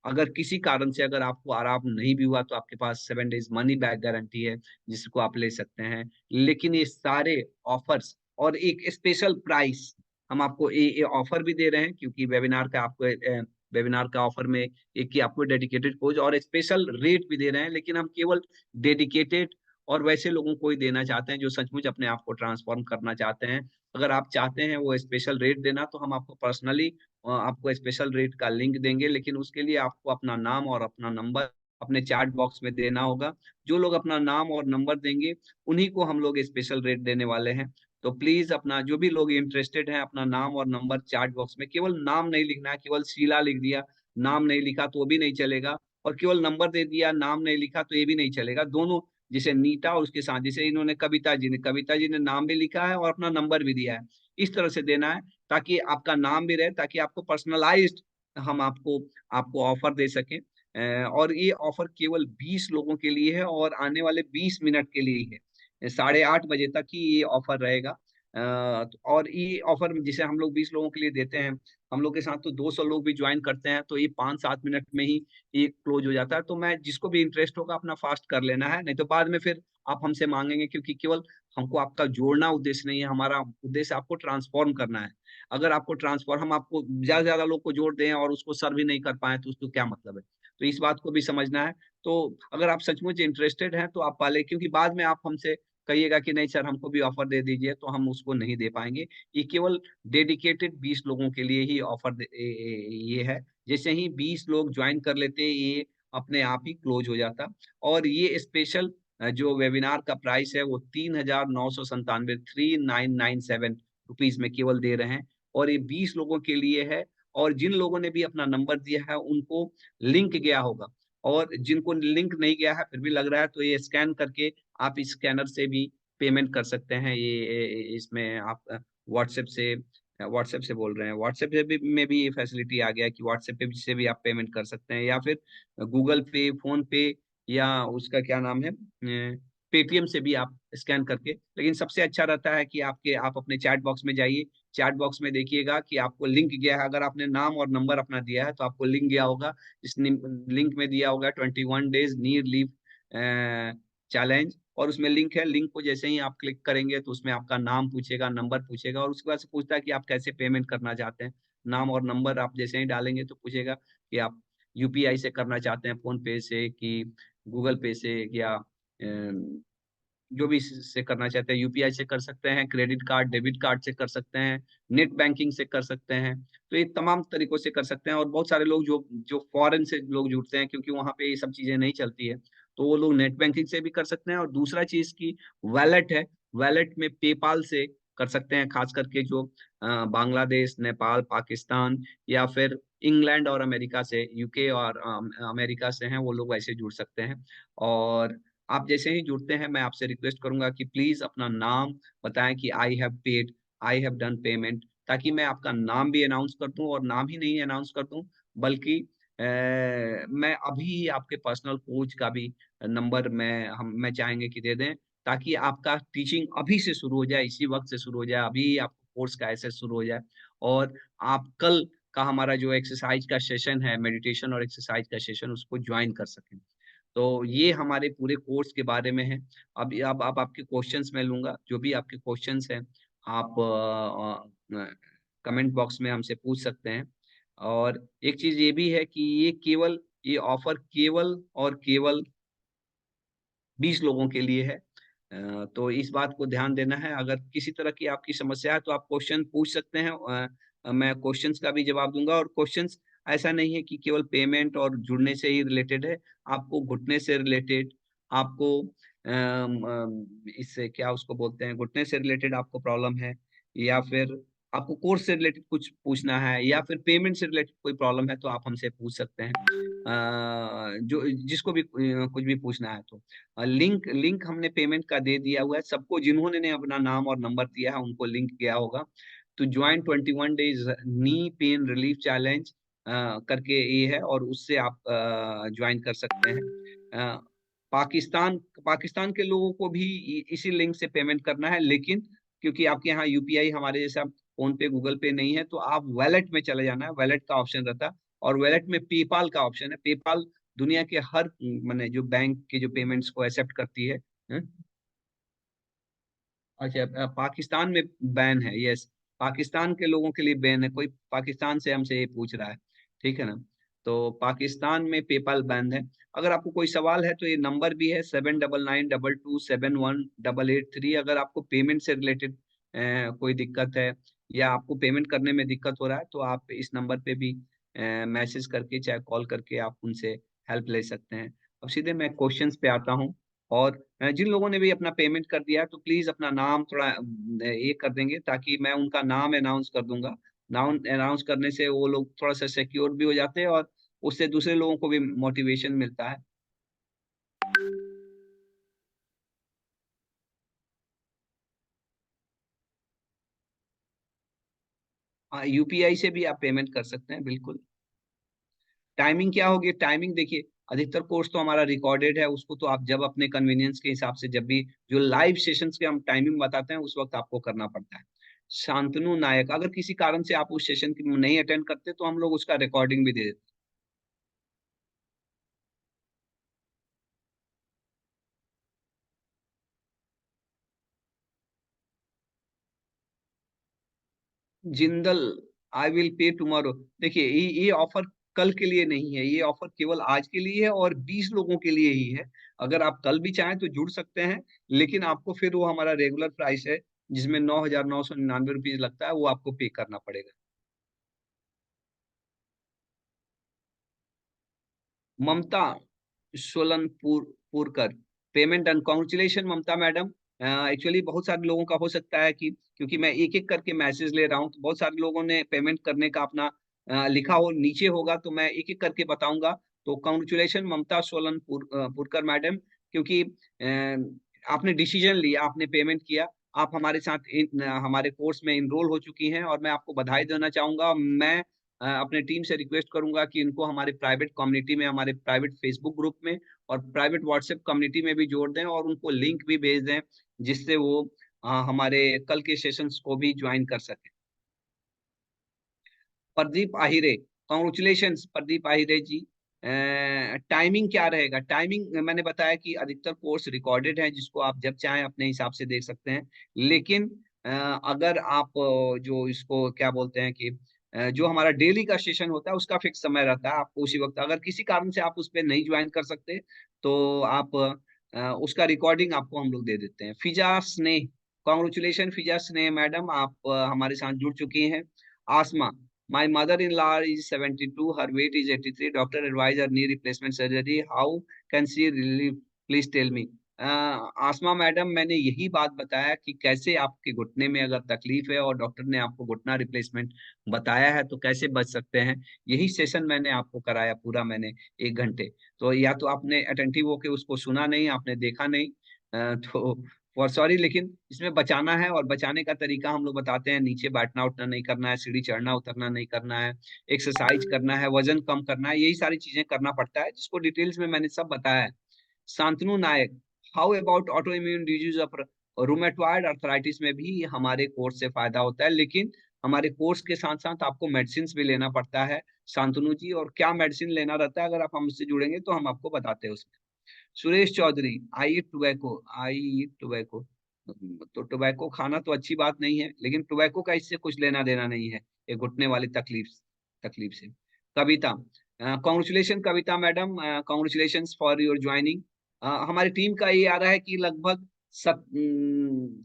अगर किसी कारण से अगर आपको आराम नहीं भी हुआ तो आपके पास 7 डेज मनी बैक गारंटी है, जिसको आप ले सकते हैं। लेकिन ये सारे ऑफर्स और एक स्पेशल प्राइस हम आपको ये ऑफर भी दे रहे हैं, क्योंकि वेबिनार का ऑफर में एक ही आपको डेडिकेटेड कोच और स्पेशल रेट भी दे रहे हैं, लेकिन हम केवल डेडिकेटेड और वैसे लोगों को ही देना चाहते हैं जो सचमुच अपने आप को ट्रांसफॉर्म करना चाहते हैं। अगर आप चाहते हैं वो स्पेशल रेट देना, तो हम आपको पर्सनली आपको स्पेशल रेट का लिंक देंगे, लेकिन उसके लिए आपको अपना नाम और अपना नंबर अपने चैट बॉक्स में देना होगा। जो लोग अपना नाम और नंबर देंगे उन्हीं को हम लोग स्पेशल रेट देने वाले हैं। तो प्लीज अपना, जो भी लोग इंटरेस्टेड हैं, अपना नाम और नंबर चैट बॉक्स में, केवल नाम नहीं लिखना है, केवल शीला लिख दिया, नाम नहीं लिखा तो वो भी नहीं चलेगा, और केवल नंबर दे दिया, नाम नहीं लिखा तो ये भी नहीं चलेगा। दोनों, जैसे नीता और उसके साथ, जैसे इन्होंने कविता जी ने नाम भी लिखा है और अपना नंबर भी दिया है, इस तरह से देना है ताकि आपका नाम भी रहे, ताकि आपको पर्सनलाइज्ड हम आपको आपको ऑफर दे सकें। और ये ऑफर केवल 20 लोगों के लिए है और आने वाले 20 मिनट के लिए ही है। 8:30 बजे तक ही ये ऑफर रहेगा। और ये ऑफर जिसे हम लोग 20 लोगों के लिए देते हैं, हम लोग के साथ तो 200 लोग भी ज्वाइन करते हैं, तो ये 5-7 मिनट में ही ये क्लोज हो जाता है। तो मैं, जिसको भी इंटरेस्ट होगा अपना फास्ट कर लेना है, नहीं तो बाद में फिर आप हमसे मांगेंगे, क्योंकि केवल हमको आपका जोड़ना उद्देश्य नहीं है, हमारा उद्देश्य आपको ट्रांसफॉर्म करना है। अगर आपको ट्रांसफॉर्म, हम आपको ज्यादा से ज्यादा लोग को जोड़ दें और उसको सर्व भी नहीं कर पाए तो उसको क्या मतलब है। तो इस बात को भी समझना है। तो अगर आप सचमुच इंटरेस्टेड हैं तो आप पाले, क्योंकि बाद में आप हमसे कहिएगा कि नहीं सर हमको भी ऑफर दे दीजिए, तो हम उसको नहीं दे पाएंगे। ये केवल डेडिकेटेड 20 लोगों के लिए ही ऑफर ये है। जैसे ही 20 लोग ज्वाइन कर लेते हैं, ये अपने आप ही क्लोज हो जाता। और ये स्पेशल जो वेबिनार का प्राइस है वो 3,997 ₹3,997 में केवल दे रहे हैं, और ये 20 लोगों के लिए है। और जिन लोगों ने भी अपना नंबर दिया है उनको लिंक गया होगा, और जिनको लिंक नहीं गया है फिर भी लग रहा है, तो ये स्कैन करके आप इस स्कैनर से भी पेमेंट कर सकते हैं। इसमें आप व्हाट्सएप से बोल रहे हैं, व्हाट्सएप से भी में भी ये फैसिलिटी आ गया है कि व्हाट्सएप पे से भी आप पेमेंट कर सकते हैं, या फिर गूगल पे, फोन पे, या उसका क्या नाम है, पेटीएम से भी आप स्कैन करके। लेकिन सबसे अच्छा रहता है कि आप अपने चैट बॉक्स में जाइए, चैट बॉक्स में देखिएगा कि आपको लिंक गया है। अगर आपने नाम और नंबर अपना दिया है तो आपको लिंक गया होगा। इस लिंक में दिया होगा 21 डेज नीड लीव चैलेंज, और उसमें लिंक है। लिंक को जैसे ही आप क्लिक करेंगे तो उसमें आपका नाम पूछेगा, नंबर पूछेगा, और उसके बाद से पूछता है कि आप कैसे पेमेंट करना चाहते हैं। नाम और नंबर आप जैसे ही डालेंगे तो पूछेगा कि आप यूपीआई से करना चाहते हैं, फोन पे से कि गूगल पे से, या जो भी से करना चाहते हैं, यूपीआई से कर सकते हैं, क्रेडिट कार्ड, डेबिट कार्ड से कर सकते हैं, नेट बैंकिंग से कर सकते हैं। तो ये तमाम तरीकों से कर सकते हैं। और बहुत सारे लोग जो जो फॉरेन से लोग जुड़ते हैं, क्योंकि वहाँ पे ये सब चीजें नहीं चलती है, तो वो लोग नेट बैंकिंग से भी कर सकते हैं। और दूसरा चीज की वैलेट है, वैलेट में पेपाल से कर सकते हैं, खास करके जो बांग्लादेश, नेपाल, पाकिस्तान, या फिर इंग्लैंड और अमेरिका से, यूके और अमेरिका से हैं, वो लोग वैसे जुड़ सकते हैं। और आप जैसे ही जुड़ते हैं मैं आपसे रिक्वेस्ट करूंगा कि प्लीज अपना नाम बताएं कि I have paid, I have done payment, ताकि मैं आपका नाम भी अनाउंस कर दूं, और नाम ही नहीं अनाउंस कर दूं बल्कि मैं अभी आपके पर्सनल कोच का भी नंबर मैं चाहेंगे कि दे दें, ताकि आपका टीचिंग अभी से शुरू हो जाए, इसी वक्त से शुरू हो जाए, अभी आपको कोर्स का एक्सेस शुरू हो जाए और आप कल का हमारा जो एक्सरसाइज का सेशन है, मेडिटेशन और एक्सरसाइज का सेशन, उसको ज्वाइन कर सकें। तो ये हमारे पूरे कोर्स के बारे में है। अब आपके क्वेश्चंस मैं लूंगा, जो भी आपके क्वेश्चंस हैं आप कमेंट बॉक्स में हमसे पूछ सकते हैं। और एक चीज ये भी है कि ये ऑफर केवल और केवल 20 लोगों के लिए है। तो इस बात को ध्यान देना है। अगर किसी तरह की आपकी समस्या है तो आप क्वेश्चन पूछ सकते हैं। मैं क्वेश्चंस का भी जवाब दूंगा। और क्वेश्चंस ऐसा नहीं है कि केवल पेमेंट और जुड़ने से ही रिलेटेड है। आपको घुटने से रिलेटेड, आपको इससे क्या उसको बोलते हैं, घुटने से रिलेटेड आपको प्रॉब्लम है, या फिर आपको कोर्स से रिलेटेड कुछ पूछना है, या फिर पेमेंट से रिलेटेड कोई प्रॉब्लम है, तो आप हमसे पूछ सकते हैं। जो जिसको भी कुछ भी पूछना है तो लिंक लिंक हमने पेमेंट का दे दिया हुआ है सबको। जिन्होंने ने अपना नाम और नंबर दिया है उनको लिंक गया होगा। तो join 21 days knee pain relief challenge करके ये है, और उससे आप ज्वाइन कर सकते हैं। अ, पाकिस्तान पाकिस्तान के लोगों को भी इसी लिंक से पेमेंट करना है, लेकिन क्योंकि आपके यहाँ यूपीआई हमारे जैसा फोन पे गूगल पे नहीं है, तो आप वॉलेट में चले जाना है। वॉलेट का ऑप्शन रहता है, और वॉलेट में पेपाल का ऑप्शन है। पेपाल दुनिया के हर माने जो बैंक के जो पेमेंट्स को एक्सेप्ट करती है। हैं? अच्छा, पाकिस्तान में बैन है। यस, पाकिस्तान के लोगों के लिए बैन है। कोई पाकिस्तान से हमसे ये पूछ रहा है, ठीक है ना। तो पाकिस्तान में पेपाल बैन है। अगर आपको कोई सवाल है तो ये नंबर भी है 7992711883। अगर आपको पेमेंट से रिलेटेड कोई दिक्कत है, या आपको पेमेंट करने में दिक्कत हो रहा है, तो आप इस नंबर पे भी मैसेज करके चाहे कॉल करके आप उनसे हेल्प ले सकते हैं। अब सीधे मैं क्वेश्चंस पे आता हूँ। और जिन लोगों ने भी अपना पेमेंट कर दिया है तो प्लीज अपना नाम थोड़ा ये कर देंगे, ताकि मैं उनका नाम अनाउंस कर दूंगा। नाम अनाउंस करने से वो लोग थोड़ा सा सिक्योर भी हो जाते हैं, और उससे दूसरे लोगों को भी मोटिवेशन मिलता है। हाँ, यूपीआई से भी आप पेमेंट कर सकते हैं, बिल्कुल। टाइमिंग क्या होगी? टाइमिंग देखिए, अधिकतर कोर्स तो हमारा रिकॉर्डेड है, उसको तो आप जब अपने कन्वीनियंस के हिसाब से, जब भी जो लाइव सेशंस के हम टाइमिंग बताते हैं, उस वक्त आपको करना पड़ता है। शांतनु नायक, अगर किसी कारण से आप उस सेशन की नहीं अटेंड करते तो हम लोग उसका रिकॉर्डिंग भी दे देते हैं। Jindal, I will pay tomorrow. देखिए, ये ऑफर कल के लिए नहीं है, ये ऑफर केवल आज के लिए है और 20 लोगों के लिए ही है। अगर आप कल भी चाहें तो जुड़ सकते हैं, लेकिन आपको फिर वो हमारा रेगुलर प्राइस है, जिसमें 9,999 रुपीज लगता है, वो आपको पे करना पड़ेगा। Mamta Solanpurkar, payment and congratulation Mamta madam. Actually बहुत सारे लोगों का हो सकता है कि, क्योंकि मैं एक एक करके मैसेज ले रहा हूँ, तो बहुत सारे लोगों ने पेमेंट करने का अपना लिखा हो नीचे होगा, तो मैं एक एक करके बताऊंगा। तो कॉन्ग्रेचुलेशन ममता पुरकर मैडम, क्योंकि आपने डिसीजन लिया, आपने पेमेंट किया, आप हमारे साथ हमारे कोर्स में इनरोल हो चुकी हैं, और मैं आपको बधाई देना चाहूंगा। मैं अपने टीम से रिक्वेस्ट करूंगा कि इनको हमारे प्राइवेट कम्युनिटी में, हमारे प्राइवेट फेसबुक ग्रुप में और प्राइवेट व्हाट्सएप कम्युनिटी में भी जोड़ दें, और उनको लिंक भी भेज दें, जिससे वो हमारे कल के सेशंस को भी ज्वाइन कर सकें। प्रदीप आहिरे, कॉन्ग्रेचुलेशन प्रदीप आहिरे जी। टाइमिंग क्या रहेगा? टाइमिंग मैंने बताया कि अधिकतर कोर्स रिकॉर्डेड है, जिसको आप जब चाहें अपने हिसाब से देख सकते हैं। लेकिन अगर आप जो इसको क्या बोलते हैं कि जो हमारा डेली का सेशन होता है, उसका फिक्स समय रहता है। आपको उसी वक्त, अगर किसी कारण से आप उस पर नहीं ज्वाइन कर सकते, तो आप उसका रिकॉर्डिंग आपको हम लोग दे देते हैं। फिजा स्नेह, कॉन्ग्रेचुलेशन फिजा स्नेह मैडम, आप हमारे साथ जुड़ चुकी हैं। आसमा, my mother-in-law is 72, her weight is 83, doctor advised her knee replacement surgery, how can she relieve, please tell me। Asma madam, मैंने यही बात बताया कि कैसे आपके घुटने में अगर तकलीफ है और डॉक्टर ने आपको घुटना रिप्लेसमेंट बताया है, तो कैसे बच सकते हैं। यही सेशन मैंने आपको कराया पूरा, मैंने 1 घंटे। तो या तो आपने अटेंटिव होके उसको सुना नहीं, आपने देखा नहीं, तो और सॉरी, लेकिन इसमें बचाना है, और बचाने का तरीका हम लोग बताते हैं। नीचे बैठना उठना नहीं करना है, सीढ़ी चढ़ना उतरना नहीं करना है, एक्सरसाइज करना है, वजन कम करना है, यही सारी चीजें करना पड़ता है, जिसको डिटेल्स में मैंने सब बताया है। Shantanu Nayak, how about auto immune disease of rheumatoid arthritis में भी हमारे कोर्स से फायदा होता है, लेकिन हमारे कोर्स के साथ साथ आपको मेडिसिन भी लेना पड़ता है शांतनु जी। और क्या मेडिसिन लेना रहता है, अगर आप हमसे जुड़ेंगे तो हम आपको बताते हैं उसमें। सुरेश चौधरी, आई ईट टोबैको। तो टोबैको खाना तो अच्छी बात नहीं है, लेकिन टोबैको का इससे कुछ लेना देना नहीं है, ये घुटने वाली तकलीफ तकलीफ से। Kavita, congratulation Kavita madam, congratulation for your joining. हमारी टीम का ये आ रहा है कि लगभग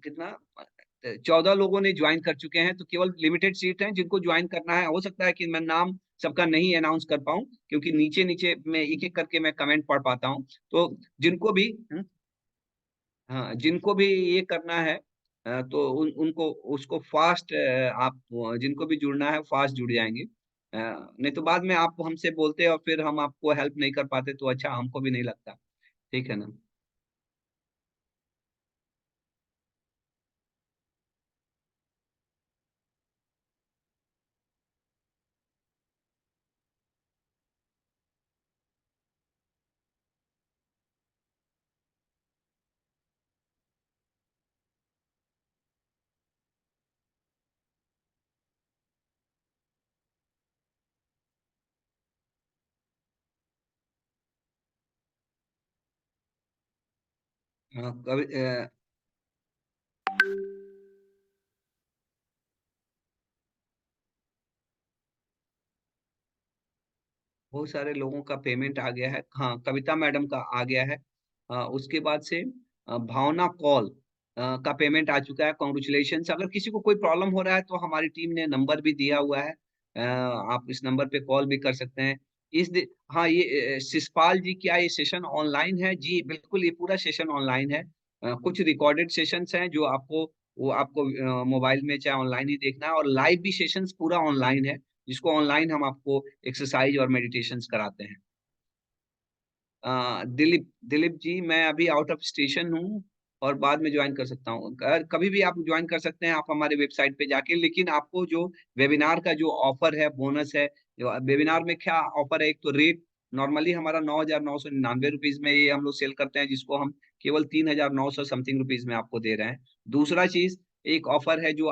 कितना 14 लोगों ने ज्वाइन कर चुके हैं, तो केवल लिमिटेड सीट हैं जिनको ज्वाइन करना है। हो सकता है कि मैं नाम सबका नहीं अनाउंस कर पाऊं, क्योंकि नीचे नीचे मैं एक एक करके मैं कमेंट पढ़ पाता हूं। तो जिनको भी हाँ, जिनको भी ये करना है, तो उनको उसको फास्ट, आप जिनको भी जुड़ना है फास्ट जुड़ जाएंगे। नहीं तो बाद में आप हमसे बोलते और फिर हम आपको हेल्प नहीं कर पाते, तो अच्छा हमको भी नहीं लगता। ठीक है ना। कभी बहुत सारे लोगों का पेमेंट आ गया है। हाँ, कविता मैडम का आ गया है। उसके बाद से भावना कॉल का पेमेंट आ चुका है, कॉन्ग्रेचुलेशन। अगर किसी को कोई प्रॉब्लम हो रहा है तो हमारी टीम ने नंबर भी दिया हुआ है, आप इस नंबर पे कॉल भी कर सकते हैं। हाँ, ये शिषपाल जी, क्या ये सेशन ऑनलाइन है? जी बिल्कुल, ये पूरा सेशन ऑनलाइन है। कुछ रिकॉर्डेड सेशंस हैं जो आपको मोबाइल में चाहे ऑनलाइन ही देखना है, और लाइव भी सेशंस पूरा ऑनलाइन है, जिसको ऑनलाइन हम आपको एक्सरसाइज और मेडिटेशंस कराते हैं। दिलीप दिलीप जी, मैं अभी आउट ऑफ स्टेशन हूँ और बाद में ज्वाइन कर सकता हूँ। कभी भी आप ज्वाइन कर सकते हैं, आप हमारे वेबसाइट पे जाके। लेकिन आपको जो वेबिनार का जो ऑफर है, बोनस है, जो वेबिनार में क्या ऑफर है, एक तो रेट नॉर्मली हमारा 9,999 रुपीज में ये हम लोग सेल करते हैं, जिसको हम केवल 3,900 समथिंग रुपीज में आपको दे रहे हैं। दूसरा चीज, एक ऑफर है जो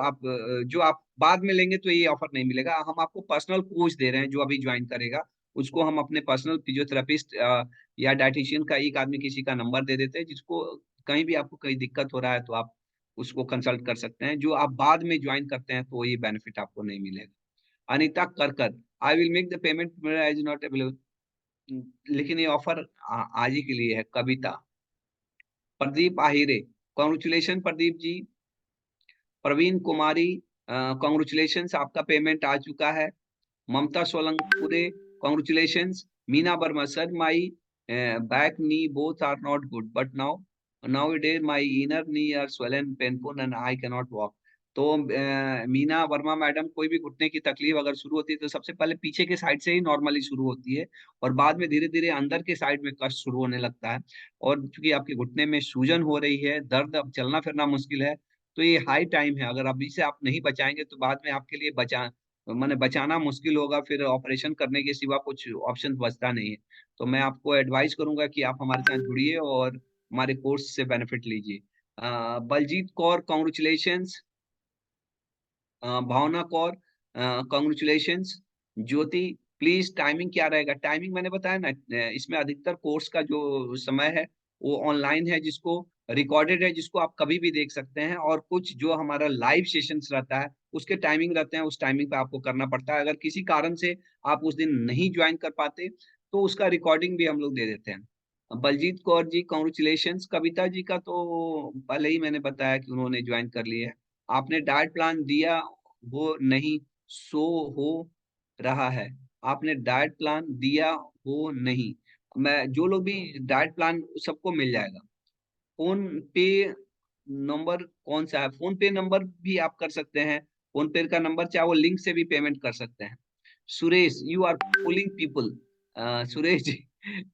आप बाद में लेंगे तो ये ऑफर नहीं मिलेगा। हम आपको पर्सनल कोच दे रहे हैं, जो अभी ज्वाइन करेगा उसको हम अपने पर्सनल फिजियोथेरेपिस्ट या डाइटिशियन का एक आदमी किसी का नंबर दे देते हैं, जिसको कहीं भी आपको कहीं दिक्कत हो रहा है तो आप उसको कंसल्ट कर सकते हैं। जो आप बाद में ज्वाइन करते हैं तो ये बेनिफिट आपको नहीं मिलेगा। अनिता करकर, I will make the payment, मेरा इज नॉट अवेलेबल। लेकिन ये ऑफर आज ही के लिए है। कविता, प्रदीप आहिरे, कॉन्ग्रेचुलेशन प्रदीप जी। प्रवीण कुमारी, कॉन्ग्रेचुलेशन, आपका पेमेंट आ चुका है। ममता सोलंकुरे, congratulations. Meena Verma, sir my back knee both are not good, but nowadays my inner knee are swollen, painful and I cannot walk. तो मीना वर्मा मैडम, कोई भी घुटने की तकलीफ अगर शुरू होती है तो सबसे पहले पीछे के साइड से ही नॉर्मली शुरू होती है, और बाद में धीरे धीरे अंदर के साइड में कष्ट शुरू होने लगता है। और चूंकि आपके घुटने में सूजन हो रही है, दर्द, अब चलना फिरना मुश्किल है, तो ये हाई टाइम है। अगर अभी से आप नहीं बचाएंगे तो बाद में आपके लिए मैंने बचाना मुश्किल होगा, फिर ऑपरेशन करने के सिवा कुछ ऑप्शन बचता नहीं है। तो मैं आपको एडवाइस करूंगा कि आप हमारे साथ जुड़िए और हमारे कोर्स से बेनिफिट लीजिए। Baljeet Kaur, congratulations. Bhavna Kaur, congratulations. Jyoti, please timing क्या रहेगा? टाइमिंग मैंने बताया ना, इसमें अधिकतर कोर्स का जो समय है वो ऑनलाइन है, जिसको रिकॉर्डेड है, जिसको आप कभी भी देख सकते हैं। और कुछ जो हमारा लाइव सेशंस रहता है उसके टाइमिंग रहते हैं, उस टाइमिंग पे आपको करना पड़ता है। अगर किसी कारण से आप उस दिन नहीं ज्वाइन कर पाते तो उसका रिकॉर्डिंग भी हम लोग दे देते हैं। बलजीत कौर जी, कॉन्ग्रेचुलेशंस। कविता जी का तो पहले ही मैंने बताया कि उन्होंने ज्वाइन कर लिया है। आपने डाइट प्लान दिया, वो नहीं सो हो रहा है। आपने डाइट प्लान दिया, वो नहीं। मैं जो लोग भी डाइट प्लान, सबको मिल जाएगा। फोन पे नंबर कौन सा है? फोन पे नंबर भी आप कर सकते हैं, फोन पे का नंबर चाहे वो लिंक से भी पेमेंट कर सकते हैं। Suresh, you are fooling people. Suresh ji,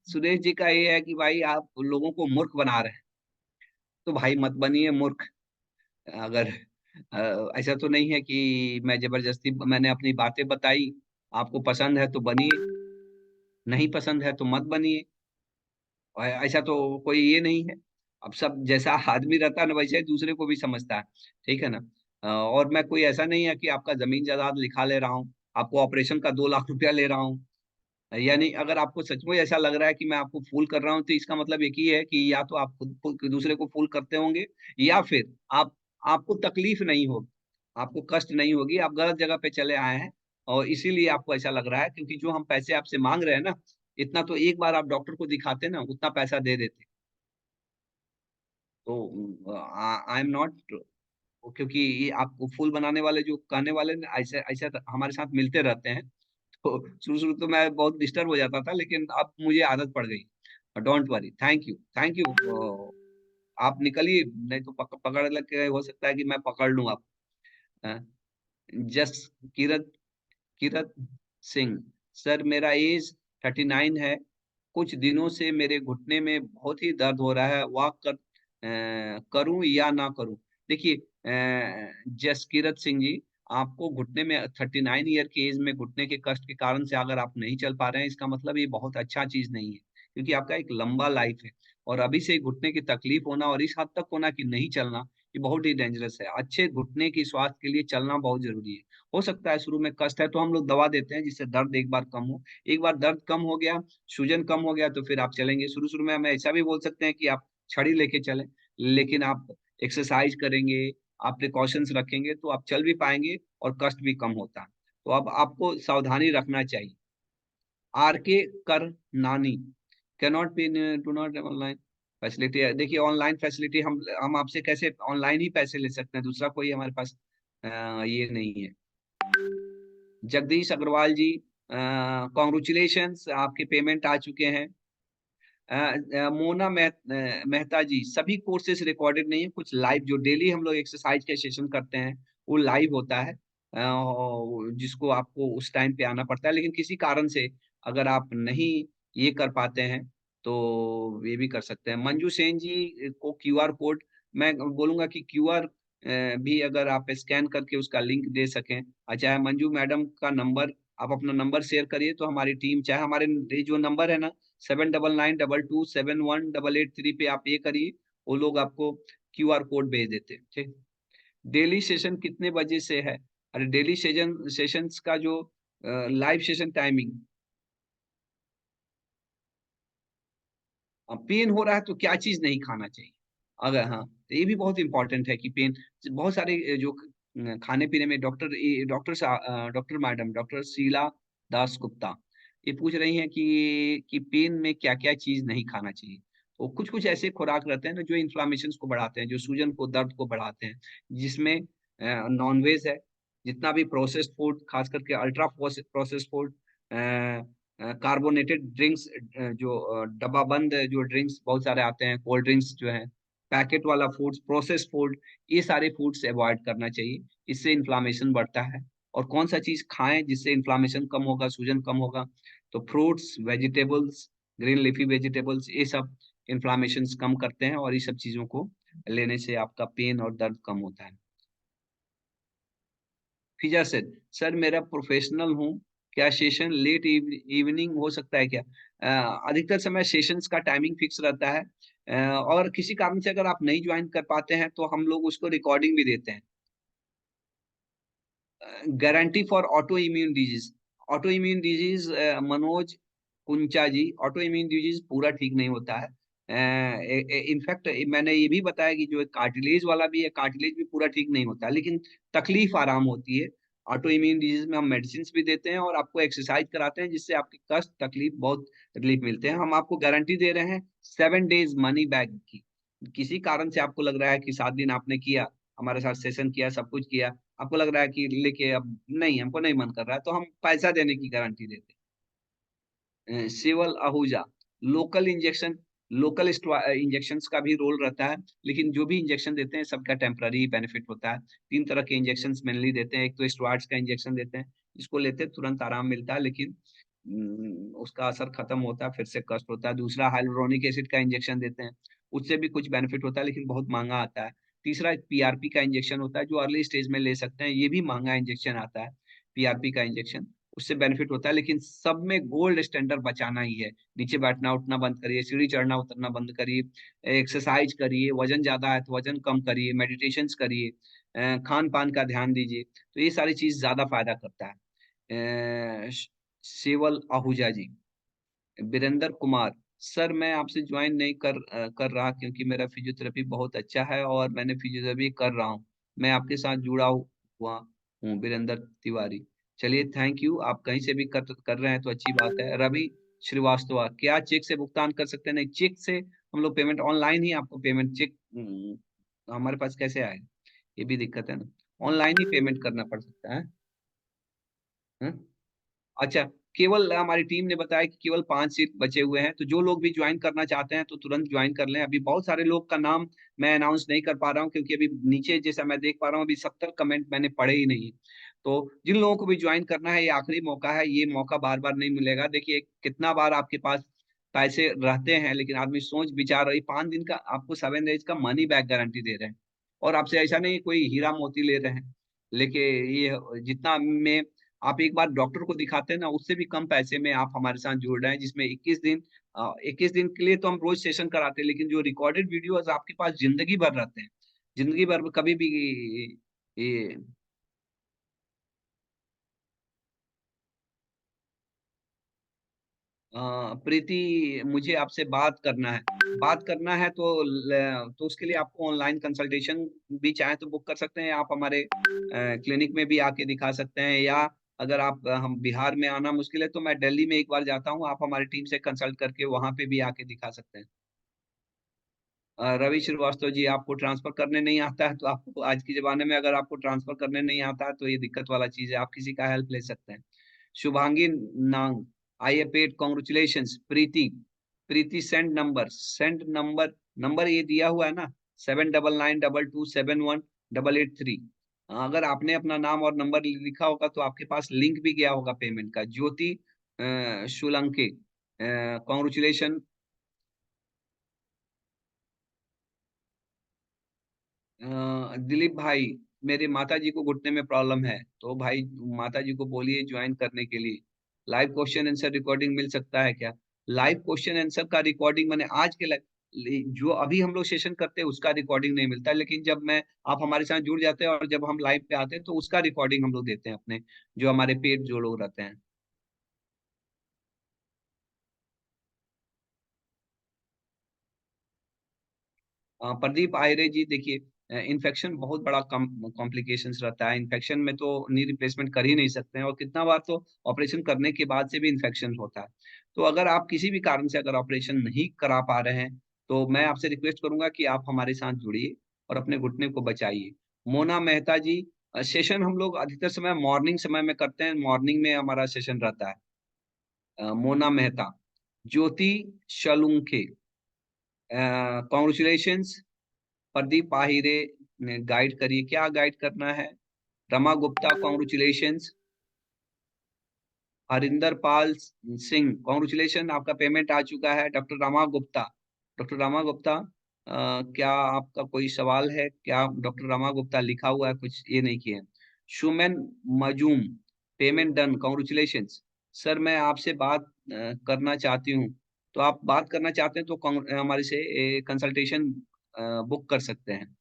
Suresh ji का ये है कि भाई आप लोगों को मूर्ख बना रहे हैं। तो भाई मत बनिए मूर्ख। अगर ऐसा तो नहीं है कि मैं जबरदस्ती, मैंने अपनी बातें बताई, आपको पसंद है तो बनिए, नहीं पसंद है तो मत बनिए। ऐसा तो कोई ये नहीं है। अब सब जैसा आदमी रहता है ना, वैसे ही दूसरे को भी समझता है। ठीक है ना। और मैं कोई ऐसा नहीं है कि आपका जमीन जायदाद लिखा ले रहा हूँ, आपको ऑपरेशन का 2 लाख रुपया ले रहा हूँ। यानी अगर आपको सचमुच ऐसा लग रहा है कि मैं आपको फूल कर रहा हूँ, तो इसका मतलब एक ही है कि या तो आप दूसरे को फूल करते होंगे, या फिर आपको तकलीफ नहीं होगी, आपको कष्ट नहीं होगी, आप गलत जगह पे चले आए हैं और इसीलिए आपको ऐसा लग रहा है। क्योंकि जो हम पैसे आपसे मांग रहे हैं ना, इतना तो एक बार आप डॉक्टर को दिखाते ना, उतना पैसा दे देते। तो आई एम नॉट, क्योंकि ये आपको फूल बनाने वाले जो कहने वाले ना, ऐसे ऐसे हमारे साथ मिलते रहते हैं। तो शुरू शुरू तो मैं बहुत डिस्टर्ब हो जाता था, लेकिन अब मुझे आदत पड़ गई। Don't worry, thank you, thank you. आप निकलिए, नहीं तो पकड़ लग के हो सकता है कि मैं पकड़ लूं आप। जस किरत किरत सिंह, सर मेरा एज 39 है। कुछ दिनों से मेरे घुटने में बहुत ही दर्द हो रहा है, वॉक करूं या ना करूं। देखिए जसकीरत सिंह जी, आपको घुटने में 39 ईयर की एज में घुटने के कष्ट के कारण से अगर आप नहीं चल पा रहे हैं, इसका मतलब ये बहुत अच्छा चीज नहीं है। क्योंकि आपका एक लंबा लाइफ है, और अभी से घुटने की तकलीफ होना और इस हद तक होना कि नहीं चलना, ये बहुत ही डेंजरस है। अच्छे घुटने की स्वास्थ्य के लिए चलना बहुत जरूरी है। हो सकता है शुरू में कष्ट है तो हम लोग दवा देते हैं जिससे दर्द एक बार कम हो। एक बार दर्द कम हो गया, सूजन कम हो गया, तो फिर आप चलेंगे। शुरू शुरू में हमें ऐसा भी बोल सकते हैं कि आप छड़ी लेके चलें, लेकिन आप एक्सरसाइज करेंगे, आप प्रिकॉशंस रखेंगे, तो आप चल भी पाएंगे और कष्ट भी कम होता है। तो अब आपको सावधानी रखना चाहिए। आर के कर नानी, cannot be, do not online facility. देखिए ऑनलाइन फैसिलिटी हम आपसे कैसे ऑनलाइन ही पैसे ले सकते हैं, दूसरा कोई हमारे पास ये नहीं है। जगदीश अग्रवाल जी, कॉन्ग्रेचुलेशंस, आपके पेमेंट आ चुके हैं। मोना मेहता जी, सभी कोर्सेज रिकॉर्डेड नहीं है, कुछ लाइव जो डेली हम लोग एक्सरसाइज के सेशन करते हैं वो लाइव होता है, जिसको आपको उस टाइम पे आना पड़ता है। लेकिन किसी कारण से अगर आप नहीं ये कर पाते हैं तो ये भी कर सकते हैं। मंजू सेन जी को क्यूआर कोड, मैं बोलूंगा कि क्यूआर भी अगर आप स्कैन करके उसका लिंक दे सकें। अच्छा, मंजू मैडम का नंबर, आप अपना नंबर शेयर करिए तो हमारी टीम, चाहे हमारे ये जो नंबर है ना 7992271883 पे आप ये करिए, वो लोग आपको क्यूआर कोड भेज देते हैं। ठीक। डेली सेशन कितने बजे से है? अरे डेली सेशंस का जो लाइव सेशन टाइमिंग, पेन हो रहा है तो क्या चीज नहीं खाना चाहिए? अगर हाँ, तो ये भी बहुत इंपॉर्टेंट है कि पेन, बहुत सारे जो खाने पीने में, doctor madam, doctor Sheila Das Gupta, ये पूछ रही हैं कि पेन में क्या क्या चीज नहीं खाना चाहिए। तो कुछ कुछ ऐसे खुराक रहते हैं ना जो इन्फ्लामेशन को बढ़ाते हैं, जो सूजन को, दर्द को बढ़ाते हैं, जिसमें नॉनवेज है, जितना भी प्रोसेस्ड फूड, खास करके ultra processed food, carbonated drinks, जो डब्बा बंद जो ड्रिंक्स बहुत सारे आते हैं, कोल्ड ड्रिंक्स जो है, पैकेट वाला फूड्स, प्रोसेस्ड फूड, ये सारे फूड्स अवॉइड करना चाहिए। इससे इन्फ्लामेशन बढ़ता है। और कौन सा चीज खाएं जिससे इन्फ्लामेशन कम होगा, सूजन कम होगा? तो fruits, vegetables, green leafy vegetables, ये सब इन्फ्लामेशन कम करते हैं, और ये सब चीजों को लेने से आपका पेन और दर्द कम होता है। फिजा सेड, सर मेरा प्रोफेशनल हूँ, क्या सेशन लेट इवनिंग हो सकता है क्या? अधिकतर समय सेशंस का टाइमिंग फिक्स रहता है, और किसी कारण से अगर आप नहीं ज्वाइन कर पाते हैं तो हम लोग उसको रिकॉर्डिंग भी देते हैं। Guarantee for auto immune disease, auto immune disease, Manoj Kuncha ji, auto immune disease पूरा ठीक नहीं होता है। इनफैक्ट मैंने ये भी बताया कि जो कार्टिलेज वाला भी है, कार्टिलेज भी पूरा ठीक नहीं होता, लेकिन तकलीफ आराम होती है। ऑटो इम्यून डिजीज में हम मेडिसिन भी देते हैं और आपको एक्सरसाइज कराते हैं, जिससे आपके कष्ट, तकलीफ, बहुत रिलीफ मिलते हैं। हम आपको गारंटी दे रहे हैं 7 डेज मनी बैक की। किसी कारण से आपको लग रहा है कि 7 दिन आपने किया, हमारे साथ सेशन किया, सब कुछ किया, आपको लग रहा है कि लेके अब नहीं, हमको नहीं मन कर रहा है, तो हम पैसा देने की गारंटी देते हैं। Sewal Ahuja, local injection, local injection का भी रोल रहता है, लेकिन जो भी इंजेक्शन देते हैं सबका टेम्पररी बेनिफिट होता है। 3 तरह के इंजेक्शन मेनली देते हैं। एक तो स्टेरॉइड्स का इंजेक्शन देते हैं, इसको लेते तुरंत आराम मिलता है, लेकिन उसका असर खत्म होता है, फिर से कष्ट होता है। दूसरा हाइलुरोनिक एसिड का इंजेक्शन देते हैं, उससे भी कुछ बेनिफिट होता है लेकिन बहुत महंगा आता है। तीसरा एक पीआरपी का इंजेक्शन होता है जो अर्ली स्टेज में ले सकते हैं, ये भी महंगा इंजेक्शन आता है पीआरपी का इंजेक्शन, उससे बेनिफिट होता है। लेकिन सब में गोल्ड स्टैंडर्ड बचाना ही है। नीचे बैठना उठना बंद करिए, सीढ़ी चढ़ना उतरना बंद करिए, एक्सरसाइज करिए, वजन ज्यादा है तो वजन कम करिए, मेडिटेशन करिए, खान पान का ध्यान दीजिए, तो ये सारी चीज ज्यादा फायदा करता है। सेवल आहूजा जी, वीरेंद्र कुमार, सर मैं आपसे ज्वाइन नहीं कर रहा क्योंकि मेरा फिजियोथेरेपी बहुत अच्छा है और मैंने फिजियोथेरेपी कर रहा हूँ, मैं आपके साथ जुड़ा हुआ हूँ, वीरेंद्र तिवारी। चलिए थैंक यू, आप कहीं से भी कर रहे हैं तो अच्छी बात है। रवि श्रीवास्तव, क्या चेक से भुगतान कर सकते हैं? नहीं, चेक से हम लोग पेमेंट ऑनलाइन ही आपको पेमेंट, चेक हमारे पास कैसे आए, ये भी दिक्कत है ना, ऑनलाइन ही पेमेंट करना पड़ सकता है। हाँ? अच्छा, केवल हमारी टीम ने बताया कि केवल 5 सीट बचे हुए हैं, तो जो लोग भी ज्वाइन करना चाहते हैं तो तुरंत ज्वाइन कर लें। अभी बहुत सारे लोग का नाम मैं अनाउंस नहीं कर पा रहा हूँ क्योंकि अभी नीचे जैसा मैं देख पा रहा हूँ अभी 70 कमेंट मैंने पढ़े ही नहीं। तो जिन लोगों को भी ज्वाइन करना है, ये आखिरी मौका है, ये मौका बार बार नहीं मिलेगा। देखिए कितना बार आपके पास पैसे रहते हैं लेकिन आदमी सोच विचार रही, 5 दिन का आपको 7 डेज का मनी बैक गारंटी दे रहे हैं और आपसे ऐसा नहीं कोई हीरा मोती ले रहे हैं। लेकिन ये जितना में आप एक बार डॉक्टर को दिखाते हैं ना, उससे भी कम पैसे में आप हमारे साथ जुड़ रहे हैं, जिसमें 21 दिन के लिए तो हम रोज सेशन कराते हैं, लेकिन जो रिकॉर्डेड वीडियोस आपके पास जिंदगी भर रहते हैं, जिंदगी भर कभी भी ये प्रीति, मुझे आपसे बात करना है, बात करना है तो उसके लिए आपको ऑनलाइन कंसल्टेशन भी चाहे तो बुक कर सकते हैं, आप हमारे क्लिनिक में भी आके दिखा सकते हैं, या अगर आप हम बिहार में आना मुश्किल है तो मैं दिल्ली में एक बार जाता हूँ, आप हमारी टीम से कंसल्ट करके वहां पे भी आके दिखा सकते हैं। रवि श्रीवास्तव जी, आपको ट्रांसफर करने नहीं आता है तो आपको आज के जमाने में अगर आपको ट्रांसफर करने नहीं आता है तो ये दिक्कत वाला चीज है, आप किसी का हेल्प ले सकते हैं। शुभांगी नांग, I paid congratulation. Preeti, Preeti send number, number ये दिया हुआ है ना, 7992271883। अगर आपने अपना नाम और नंबर लिखा होगा तो आपके पास लिंक भी गया होगा पेमेंट का। ज्योति शुलंके, कॉन्ग्रेचुलेशन। दिलीप भाई, मेरे माता जी को घुटने में प्रॉब्लम है, तो भाई माता जी को बोलिए ज्वाइन करने के लिए। लाइव क्वेश्चन आंसर रिकॉर्डिंग मिल सकता है क्या? लाइव क्वेश्चन आंसर का रिकॉर्डिंग मैंने आज के जो अभी हम लोग सेशन करते हैं उसका रिकॉर्डिंग नहीं मिलता, लेकिन जब मैं आप हमारे साथ जुड़ जाते हैं और जब हम लाइव पे आते हैं तो उसका रिकॉर्डिंग हम लोग देते हैं अपने जो हमारे पेड जो लोग रहते हैं। प्रदीप आयरे जी, देखिए इन्फेक्शन बहुत बड़ा कॉम्प्लिकेशंस रहता है, इन्फेक्शन में तो नी रिप्लेसमेंट कर ही नहीं सकते हैं और कितना बार तो ऑपरेशन करने के बाद से भी इन्फेक्शन होता है। तो अगर आप किसी भी कारण से अगर ऑपरेशन नहीं करा पा रहे हैं तो मैं आपसे रिक्वेस्ट करूंगा कि आप हमारे साथ जुड़िए और अपने घुटने को बचाइए। मोना मेहता जी, सेशन हम लोग अधिकतर समय मॉर्निंग समय में करते हैं, मॉर्निंग में हमारा सेशन रहता है। मोना मेहता, ज्योति शलुंखे, कॉन्ग्रेचुलेशंस। प्रदीप आहिरे ने गाइड करिए, क्या गाइड करना है? रमा गुप्ता, कॉन्ग्रेचुलेशंस। हरिंदर पाल सिंह, कॉन्ग्रेचुलेशन, आपका पेमेंट आ चुका है। डॉक्टर रमा गुप्ता, डॉक्टर रमा गुप्ता, क्या आपका कोई सवाल है क्या? डॉक्टर रमा गुप्ता लिखा हुआ है, कुछ ये नहीं किए। सुमन मजूम, पेमेंट डन, कॉन्ग्रेचुलेशंस। सर मैं आपसे बात करना चाहती हूँ, तो आप बात करना चाहते हैं तो हमारे से कंसल्टेशन बुक कर सकते हैं।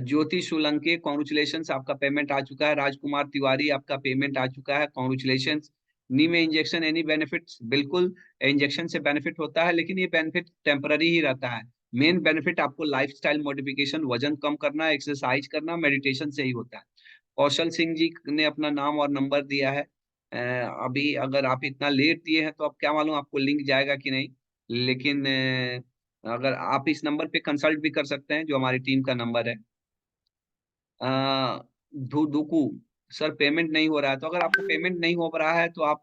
ज्योति सोलंके, कॉन्ग्रेचुलेशंस, आपका पेमेंट आ चुका है। राजकुमार तिवारी, आपका पेमेंट आ चुका है, कॉन्ग्रेचुलेशंस। नी में इंजेक्शन एनी बेनिफिट्स? बिल्कुल, इंजेक्शन से बेनिफिट होता है लेकिन ये बेनिफिट टेम्पररी ही रहता है। मेन बेनिफिट आपको लाइफस्टाइल मॉडिफिकेशन, वजन कम करना, एक्सरसाइज करना, मेडिटेशन से ही होता है। कौशल सिंह जी ने अपना नाम और नंबर दिया है। अभी अगर आप इतना लेट दिए हैं तो अब क्या मालूम आपको लिंक जाएगा कि नहीं, लेकिन अगर आप इस नंबर पे कंसल्ट भी कर सकते हैं जो हमारी टीम का नंबर है। धुधुकू, सर पेमेंट नहीं हो रहा है, तो अगर आपको पेमेंट नहीं हो रहा है तो आप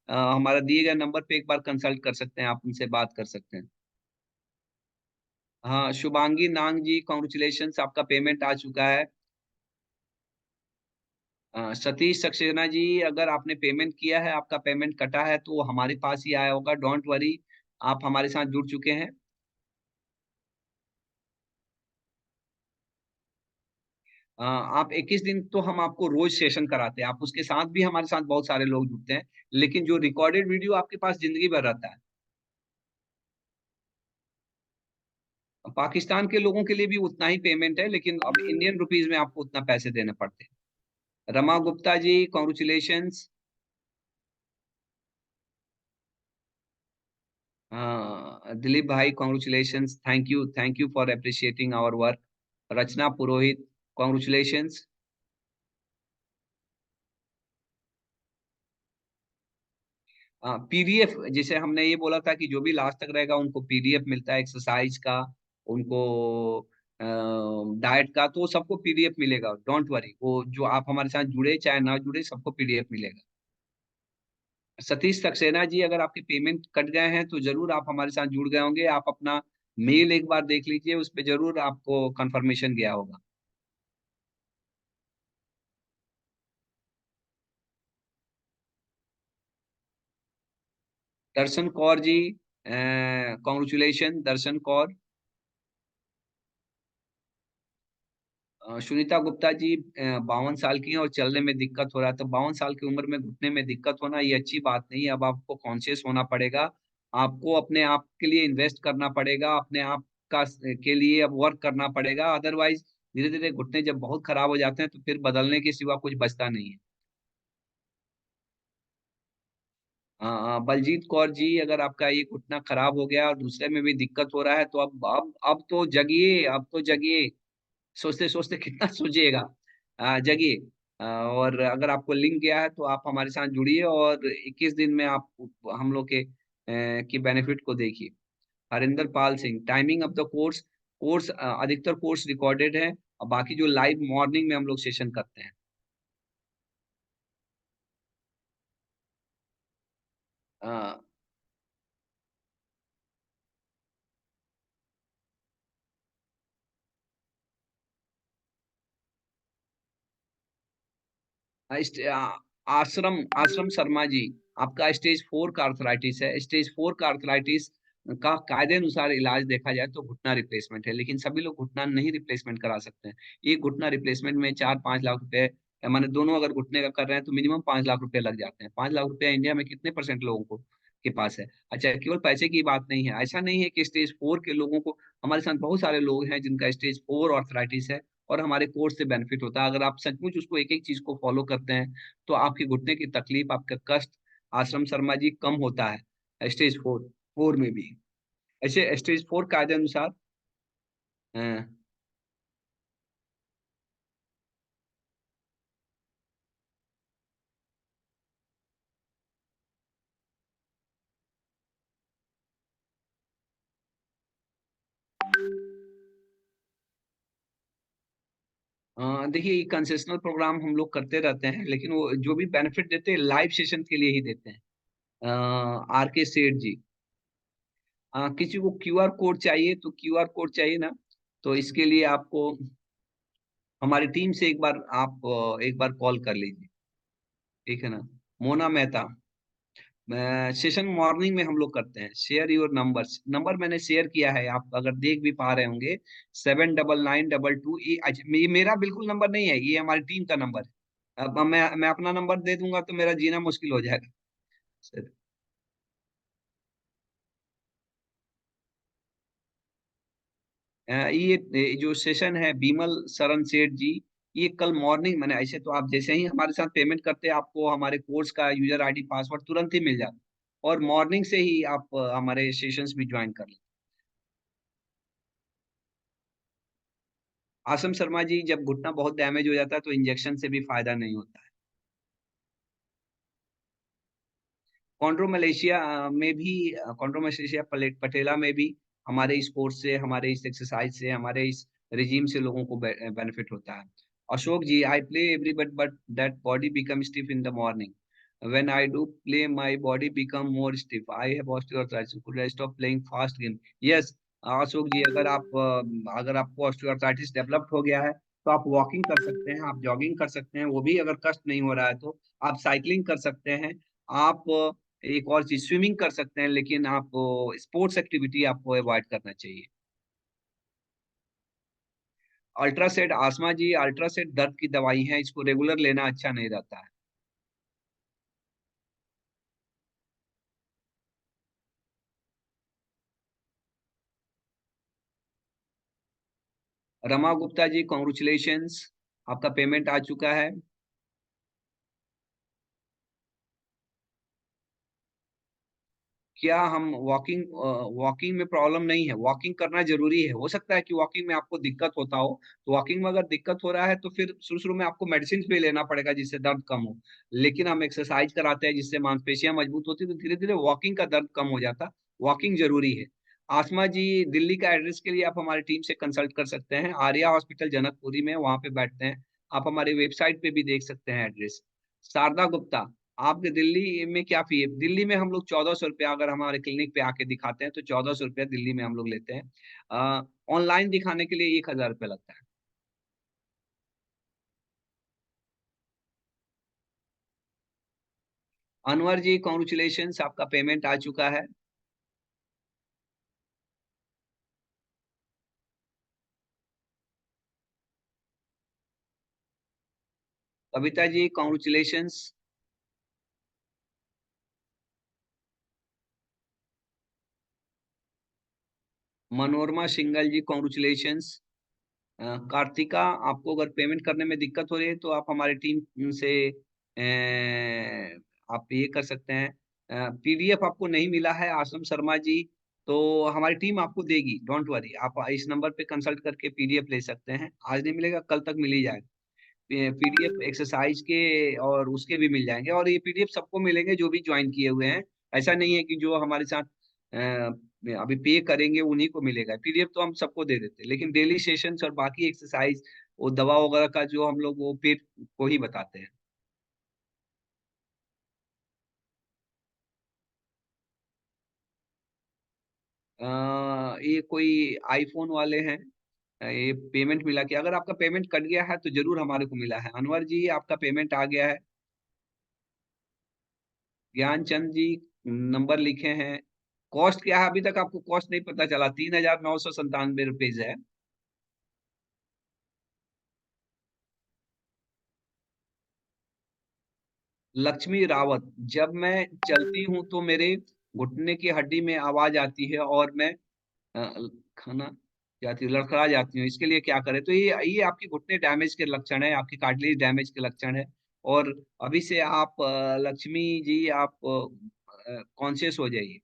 हमारा दिए गए नंबर पे एक बार कंसल्ट कर सकते हैं, आप उनसे बात कर सकते हैं। हाँ, शुभांगी नांग जी, कॉन्ग्रेचुलेशन, आपका पेमेंट आ चुका है। सतीश सक्सेना जी, अगर आपने पेमेंट किया है, आपका पेमेंट कटा है तो वो हमारे पास ही आया होगा, डोंट वरी। आप हमारे साथ जुड़ चुके हैं। आप 21 दिन तो हम आपको रोज सेशन कराते हैं, आप उसके साथ भी हमारे साथ बहुत सारे लोग जुड़ते हैं, लेकिन जो रिकॉर्डेड वीडियो आपके पास जिंदगी भर रहता है। पाकिस्तान के लोगों के लिए भी उतना ही पेमेंट है, लेकिन अब इंडियन रुपीज में आपको उतना पैसे देने पड़ते हैं। Rama Gupta ji, congratulations. Dilip bhai, congratulations, thank you for appreciating our work. Rachna Purohit, congratulations. PDF, जैसे हमने ये बोला था कि जो भी लास्ट तक रहेगा उनको पीडीएफ मिलता है एक्सरसाइज का, उनको डाइट का, तो सबको पीडीएफ मिलेगा, डोंट वरी। वो जो आप हमारे साथ जुड़े चाहे ना जुड़े, सबको पीडीएफ मिलेगा। सतीश सक्सेना जी, अगर आपके पेमेंट कट गए हैं तो जरूर आप हमारे साथ जुड़ गए होंगे। आप अपना मेल एक बार देख लीजिए, उस पर जरूर आपको कंफर्मेशन गया होगा। दर्शन कौर जी, कॉन्ग्रेचुलेशन दर्शन कौर। सुनीता गुप्ता जी, 52 साल की हैं और चलने में दिक्कत हो रहा है। तो 52 साल की उम्र में घुटने में दिक्कत होना ये अच्छी बात नहीं है। अब आपको कॉन्शियस होना पड़ेगा, आपको अपने आप के लिए इन्वेस्ट करना पड़ेगा, अपने आप का के लिए अब वर्क करना पड़ेगा। अदरवाइज धीरे धीरे घुटने जब बहुत खराब हो जाते हैं तो फिर बदलने के सिवा कुछ बचता नहीं है। बलजीत कौर जी, अगर आपका ये घुटना खराब हो गया और दूसरे में भी दिक्कत हो रहा है तो अब तो जगिए, अब तो जगिए। सोचते सोचते कितना सोचिएगा। जगिए। और अगर आपको लिंक गया है तो आप हमारे साथ जुड़िए और 21 दिन में आप हम लोग के की बेनिफिट को देखिए। Harinder Pal Singh, timing of the course, अधिकतर कोर्स रिकॉर्डेड है और बाकी जो लाइव मॉर्निंग में हम लोग सेशन करते हैं। अ, आश्रम आश्रम शर्मा जी, आपका स्टेज 4 का आर्थराइटिस है। स्टेज 4 का आर्थराइटिस का कायदे अनुसार इलाज देखा जाए तो घुटना रिप्लेसमेंट है, लेकिन सभी लोग घुटना नहीं रिप्लेसमेंट करा सकते हैं। एक घुटना रिप्लेसमेंट में 4-5 लाख रुपए, माने दोनों अगर घुटने का कर रहे हैं तो मिनिमम 5 लाख रुपए लग जाते हैं। 5 लाख रुपया इंडिया में कितने परसेंट लोगों को के पास है? अच्छा, केवल पैसे की बात नहीं है, ऐसा नहीं है कि स्टेज 4 के लोगों को, हमारे साथ बहुत सारे लोग हैं जिनका स्टेज 4 आर्थराइटिस है और हमारे कोर्स से बेनिफिट होता है। अगर आप सचमुच उसको एक एक चीज को फॉलो करते हैं तो आपके घुटने की तकलीफ, आपका कष्ट, आश्रम शर्मा जी, कम होता है स्टेज 4 में भी। ऐसे स्टेज 4 कायदे अनुसार अ, देखिए, ये कंसेशनल प्रोग्राम हम लोग करते रहते हैं, लेकिन वो जो भी बेनिफिट देते हैं लाइव सेशन के लिए ही देते हैं। आर के सेठ जी, किसी को क्यूआर कोड चाहिए तो क्यूआर कोड चाहिए ना, तो इसके लिए आपको हमारी टीम से एक बार कॉल कर लीजिए, ठीक है ना। मोना मेहता, सेशन मॉर्निंग में हम लोग करते हैं। शेयर योर नंबर मैंने शेयर किया है, आप अगर देख भी पा रहे होंगे, 7992। ये मेरा बिल्कुल नंबर नहीं है, ये हमारी टीम का नंबर है। अब मैं अपना नंबर दे दूंगा तो मेरा जीना मुश्किल हो जाएगा सर। ये जो सेशन है बीमल शरण सेठ जी, ये कल मॉर्निंग, मैंने ऐसे तो आप जैसे ही हमारे साथ पेमेंट करते हैं आपको हमारे कोर्स का यूजर आईडी पासवर्ड तुरंत ही मिल जाता है और मॉर्निंग से ही आप हमारे सेशंस भी ज्वाइन कर लें। आसम शर्मा जी, जब घुटना बहुत डैमेज हो जाता है तो इंजेक्शन से भी फायदा नहीं होता है। कॉन्ड्रो मलेशिया में भी, कॉन्ड्रो मलेशिया पटेला में भी हमारे इस कोर्स से, हमारे इस एक्सरसाइज से, हमारे इस रिजीम से लोगों को बेनिफिट होता है। Ashok ji, I play every but that body become stiff in the morning, when I do play my body become more stiff, I have osteoarthritis, could I stop playing fast game? Yes, Ashok ji, अगर आपको osteoarthritis developed हो गया है तो आप walking कर सकते हैं, आप जॉगिंग कर सकते हैं, वो भी अगर कष्ट नहीं हो रहा है तो आप साइकिलिंग कर सकते हैं। आप एक और चीज स्विमिंग कर सकते हैं, लेकिन आप स्पोर्ट्स एक्टिविटी आपको अवॉइड करना चाहिए। अल्ट्रासेट आसमा जी, अल्ट्रासेट दर्द की दवाई है, इसको रेगुलर लेना अच्छा नहीं रहता है। रमा गुप्ता जी, कॉन्ग्रेचुलेशंस, आपका पेमेंट आ चुका है। क्या हम वॉकिंग में प्रॉब्लम नहीं है, वॉकिंग करना जरूरी है। हो सकता है कि वॉकिंग में आपको दिक्कत होता हो, तो वॉकिंग में अगर दिक्कत हो रहा है तो फिर शुरू शुरू में आपको मेडिसिन भी लेना पड़ेगा जिससे दर्द कम हो। लेकिन हम एक्सरसाइज कराते हैं जिससे मांसपेशियां मजबूत होती है, तो धीरे धीरे वॉकिंग का दर्द कम हो जाता। वॉकिंग जरूरी है। आसमा जी, दिल्ली का एड्रेस के लिए आप हमारी टीम से कंसल्ट कर सकते हैं, आर्या हॉस्पिटल जनकपुरी में, वहां पे बैठते हैं। आप हमारी वेबसाइट पे भी देख सकते हैं एड्रेस। शारदा गुप्ता, आपके दिल्ली में क्या फी है? दिल्ली में हम लोग 1400 रुपया, अगर हमारे क्लिनिक पे आके दिखाते हैं तो 1400 रुपया दिल्ली में हम लोग लेते हैं। ऑनलाइन दिखाने के लिए 1000 रुपया लगता है। अनवर जी, कॉन्ग्रेचुलेशन, आपका पेमेंट आ चुका है। कविता जी, कॉन्ग्रेचुलेशन। मनोरमा सिंगल जी, कॉन्ग्रेचुलेशन। कार्तिका, आपको अगर पेमेंट करने में दिक्कत हो रही है तो आप हमारी टीम से आप ये कर सकते हैं। पीडीएफ आपको नहीं मिला है आसम शर्मा जी, तो हमारी टीम आपको देगी, डोंट वरी। आप इस नंबर पे कंसल्ट करके पीडीएफ ले सकते हैं। आज नहीं मिलेगा, कल तक मिल ही जाएगा। पीडीएफ एक्सरसाइज के और उसके भी मिल जाएंगे, और ये पीडीएफ सबको मिलेंगे जो भी ज्वाइन किए हुए हैं। ऐसा नहीं है कि जो हमारे साथ अभी पे करेंगे उन्हीं को मिलेगा। पीडीएफ तो हम सबको दे देते हैं, लेकिन डेली सेशंस और बाकी एक्सरसाइज, वो दवा वगैरह का जो हम लोग वो पेड को ही बताते हैं। ये कोई आईफोन वाले हैं। ये पेमेंट मिला कि अगर आपका पेमेंट कट गया है तो जरूर हमारे को मिला है। अनवर जी, आपका पेमेंट आ गया है। ज्ञानचंद जी, नंबर लिखे हैं। कॉस्ट क्या है? अभी तक आपको कॉस्ट नहीं पता चला। 3997 रुपीज है। लक्ष्मी रावत, जब मैं चलती हूँ तो मेरे घुटने की हड्डी में आवाज आती है और मैं खाना जाती हूँ, लड़खड़ा जाती हूँ, इसके लिए क्या करें? तो ये आपकी घुटने डैमेज के लक्षण है, आपकी कार्टिलेज डैमेज के लक्षण है। और अभी से आप लक्ष्मी जी, आप कॉन्शियस हो जाइए।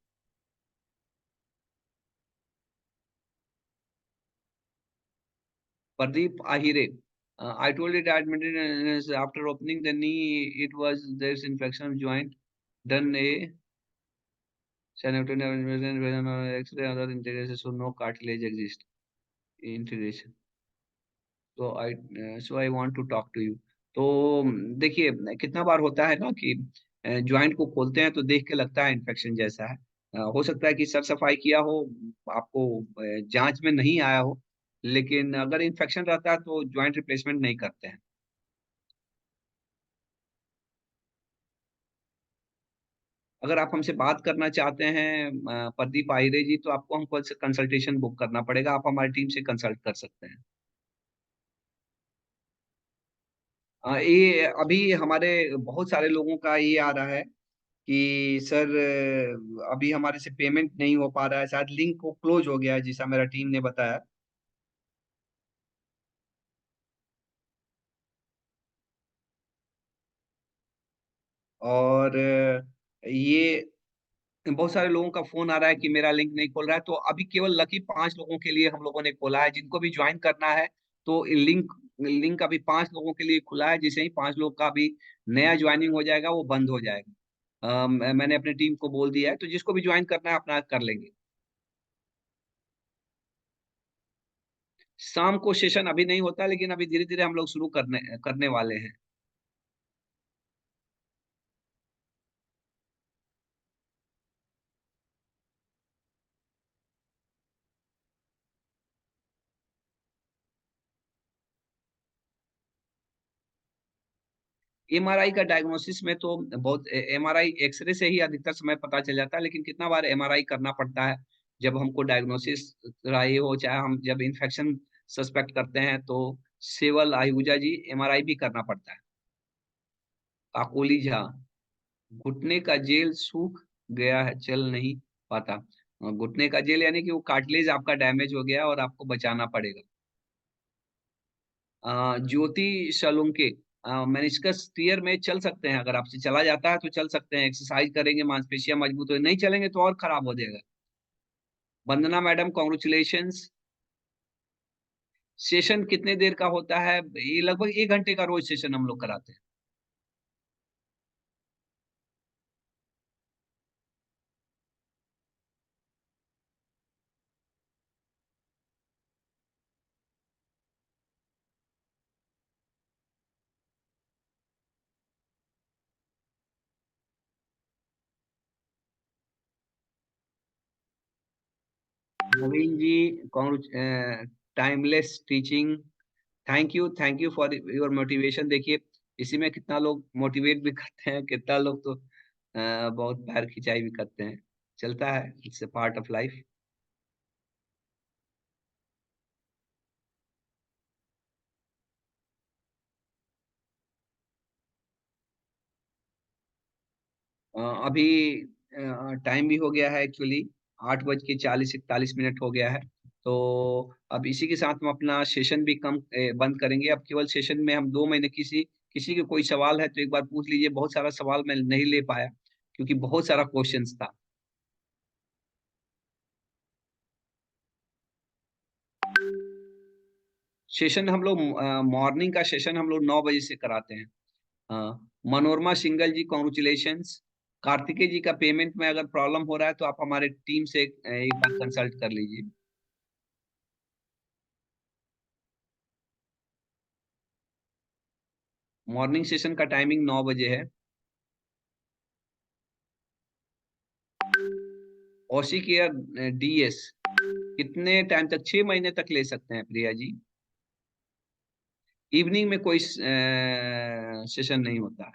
Pradeep Ahire. I told you that maintenance after opening the knee, it was there's infection of joint. Done a sanitary X-ray, other integration, so no cartilage exist. Integration. So I want to talk to you. तो देखिए, कितना बार होता है ना कि joint को खोलते हैं तो देख के लगता है इन्फेक्शन जैसा है। हो सकता है कि सर सफाई किया हो, आपको जांच में नहीं आया हो, लेकिन अगर इन्फेक्शन रहता है तो ज्वाइंट रिप्लेसमेंट नहीं करते हैं। अगर आप हमसे बात करना चाहते हैं प्रदीप आहिरे जी, तो आपको हमको कंसल्टेशन बुक करना पड़ेगा। आप हमारी टीम से कंसल्ट कर सकते हैं। ये अभी हमारे बहुत सारे लोगों का ये आ रहा है कि सर अभी हमारे से पेमेंट नहीं हो पा रहा है, शायद लिंक को क्लोज हो गया है, जैसा मेरा टीम ने बताया। और ये बहुत सारे लोगों का फोन आ रहा है कि मेरा लिंक नहीं खोल रहा है, तो अभी केवल लकी 5 लोगों के लिए हम लोगों ने खोला है, जिनको भी ज्वाइन करना है। तो लिंक लिंक अभी 5 लोगों के लिए खुला है। जैसे ही 5 लोग का भी नया ज्वाइनिंग हो जाएगा, वो बंद हो जाएगा। मैंने अपनी टीम को बोल दिया है, तो जिसको भी ज्वाइन करना है अपना कर लेंगे। शाम को सेशन अभी नहीं होता, लेकिन अभी धीरे धीरे हम लोग शुरू करने करने वाले हैं। एमआरआई का डायग्नोसिस में तो बहुत, एमआरआई एक्सरे से ही अधिकतर समय पता चल जाता है, लेकिन कितना बार एमआरआई करना पड़ता है जब हमको डायग्नोसिस चाहिए हो, चाहे हम जब इन्फेक्शन सस्पेक्ट करते हैं तो सेवल आहुजा जी एमआरआई भी करना पड़ता है। काकोली झा, घुटने का जेल सूख गया है, चल नहीं पाता। घुटने का जेल यानी कि वो कार्टिलेज आपका डैमेज हो गया और आपको बचाना पड़ेगा। ज्योति सलुंके, मेनिस्कस टीयर में चल सकते हैं, अगर आपसे चला जाता है तो चल सकते हैं, एक्सरसाइज करेंगे मांसपेशियां मजबूत हो, नहीं चलेंगे तो और खराब हो जाएगा। वंदना मैडम कॉन्ग्रेचुलेशंस। सेशन कितने देर का होता है? ये लगभग 1 घंटे का रोज सेशन हम लोग कराते हैं। Naveen ji, timeless teaching, thank you for your motivation. देखिए इसी में कितना लोग मोटिवेट भी करते हैं, कितना लोग तो बहुत पैर खिंचाई भी करते हैं, चलता है, it's a part of life. अभी टाइम भी हो गया है एक्चुअली, 8:40-41 हो गया है। तो अब इसी के साथ हम अपना सेशन भी बंद करेंगे। अब केवल सेशन में हम 2 महीने, किसी किसी के कोई सवाल है तो एक बार पूछ लीजिए। बहुत सारा सवाल मैं नहीं ले पाया क्योंकि बहुत सारा क्वेश्चंस था। सेशन हम लोग मॉर्निंग का सेशन हम लोग 9 बजे से कराते हैं। मनोरमा सिंगल जी कॉन्ग्रेचुलेशंस। कार्तिकेय जी का पेमेंट में अगर प्रॉब्लम हो रहा है तो आप हमारे टीम से एक बार कंसल्ट कर लीजिए। मॉर्निंग सेशन का टाइमिंग 9 बजे है। ओसी केयर डीएस, कितने टाइम तक? 6 महीने तक ले सकते हैं प्रिया जी। इवनिंग में कोई सेशन नहीं होता है।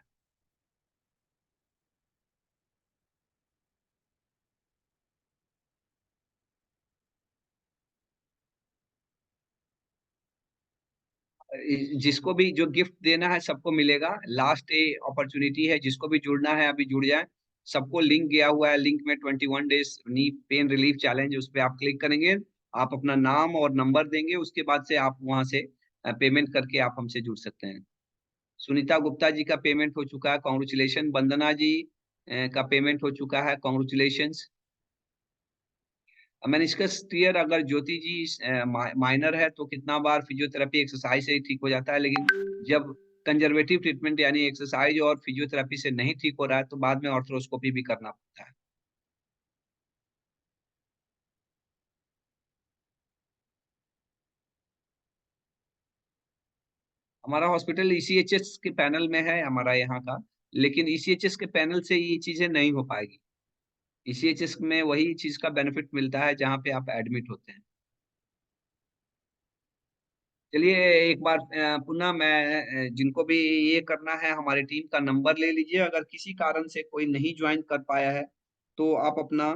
जिसको भी जो गिफ्ट देना है सबको मिलेगा, लास्ट डे अपॉर्चुनिटी है, जिसको भी जुड़ना है अभी जुड़ जाए। सबको लिंक गया हुआ है, लिंक में 21 days knee pain relief challenge, उस पर आप क्लिक करेंगे, आप अपना नाम और नंबर देंगे, उसके बाद से आप वहां से पेमेंट करके आप हमसे जुड़ सकते हैं। सुनीता गुप्ता जी का पेमेंट हो चुका है, कॉन्ग्रेचुलेशन। वंदना जी का पेमेंट हो चुका है, कॉन्ग्रेचुलेशन। मैंने इसका क्लियर, अगर ज्योति जी माइनर है तो कितना बार फिजियोथेरेपी एक्सरसाइज से ही ठीक हो जाता है, लेकिन जब कंजर्वेटिव ट्रीटमेंट यानी एक्सरसाइज और फिजियोथेरेपी से नहीं ठीक हो रहा है तो बाद में ऑर्थ्रोस्कोपी भी करना पड़ता है। हमारा हॉस्पिटल ईसीएचएस के पैनल में है हमारा यहाँ का, लेकिन ईसीएचएस के पैनल से ये चीजें नहीं हो पाएगी। ईसीएचएस में वही चीज का बेनिफिट मिलता है जहाँ पे आप एडमिट होते हैं। चलिए एक बार पुनः मैं जिनको भी ये करना है हमारी टीम का नंबर ले लीजिए। अगर किसी कारण से कोई नहीं ज्वाइन कर पाया है तो आप अपना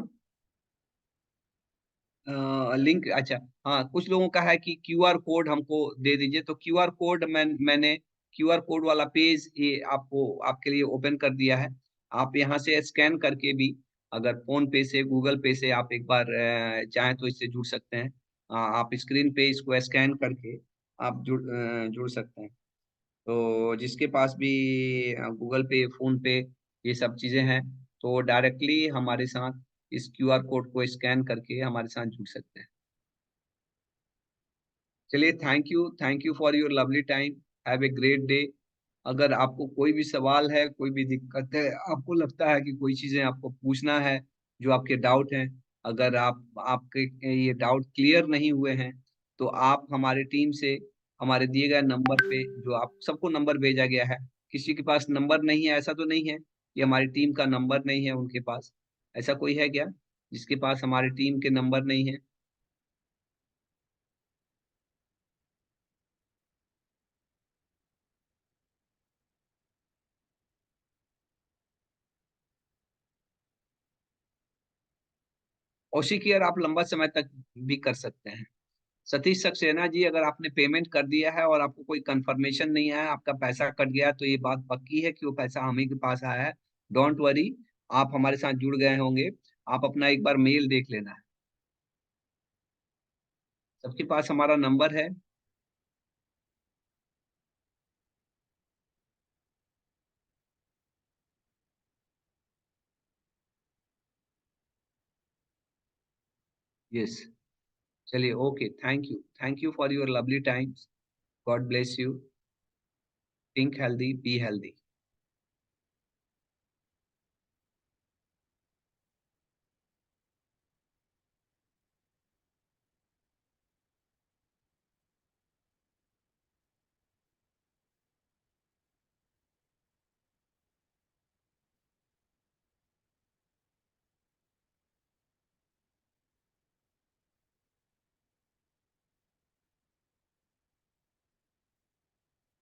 लिंक, अच्छा हाँ, कुछ लोगों का है कि क्यूआर कोड हमको दे दीजिए, तो क्यूआर कोड मैंने क्यूआर कोड वाला पेज ये आपको आपके लिए ओपन कर दिया है। आप यहाँ से स्कैन करके भी, अगर फोन पे से गूगल पे से आप एक बार चाहें तो इससे जुड़ सकते हैं। आप स्क्रीन पे इसको स्कैन करके आप जुड़ सकते हैं। तो जिसके पास भी गूगल पे, फोन पे, ये सब चीजें हैं, तो डायरेक्टली हमारे साथ इस क्यूआर कोड को स्कैन करके हमारे साथ जुड़ सकते हैं। चलिए, thank you for your lovely time. Have a great day. अगर आपको कोई भी सवाल है, कोई भी दिक्कत है, आपको लगता है कि कोई चीजें आपको पूछना है, जो आपके डाउट हैं, अगर आपके ये डाउट क्लियर नहीं हुए हैं तो आप हमारे टीम से हमारे दिए गए नंबर पे, जो आप सबको नंबर भेजा गया है, किसी के पास नंबर नहीं है ऐसा तो नहीं है कि हमारी टीम का नंबर नहीं है उनके पास? ऐसा कोई है क्या जिसके पास हमारी टीम के नंबर नहीं है? ओसी केयर आप लंबा समय तक भी कर सकते हैं। सतीश सक्सेना जी, अगर आपने पेमेंट कर दिया है और आपको कोई कंफर्मेशन नहीं आया, आपका पैसा कट गया, तो ये बात पक्की है कि वो पैसा हम ही के पास आया है। डोंट वरी, आप हमारे साथ जुड़ गए होंगे। आप अपना एक बार मेल देख लेना है, सबके पास हमारा नंबर है। यस, चलिए, okay, thank you for your lovely times. God bless you. Think healthy, be healthy.